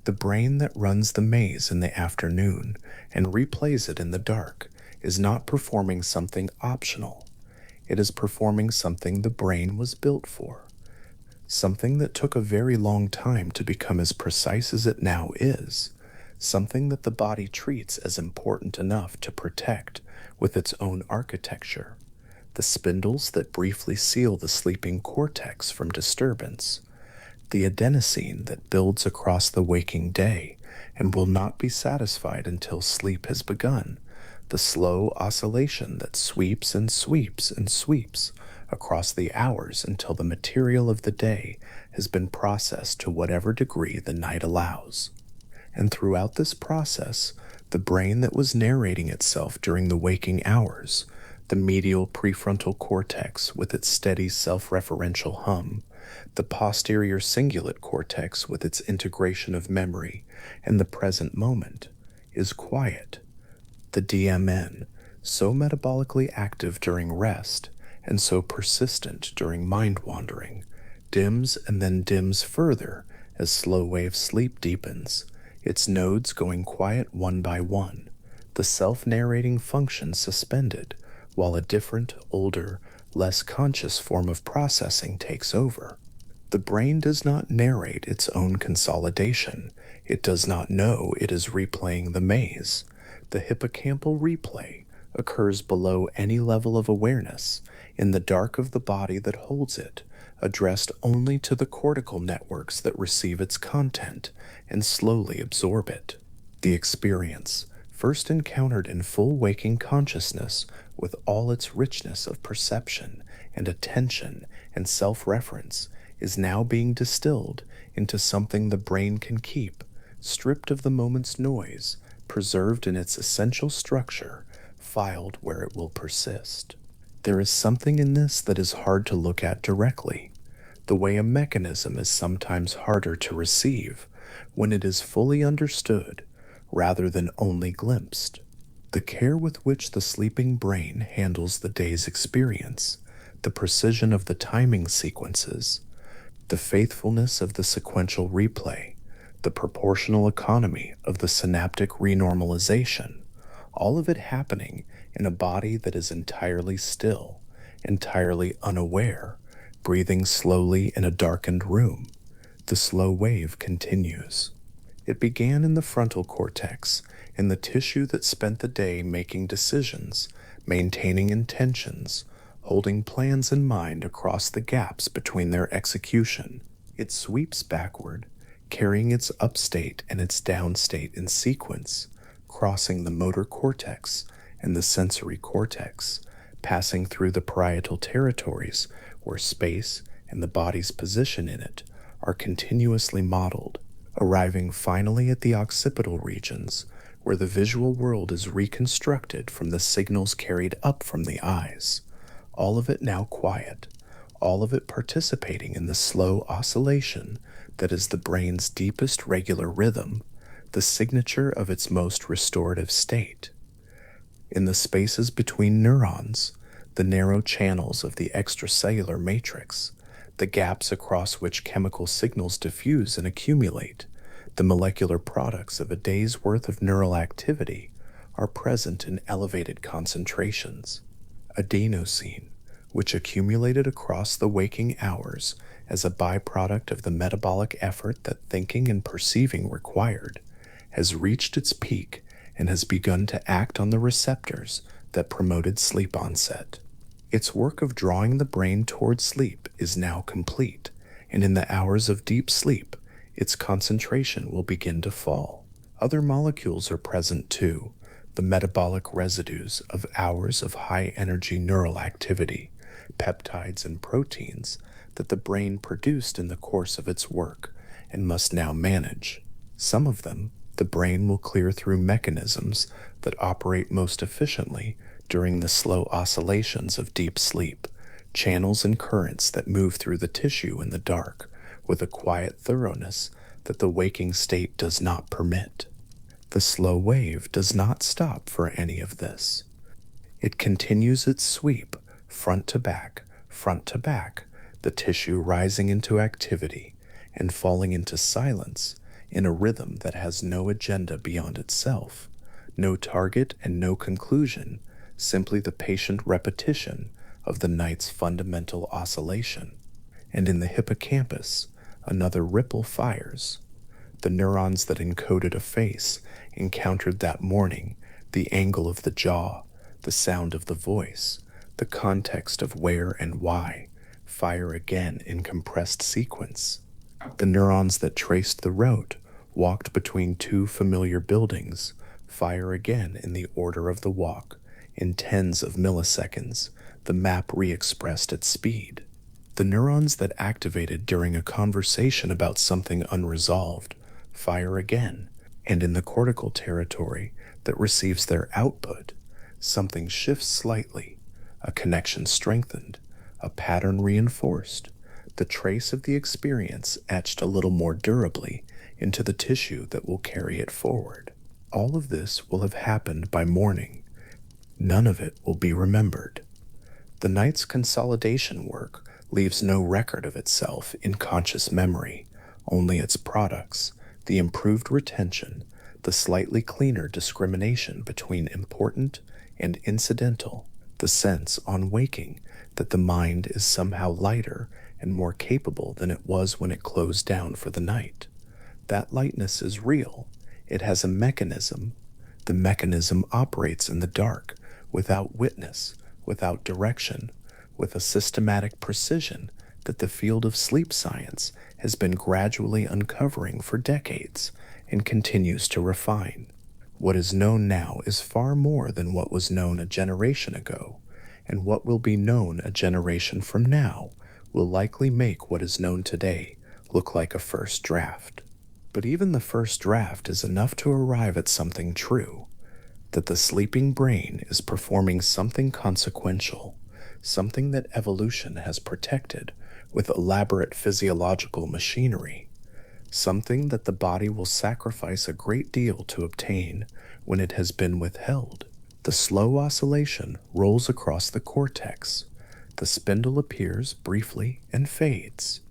The brain that runs the maze in the afternoon and replays it in the dark is not performing something optional. It is performing something the brain was built for, something that took a very long time to become as precise as it now is, something that the body treats as important enough to protect with its own architecture, the spindles that briefly seal the sleeping cortex from disturbance, the adenosine that builds across the waking day and will not be satisfied until sleep has begun, the slow oscillation that sweeps and sweeps and sweeps across the hours until the material of the day has been processed to whatever degree the night allows. And throughout this process, the brain that was narrating itself during the waking hours, the medial prefrontal cortex with its steady self-referential hum, the posterior cingulate cortex with its integration of memory and the present moment, is quiet. The DMN, so metabolically active during rest and so persistent during mind wandering, dims and then dims further as slow wave sleep deepens, its nodes going quiet one by one, the self-narrating function suspended, while a different, older, less conscious form of processing takes over. The brain does not narrate its own consolidation. It does not know it is replaying the maze. The hippocampal replay occurs below any level of awareness, in the dark of the body that holds it, addressed only to the cortical networks that receive its content and slowly absorb it. The experience, first encountered in full waking consciousness with all its richness of perception and attention and self-reference, is now being distilled into something the brain can keep, stripped of the moment's noise, preserved in its essential structure, filed where it will persist. There is something in this that is hard to look at directly, the way a mechanism is sometimes harder to receive when it is fully understood rather than only glimpsed. The care with which the sleeping brain handles the day's experience, the precision of the timing sequences, the faithfulness of the sequential replay, the proportional economy of the synaptic renormalization, all of it happening in a body that is entirely still, entirely unaware, breathing slowly in a darkened room. The slow wave continues. It began in the frontal cortex, in the tissue that spent the day making decisions, maintaining intentions, holding plans in mind across the gaps between their execution. It sweeps backward, carrying its upstate and its downstate in sequence, crossing the motor cortex and the sensory cortex, passing through the parietal territories where space and the body's position in it are continuously modeled, arriving finally at the occipital regions where the visual world is reconstructed from the signals carried up from the eyes. All of it now quiet, all of it participating in the slow oscillation that is the brain's deepest regular rhythm, the signature of its most restorative state. In the spaces between neurons, the narrow channels of the extracellular matrix, the gaps across which chemical signals diffuse and accumulate, the molecular products of a day's worth of neural activity are present in elevated concentrations. Adenosine, which accumulated across the waking hours as a byproduct of the metabolic effort that thinking and perceiving required, has reached its peak and has begun to act on the receptors that promoted sleep onset. Its work of drawing the brain toward sleep is now complete, and in the hours of deep sleep, its concentration will begin to fall. Other molecules are present too, the metabolic residues of hours of high-energy neural activity, peptides and proteins that the brain produced in the course of its work and must now manage. Some of them, The brain will clear through mechanisms that operate most efficiently during the slow oscillations of deep sleep, channels and currents that move through the tissue in the dark with a quiet thoroughness that the waking state does not permit. The slow wave does not stop for any of this. It continues its sweep, front to back, the tissue rising into activity and falling into silence in a rhythm that has no agenda beyond itself, no target and no conclusion, simply the patient repetition of the night's fundamental oscillation. And in the hippocampus, another ripple fires. The neurons that encoded a face encountered that morning the angle of the jaw, the sound of the voice, the context of where and why, fire again in compressed sequence. The neurons that traced the route, walked between two familiar buildings, fire again in the order of the walk, in tens of milliseconds, the map re-expressed at speed. The neurons that activated during a conversation about something unresolved fire again, and in the cortical territory that receives their output, something shifts slightly, a connection strengthened, a pattern reinforced, the trace of the experience etched a little more durably into the tissue that will carry it forward. All of this will have happened by morning. None of it will be remembered. The night's consolidation work leaves no record of itself in conscious memory, only its products, the improved retention, the slightly cleaner discrimination between important and incidental, the sense on waking that the mind is somehow lighter and more capable than it was when it closed down for the night. That lightness is real. It has a mechanism. The mechanism operates in the dark, without witness, without direction, with a systematic precision that the field of sleep science has been gradually uncovering for decades and continues to refine. What is known now is far more than what was known a generation ago, and what will be known a generation from now will likely make what is known today look like a first draft. But even the first draft is enough to arrive at something true, that the sleeping brain is performing something consequential, something that evolution has protected with elaborate physiological machinery, something that the body will sacrifice a great deal to obtain when it has been withheld. The slow oscillation rolls across the cortex. The spindle appears briefly and fades.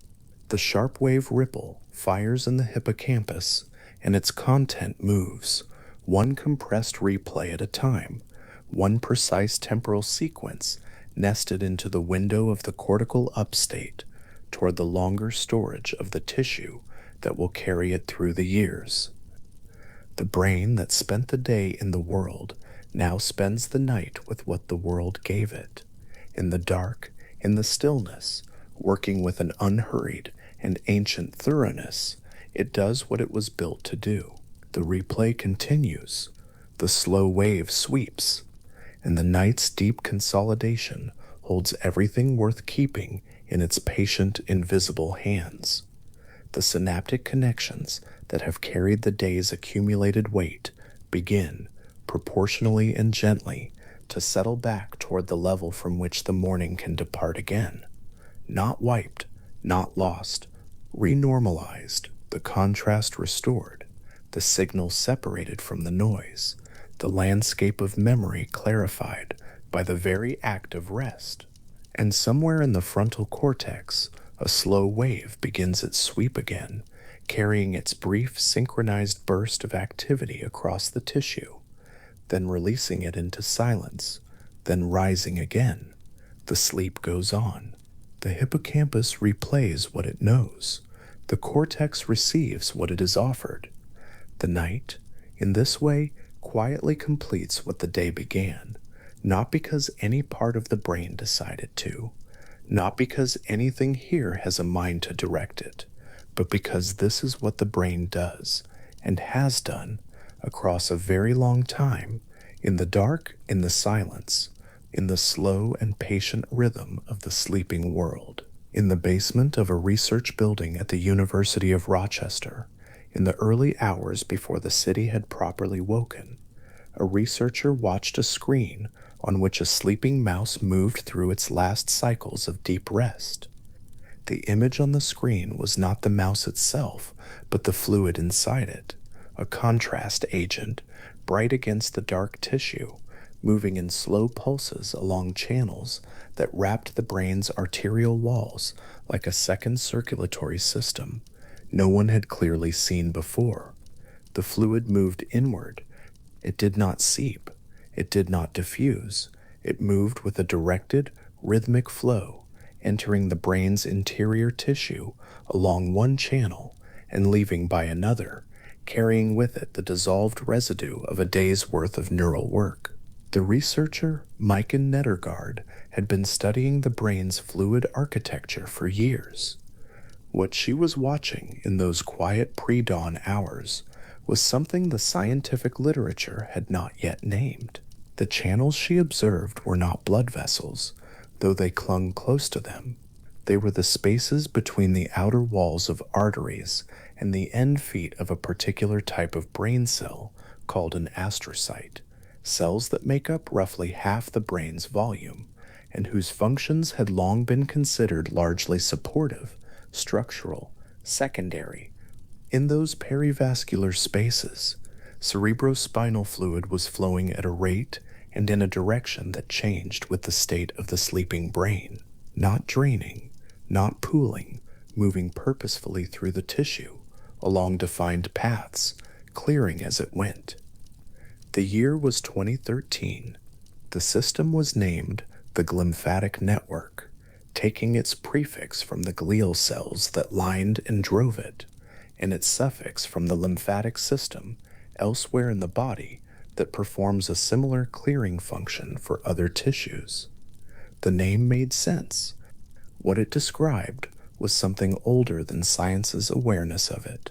The sharp wave ripple fires in the hippocampus, and its content moves, one compressed replay at a time, one precise temporal sequence nested into the window of the cortical upstate toward the longer storage of the tissue that will carry it through the years. The brain that spent the day in the world now spends the night with what the world gave it. In the dark, in the stillness, working with an unhurried and ancient thoroughness, it does what it was built to do. The replay continues. The slow wave sweeps, and the night's deep consolidation holds everything worth keeping in its patient, invisible hands. The synaptic connections that have carried the day's accumulated weight begin, proportionally and gently, to settle back toward the level from which the morning can depart again. Not wiped, not lost, renormalized, the contrast restored, the signal separated from the noise, the landscape of memory clarified by the very act of rest. And somewhere in the frontal cortex, a slow wave begins its sweep again, carrying its brief synchronized burst of activity across the tissue, then releasing it into silence, then rising again. The sleep goes on. The hippocampus replays what it knows. The cortex receives what it is offered. The night, in this way, quietly completes what the day began, not because any part of the brain decided to, not because anything here has a mind to direct it, but because this is what the brain does, and has done, across a very long time, in the dark, in the silence, in the slow and patient rhythm of the sleeping world. In the basement of a research building at the University of Rochester, In the early hours before the city had properly woken, a researcher watched a screen on which a sleeping mouse moved through its last cycles of deep rest. The image on the screen was not the mouse itself, but the fluid inside it, a contrast agent, bright against the dark tissue, moving in slow pulses along channels that wrapped the brain's arterial walls like a second circulatory system no one had clearly seen before. The fluid moved inward. It did not seep. It did not diffuse. It moved with a directed, rhythmic flow, entering the brain's interior tissue along one channel and leaving by another, carrying with it the dissolved residue of a day's worth of neural work. The researcher, Maiken Nedergaard, had been studying the brain's fluid architecture for years. What she was watching in those quiet pre-dawn hours was something the scientific literature had not yet named. The channels she observed were not blood vessels, though they clung close to them. They were the spaces between the outer walls of arteries and the end feet of a particular type of brain cell called an astrocyte, cells that make up roughly half the brain's volume, and whose functions had long been considered largely supportive, structural, secondary. In those perivascular spaces, cerebrospinal fluid was flowing at a rate and in a direction that changed with the state of the sleeping brain, not draining, not pooling, moving purposefully through the tissue, along defined paths, clearing as it went. The year was 2013. The system was named the glymphatic network, taking its prefix from the glial cells that lined and drove it, and its suffix from the lymphatic system elsewhere in the body that performs a similar clearing function for other tissues. The name made sense. What it described was something older than science's awareness of it.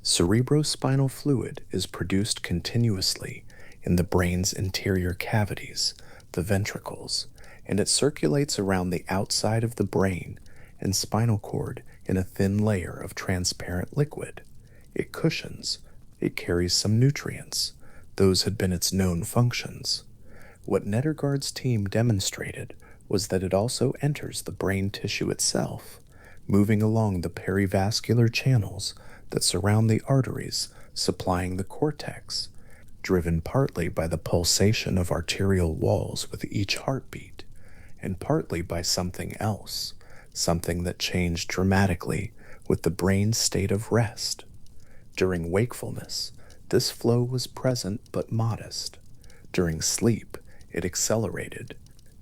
Cerebrospinal fluid is produced continuously in the brain's interior cavities, the ventricles, and it circulates around the outside of the brain and spinal cord in a thin layer of transparent liquid. It cushions. It carries some nutrients. Those had been its known functions. What Nedergaard's team demonstrated was that it also enters the brain tissue itself, moving along the perivascular channels that surround the arteries supplying the cortex, driven partly by the pulsation of arterial walls with each heartbeat, and partly by something else, something that changed dramatically with the brain's state of rest. During wakefulness, this flow was present but modest. During sleep, it accelerated.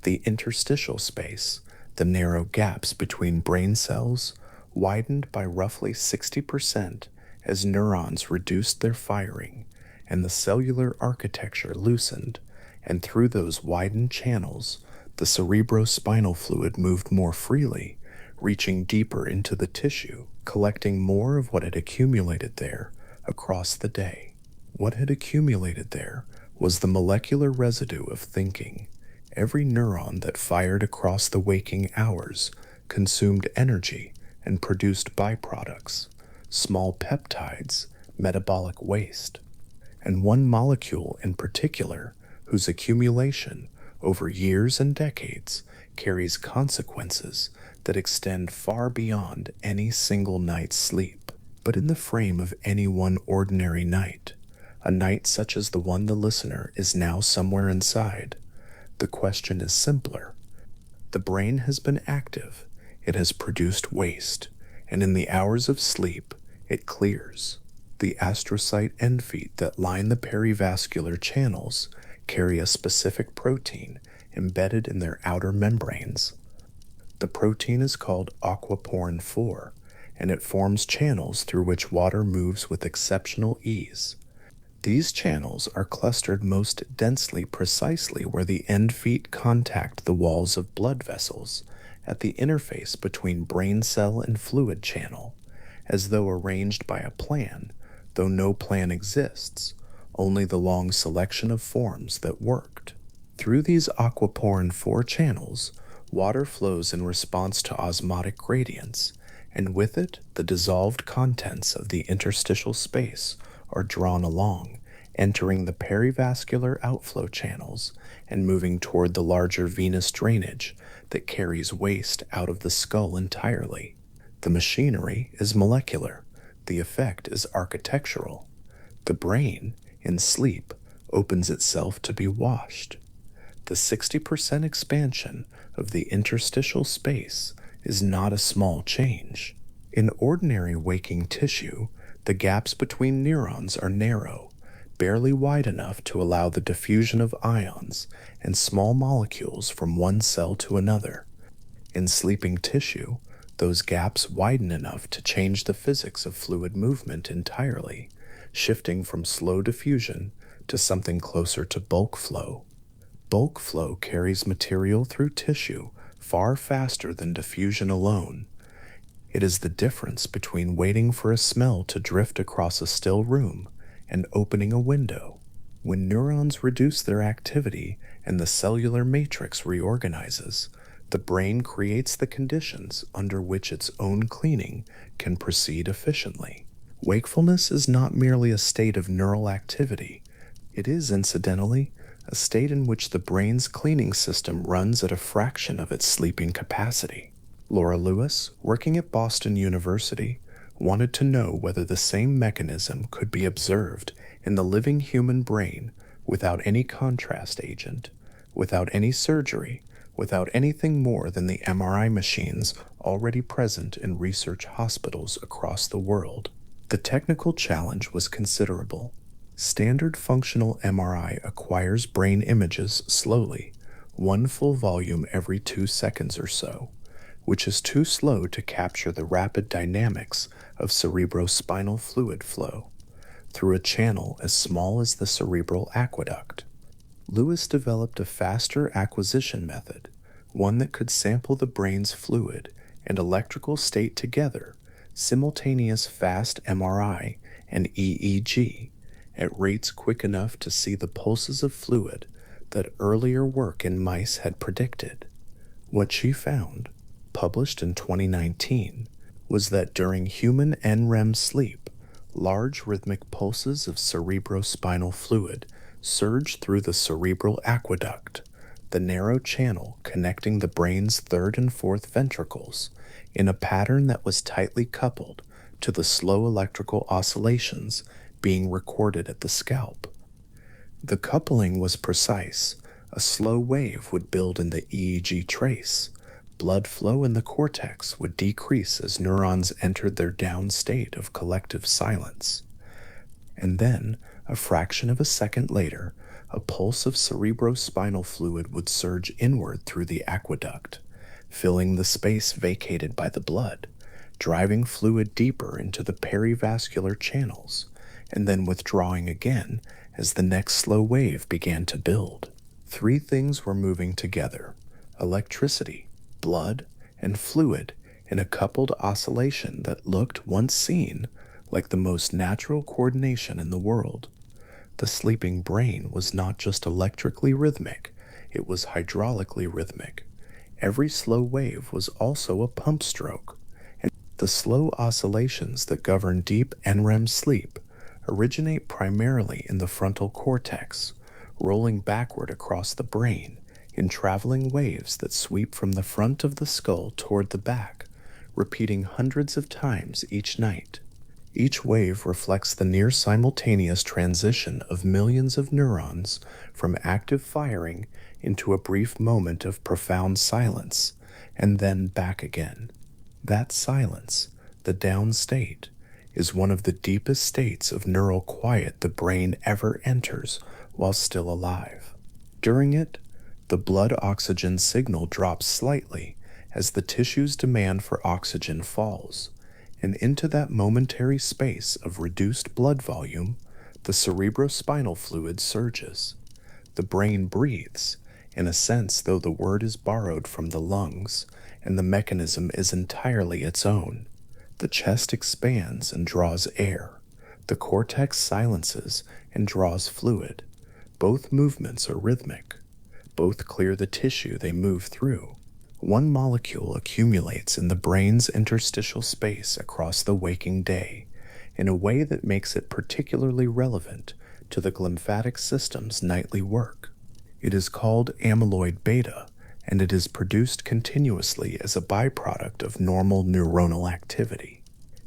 The interstitial space, the narrow gaps between brain cells, widened by roughly 60% as neurons reduced their firing, and the cellular architecture loosened, and through those widened channels, the cerebrospinal fluid moved more freely, reaching deeper into the tissue, collecting more of what had accumulated there across the day. What had accumulated there was the molecular residue of thinking. Every neuron that fired across the waking hours consumed energy and produced byproducts, small peptides, metabolic waste, and one molecule in particular whose accumulation over years and decades carries consequences that extend far beyond any single night's sleep. But in the frame of any one ordinary night, a night such as the one the listener is now somewhere inside, the question is simpler. The brain has been active, it has produced waste, and in the hours of sleep, it clears. The astrocyte end feet that line the perivascular channels carry a specific protein embedded in their outer membranes. The protein is called aquaporin 4, and it forms channels through which water moves with exceptional ease. These channels are clustered most densely precisely where the end feet contact the walls of blood vessels, at the interface between brain cell and fluid channel, as though arranged by a plan, though no plan exists, only the long selection of forms that worked. Through these aquaporin 4 channels, water flows in response to osmotic gradients, and with it, the dissolved contents of the interstitial space are drawn along, entering the perivascular outflow channels and moving toward the larger venous drainage that carries waste out of the skull entirely. The machinery is molecular. The effect is architectural. The brain, in sleep, opens itself to be washed. The 60% expansion of the interstitial space is not a small change. In ordinary waking tissue, the gaps between neurons are narrow, barely wide enough to allow the diffusion of ions and small molecules from one cell to another. In sleeping tissue, those gaps widen enough to change the physics of fluid movement entirely, shifting from slow diffusion to something closer to bulk flow. Bulk flow carries material through tissue far faster than diffusion alone. It is the difference between waiting for a smell to drift across a still room and opening a window. When neurons reduce their activity and the cellular matrix reorganizes, the brain creates the conditions under which its own cleaning can proceed efficiently. Wakefulness is not merely a state of neural activity. It is, incidentally, a state in which the brain's cleaning system runs at a fraction of its sleeping capacity. Laura Lewis, working at Boston University, wanted to know whether the same mechanism could be observed in the living human brain without any contrast agent, without any surgery, without anything more than the MRI machines already present in research hospitals across the world. The technical challenge was considerable. Standard functional MRI acquires brain images slowly, one full volume every 2 seconds or so, which is too slow to capture the rapid dynamics of cerebrospinal fluid flow through a channel as small as the cerebral aqueduct. Lewis developed a faster acquisition method, one that could sample the brain's fluid and electrical state together, simultaneous fast MRI and EEG, at rates quick enough to see the pulses of fluid that earlier work in mice had predicted. What she found, published in 2019, was that during human NREM sleep, large rhythmic pulses of cerebrospinal fluid surge through the cerebral aqueduct, the narrow channel connecting the brain's third and fourth ventricles, in a pattern that was tightly coupled to the slow electrical oscillations being recorded at the scalp. The coupling was precise. A slow wave would build in the EEG trace. Blood flow in the cortex would decrease as neurons entered their down state of collective silence. And then, a fraction of a second later, a pulse of cerebrospinal fluid would surge inward through the aqueduct, filling the space vacated by the blood, driving fluid deeper into the perivascular channels, and then withdrawing again as the next slow wave began to build. 3 things were moving together: electricity, blood, and fluid in a coupled oscillation that looked, once seen, like the most natural coordination in the world. The sleeping brain was not just electrically rhythmic, it was hydraulically rhythmic. Every slow wave was also a pump stroke, and the slow oscillations that govern deep NREM sleep originate primarily in the frontal cortex, rolling backward across the brain in traveling waves that sweep from the front of the skull toward the back, repeating hundreds of times each night. Each wave reflects the near simultaneous transition of millions of neurons from active firing into a brief moment of profound silence, and then back again. That silence, the down state, is one of the deepest states of neural quiet the brain ever enters while still alive. During it, the blood oxygen signal drops slightly as the tissue's demand for oxygen falls, and into that momentary space of reduced blood volume, the cerebrospinal fluid surges. The brain breathes, in a sense, though the word is borrowed from the lungs, and the mechanism is entirely its own. The chest expands and draws air. The cortex silences and draws fluid. Both movements are rhythmic. Both clear the tissue they move through. One molecule accumulates in the brain's interstitial space across the waking day in a way that makes it particularly relevant to the glymphatic system's nightly work. It is called amyloid beta, and it is produced continuously as a byproduct of normal neuronal activity.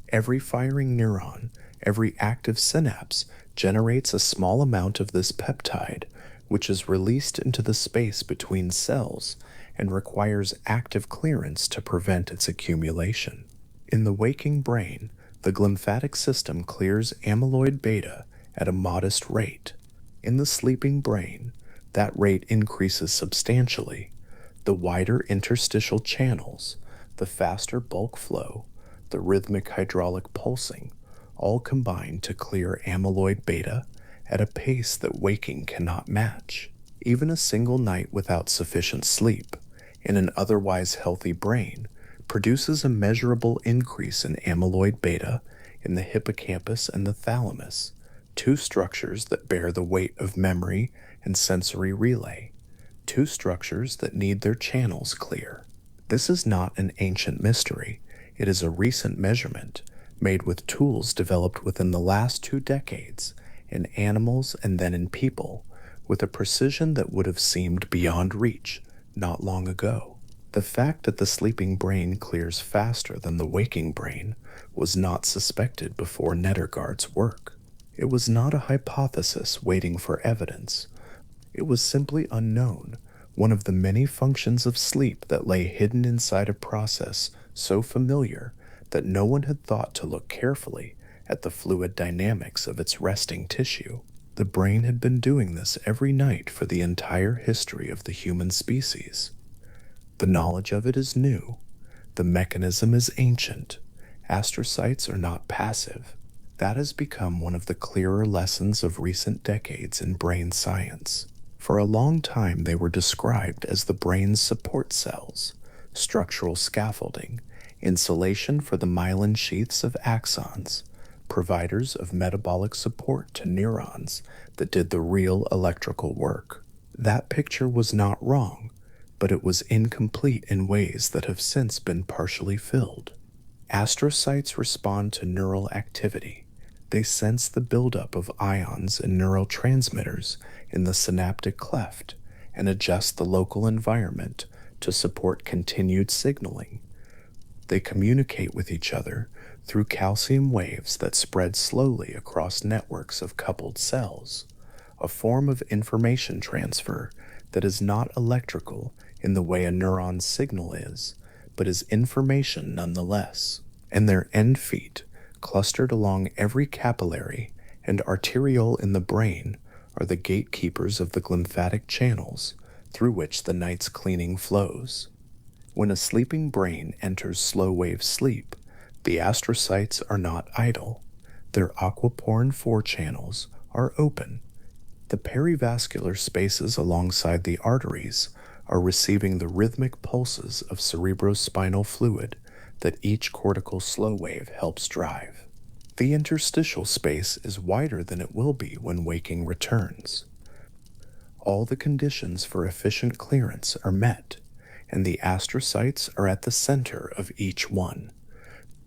Every firing neuron, every active synapse generates a small amount of this peptide, which is released into the space between cells and requires active clearance to prevent its accumulation. In the waking brain, the glymphatic system clears amyloid beta at a modest rate. In the sleeping brain, that rate increases substantially. The wider interstitial channels, the faster bulk flow, the rhythmic hydraulic pulsing, all combine to clear amyloid beta at a pace that waking cannot match. Even a single night without sufficient sleep, in an otherwise healthy brain, produces a measurable increase in amyloid beta in the hippocampus and the thalamus, two structures that bear the weight of memory and sensory relay, two structures that need their channels clear. This is not an ancient mystery. It is a recent measurement made with tools developed within the last 2 decades in animals and then in people, with a precision that would have seemed beyond reach not long ago. The fact that the sleeping brain clears faster than the waking brain was not suspected before Nedergaard's work. It was not a hypothesis waiting for evidence. It was simply unknown, one of the many functions of sleep that lay hidden inside a process so familiar that no one had thought to look carefully at the fluid dynamics of its resting tissue. The brain had been doing this every night for the entire history of the human species. The knowledge of it is new. The mechanism is ancient. Astrocytes are not passive. That has become one of the clearer lessons of recent decades in brain science. For a long time, they were described as the brain's support cells, structural scaffolding, insulation for the myelin sheaths of axons, providers of metabolic support to neurons that did the real electrical work. That picture was not wrong, but it was incomplete in ways that have since been partially filled. Astrocytes respond to neural activity. They sense the buildup of ions and neurotransmitters in the synaptic cleft and adjust the local environment to support continued signaling. They communicate with each other through calcium waves that spread slowly across networks of coupled cells, a form of information transfer that is not electrical in the way a neuron's signal is, but is information nonetheless. And their end feet, clustered along every capillary and arteriole in the brain, are the gatekeepers of the glymphatic channels through which the night's cleaning flows. When a sleeping brain enters slow-wave sleep, the astrocytes are not idle. Their aquaporin 4 channels are open. The perivascular spaces alongside the arteries are receiving the rhythmic pulses of cerebrospinal fluid that each cortical slow wave helps drive. The interstitial space is wider than it will be when waking returns. All the conditions for efficient clearance are met, and the astrocytes are at the center of each one.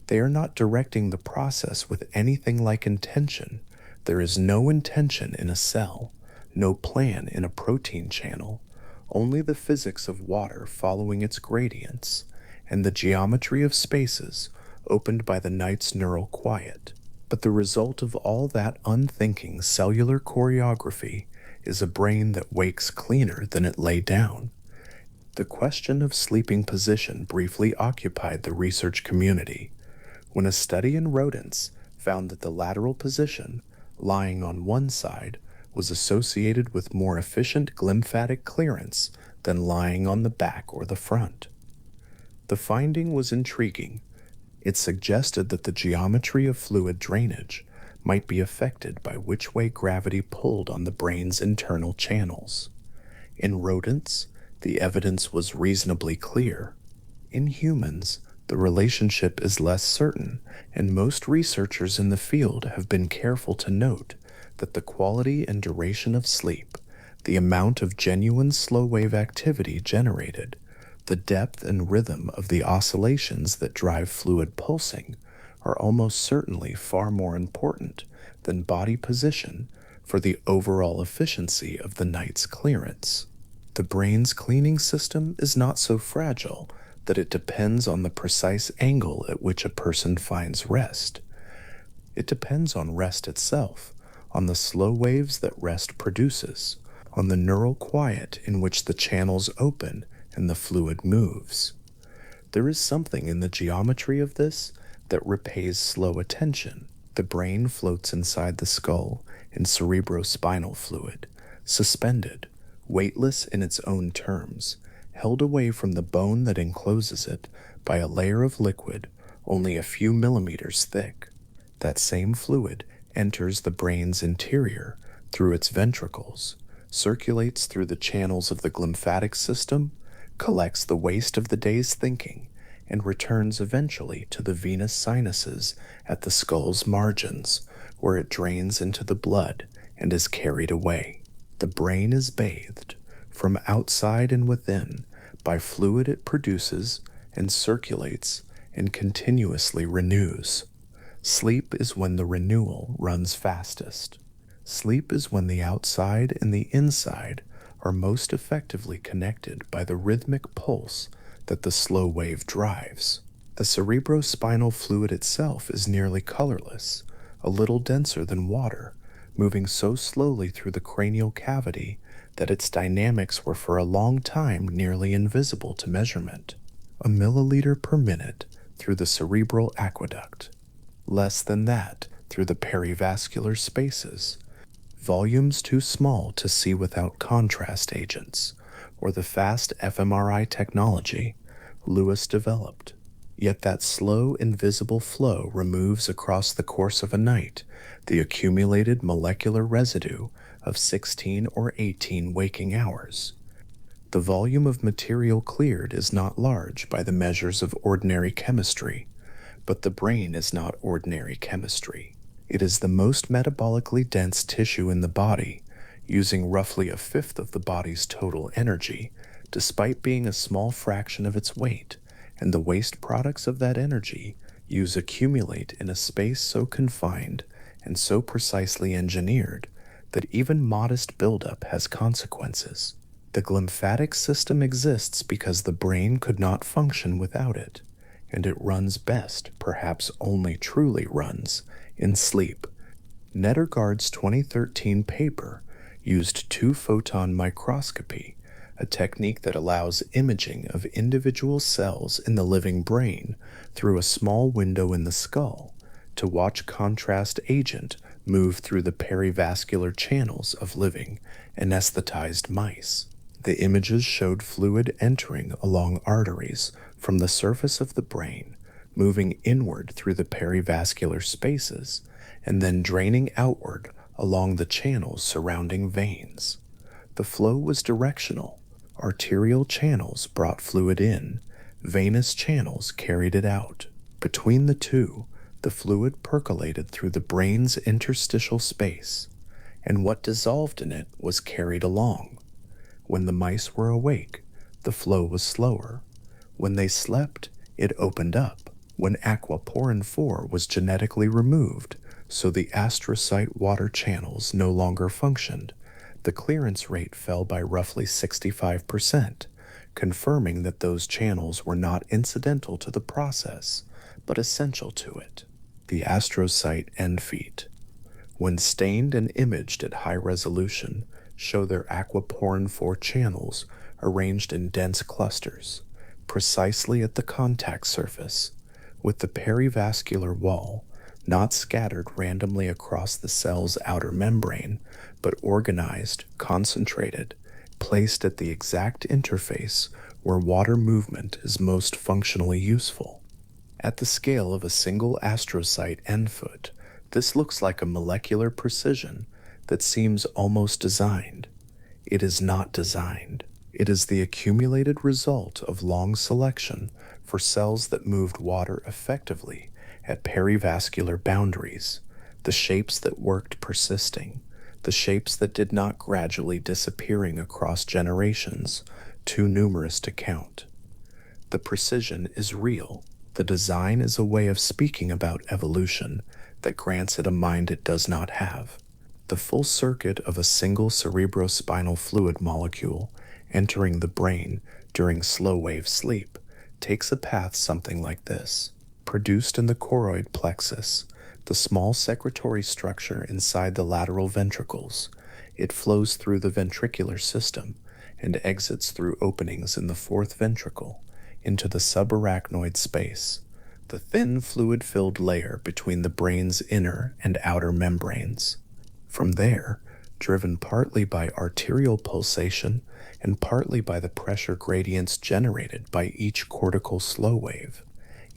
They are not directing the process with anything like intention. There is no intention in a cell, no plan in a protein channel, only the physics of water following its gradients, and the geometry of spaces opened by the night's neural quiet. But the result of all that unthinking cellular choreography is a brain that wakes cleaner than it lay down. The question of sleeping position briefly occupied the research community when a study in rodents found that the lateral position, lying on one side, was associated with more efficient glymphatic clearance than lying on the back or the front. The finding was intriguing. It suggested that the geometry of fluid drainage might be affected by which way gravity pulled on the brain's internal channels. In rodents, the evidence was reasonably clear. In humans, the relationship is less certain, and most researchers in the field have been careful to note that the quality and duration of sleep, the amount of genuine slow-wave activity generated, The depth and rhythm of the oscillations that drive fluid pulsing are almost certainly far more important than body position for the overall efficiency of the night's clearance. The brain's cleaning system is not so fragile that it depends on the precise angle at which a person finds rest. It depends on rest itself, on the slow waves that rest produces, on the neural quiet in which the channels open and the fluid moves. There is something in the geometry of this that repays slow attention. The brain floats inside the skull in cerebrospinal fluid, suspended, weightless in its own terms, held away from the bone that encloses it by a layer of liquid only a few millimeters thick. That same fluid enters the brain's interior through its ventricles, circulates through the channels of the glymphatic system, collects the waste of the day's thinking, and returns eventually to the venous sinuses at the skull's margins, where it drains into the blood and is carried away. The brain is bathed, from outside and within, by fluid it produces and circulates and continuously renews. Sleep is when the renewal runs fastest. Sleep is when the outside and the inside are most effectively connected by the rhythmic pulse that the slow wave drives. The cerebrospinal fluid itself is nearly colorless, a little denser than water, moving so slowly through the cranial cavity that its dynamics were for a long time nearly invisible to measurement. A milliliter per minute through the cerebral aqueduct. Less than that through the perivascular spaces, volumes too small to see without contrast agents, or the fast fMRI technology Lewis developed. Yet that slow, invisible flow removes across the course of a night the accumulated molecular residue of 16 or 18 waking hours. The volume of material cleared is not large by the measures of ordinary chemistry, but the brain is not ordinary chemistry. It is the most metabolically dense tissue in the body, using roughly a fifth of the body's total energy, despite being a small fraction of its weight, and the waste products of that energy accumulate in a space so confined and so precisely engineered that even modest buildup has consequences. The glymphatic system exists because the brain could not function without it, and it runs best, perhaps only truly runs, in sleep. Nedergaard's 2013 paper used two-photon microscopy, a technique that allows imaging of individual cells in the living brain through a small window in the skull, to watch contrast agent move through the perivascular channels of living, anesthetized mice. The images showed fluid entering along arteries from the surface of the brain, moving inward through the perivascular spaces, and then draining outward along the channels surrounding veins. The flow was directional. Arterial channels brought fluid in, venous channels carried it out. Between the two, the fluid percolated through the brain's interstitial space, and what dissolved in it was carried along. When the mice were awake, the flow was slower. When they slept, it opened up. When aquaporin 4 was genetically removed, so the astrocyte water channels no longer functioned, the clearance rate fell by roughly 65%, confirming that those channels were not incidental to the process, but essential to it. The astrocyte end feet, when stained and imaged at high resolution, show their aquaporin 4 channels arranged in dense clusters, precisely at the contact surface, with the perivascular wall, not scattered randomly across the cell's outer membrane, but organized, concentrated, placed at the exact interface where water movement is most functionally useful. At the scale of a single astrocyte end foot, this looks like a molecular precision that seems almost designed. It is not designed. It is the accumulated result of long selection for cells that moved water effectively at perivascular boundaries, the shapes that worked persisting, the shapes that did not gradually disappearing across generations, too numerous to count. The precision is real. The design is a way of speaking about evolution that grants it a mind it does not have. The full circuit of a single cerebrospinal fluid molecule entering the brain during slow-wave sleep takes a path something like this. Produced in the choroid plexus, the small secretory structure inside the lateral ventricles, it flows through the ventricular system and exits through openings in the fourth ventricle into the subarachnoid space, the thin fluid-filled layer between the brain's inner and outer membranes. From there, driven partly by arterial pulsation and partly by the pressure gradients generated by each cortical slow wave,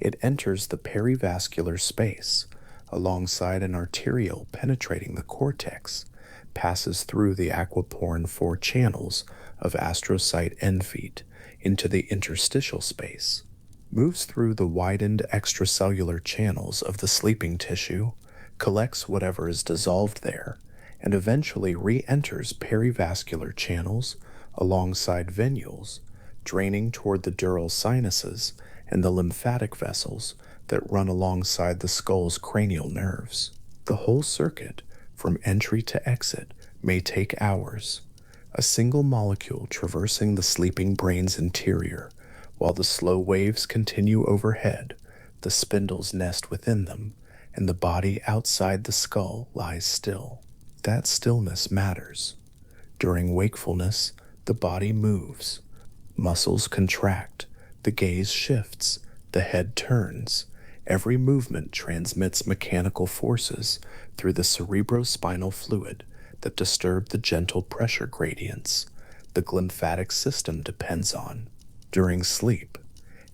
it enters the perivascular space, alongside an arteriole penetrating the cortex, passes through the aquaporin 4 channels of astrocyte end feet into the interstitial space, moves through the widened extracellular channels of the sleeping tissue, collects whatever is dissolved there, and eventually re-enters perivascular channels alongside venules, draining toward the dural sinuses and the lymphatic vessels that run alongside the skull's cranial nerves. The whole circuit, from entry to exit, may take hours. A single molecule traversing the sleeping brain's interior, while the slow waves continue overhead, the spindles nest within them, and the body outside the skull lies still. That stillness matters. During wakefulness, the body moves. Muscles contract, the gaze shifts, the head turns. Every movement transmits mechanical forces through the cerebrospinal fluid that disturb the gentle pressure gradients the glymphatic system depends on. During sleep,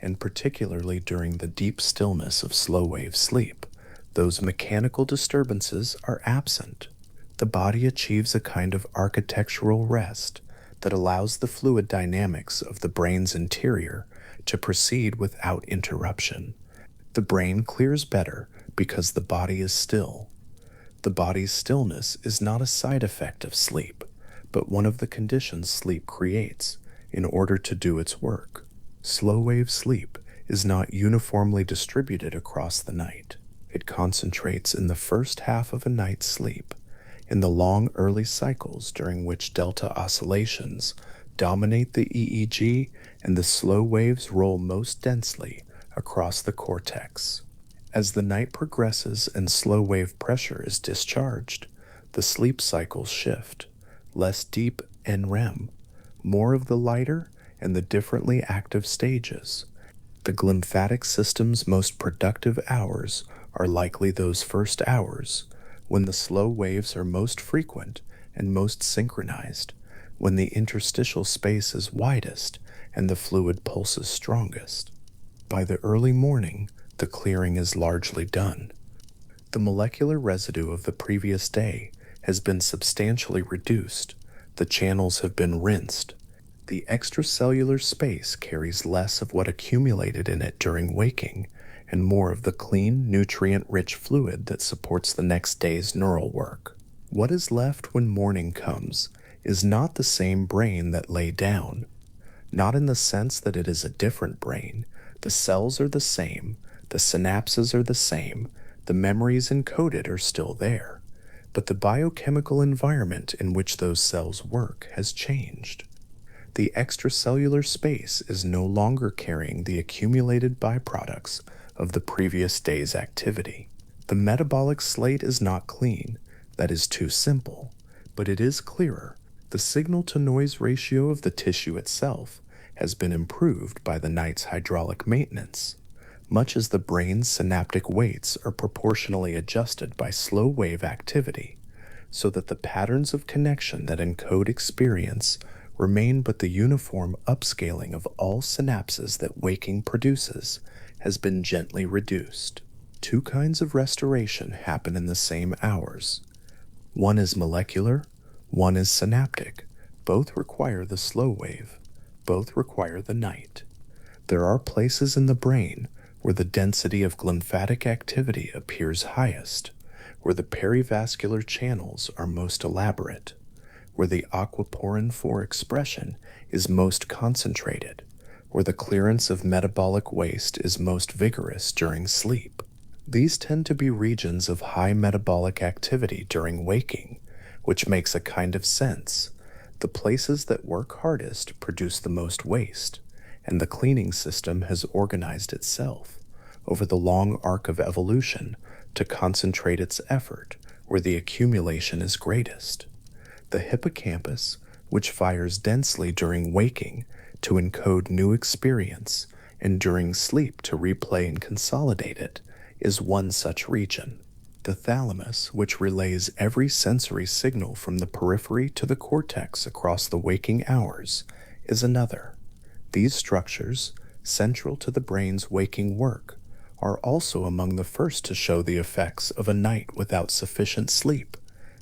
and particularly during the deep stillness of slow-wave sleep, those mechanical disturbances are absent. The body achieves a kind of architectural rest that allows the fluid dynamics of the brain's interior to proceed without interruption. The brain clears better because the body is still. The body's stillness is not a side effect of sleep, but one of the conditions sleep creates in order to do its work. Slow-wave sleep is not uniformly distributed across the night. It concentrates in the first half of a night's sleep, in the long early cycles during which delta oscillations dominate the EEG and the slow waves roll most densely across the cortex. As the night progresses and slow wave pressure is discharged, the sleep cycles shift, less deep NREM, more of the lighter and the differently active stages. The glymphatic system's most productive hours are likely those first hours, when the slow waves are most frequent and most synchronized, when the interstitial space is widest and the fluid pulses strongest. By the early morning, the clearing is largely done. The molecular residue of the previous day has been substantially reduced. The channels have been rinsed. The extracellular space carries less of what accumulated in it during waking and more of the clean, nutrient-rich fluid that supports the next day's neural work. What is left when morning comes is not the same brain that lay down. Not in the sense that it is a different brain. The cells are the same, the synapses are the same, the memories encoded are still there, but the biochemical environment in which those cells work has changed. The extracellular space is no longer carrying the accumulated byproducts of the previous day's activity. The metabolic slate is not clean, that is too simple, but it is clearer. The signal-to-noise ratio of the tissue itself has been improved by the night's hydraulic maintenance, much as the brain's synaptic weights are proportionally adjusted by slow-wave activity, so that the patterns of connection that encode experience remain, but the uniform upscaling of all synapses that waking produces has been gently reduced. Two kinds of restoration happen in the same hours. One is molecular, one is synaptic. Both require the slow wave. Both require the night. There are places in the brain where the density of glymphatic activity appears highest, where the perivascular channels are most elaborate, where the aquaporin 4 expression is most concentrated, where the clearance of metabolic waste is most vigorous during sleep. These tend to be regions of high metabolic activity during waking, which makes a kind of sense. The places that work hardest produce the most waste, and the cleaning system has organized itself over the long arc of evolution to concentrate its effort where the accumulation is greatest. The hippocampus, which fires densely during waking to encode new experience and during sleep to replay and consolidate it, is one such region. The thalamus, which relays every sensory signal from the periphery to the cortex across the waking hours, is another. These structures, central to the brain's waking work, are also among the first to show the effects of a night without sufficient sleep,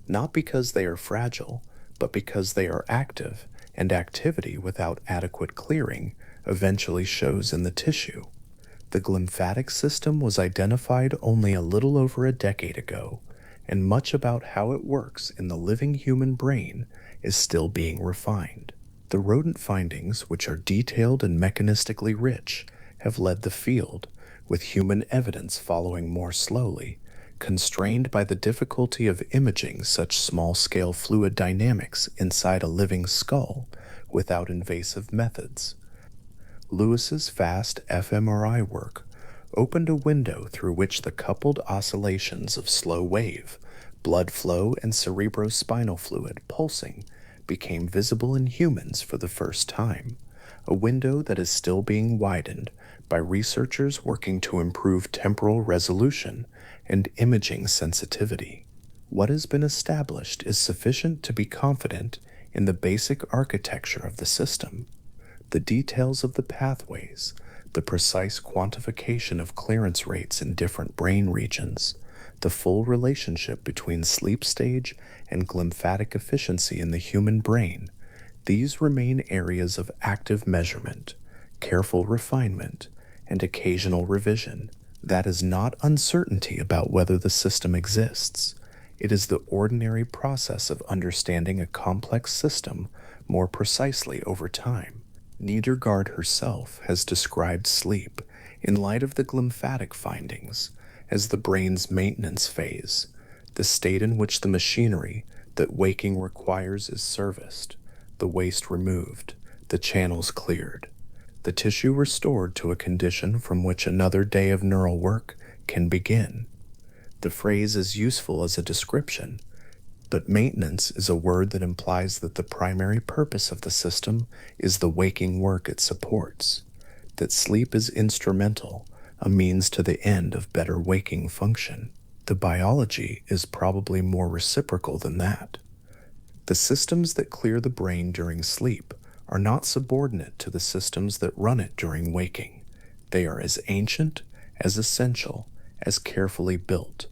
not because they are fragile, but because they are active, and activity without adequate clearing eventually shows in the tissue. The glymphatic system was identified only a little over a decade ago, and much about how it works in the living human brain is still being refined. The rodent findings, which are detailed and mechanistically rich, have led the field, with human evidence following more slowly, constrained by the difficulty of imaging such small-scale fluid dynamics inside a living skull without invasive methods. Lewis's fast fMRI work opened a window through which the coupled oscillations of slow wave, blood flow, and cerebrospinal fluid pulsing became visible in humans for the first time, a window that is still being widened by researchers working to improve temporal resolution and imaging sensitivity. What has been established is sufficient to be confident in the basic architecture of the system. The details of the pathways, the precise quantification of clearance rates in different brain regions, the full relationship between sleep stage and glymphatic efficiency in the human brain, these remain areas of active measurement, careful refinement, and occasional revision. That is not uncertainty about whether the system exists. It is the ordinary process of understanding a complex system more precisely over time. Niedergard herself has described sleep, in light of the glymphatic findings, as the brain's maintenance phase, the state in which the machinery that waking requires is serviced, the waste removed, the channels cleared, the tissue restored to a condition from which another day of neural work can begin. The phrase is useful as a description, but maintenance is a word that implies that the primary purpose of the system is the waking work it supports, that sleep is instrumental, a means to the end of better waking function. The biology is probably more reciprocal than that. The systems that clear the brain during sleep are not subordinate to the systems that run it during waking. They are as ancient, as essential, as carefully built.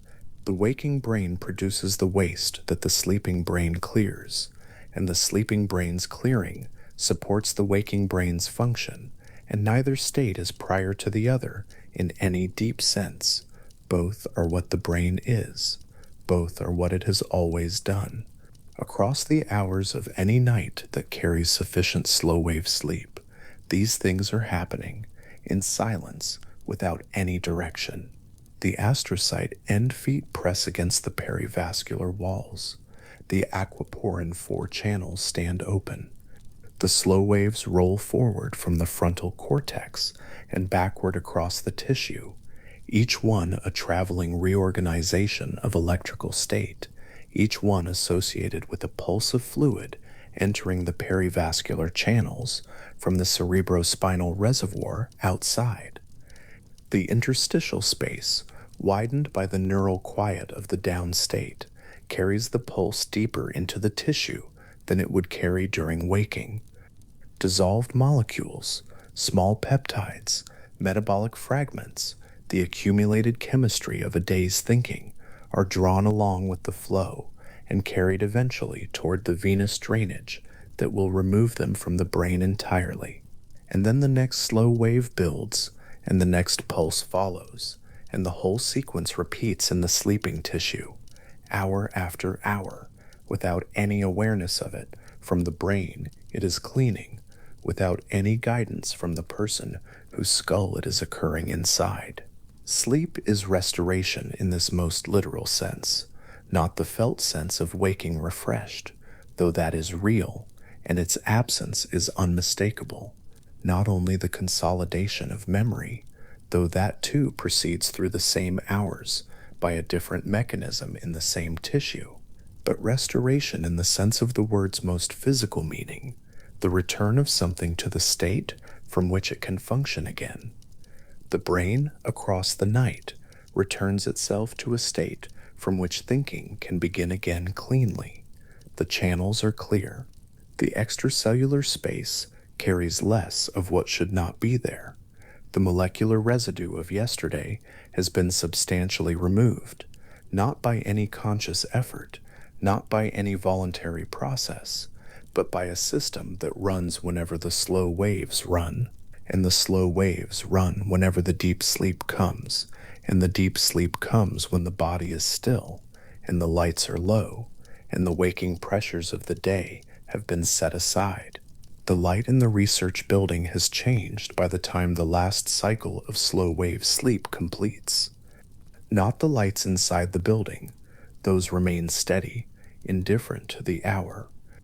The waking brain produces the waste that the sleeping brain clears, and the sleeping brain's clearing supports the waking brain's function, and neither state is prior to the other in any deep sense. Both are what the brain is. Both are what it has always done. Across the hours of any night that carries sufficient slow-wave sleep, these things are happening, in silence, without any direction. The astrocyte end feet press against the perivascular walls. The aquaporin 4 channels stand open. The slow waves roll forward from the frontal cortex and backward across the tissue, each one a traveling reorganization of electrical state, each one associated with a pulse of fluid entering the perivascular channels from the cerebrospinal reservoir outside. The interstitial space, widened by the neural quiet of the down state, carries the pulse deeper into the tissue than it would carry during waking. Dissolved molecules, small peptides, metabolic fragments, the accumulated chemistry of a day's thinking, are drawn along with the flow and carried eventually toward the venous drainage that will remove them from the brain entirely. And then the next slow wave builds, and the next pulse follows, and the whole sequence repeats in the sleeping tissue, hour after hour, without any awareness of it from the brain it is cleaning, without any guidance from the person whose skull it is occurring inside. Sleep is restoration in this most literal sense, not the felt sense of waking refreshed, though that is real, and its absence is unmistakable. Not only the consolidation of memory, though that too proceeds through the same hours by a different mechanism in the same tissue, but restoration in the sense of the word's most physical meaning, the return of something to the state from which it can function again. The brain, across the night, returns itself to a state from which thinking can begin again cleanly. The channels are clear. The extracellular space carries less of what should not be there. The molecular residue of yesterday has been substantially removed, not by any conscious effort, not by any voluntary process, but by a system that runs whenever the slow waves run. And the slow waves run whenever the deep sleep comes, and the deep sleep comes when the body is still, and the lights are low, and the waking pressures of the day have been set aside. The light in the research building has changed by the time the last cycle of slow wave sleep completes. Not the lights inside the building, those remain steady, indifferent to the hour.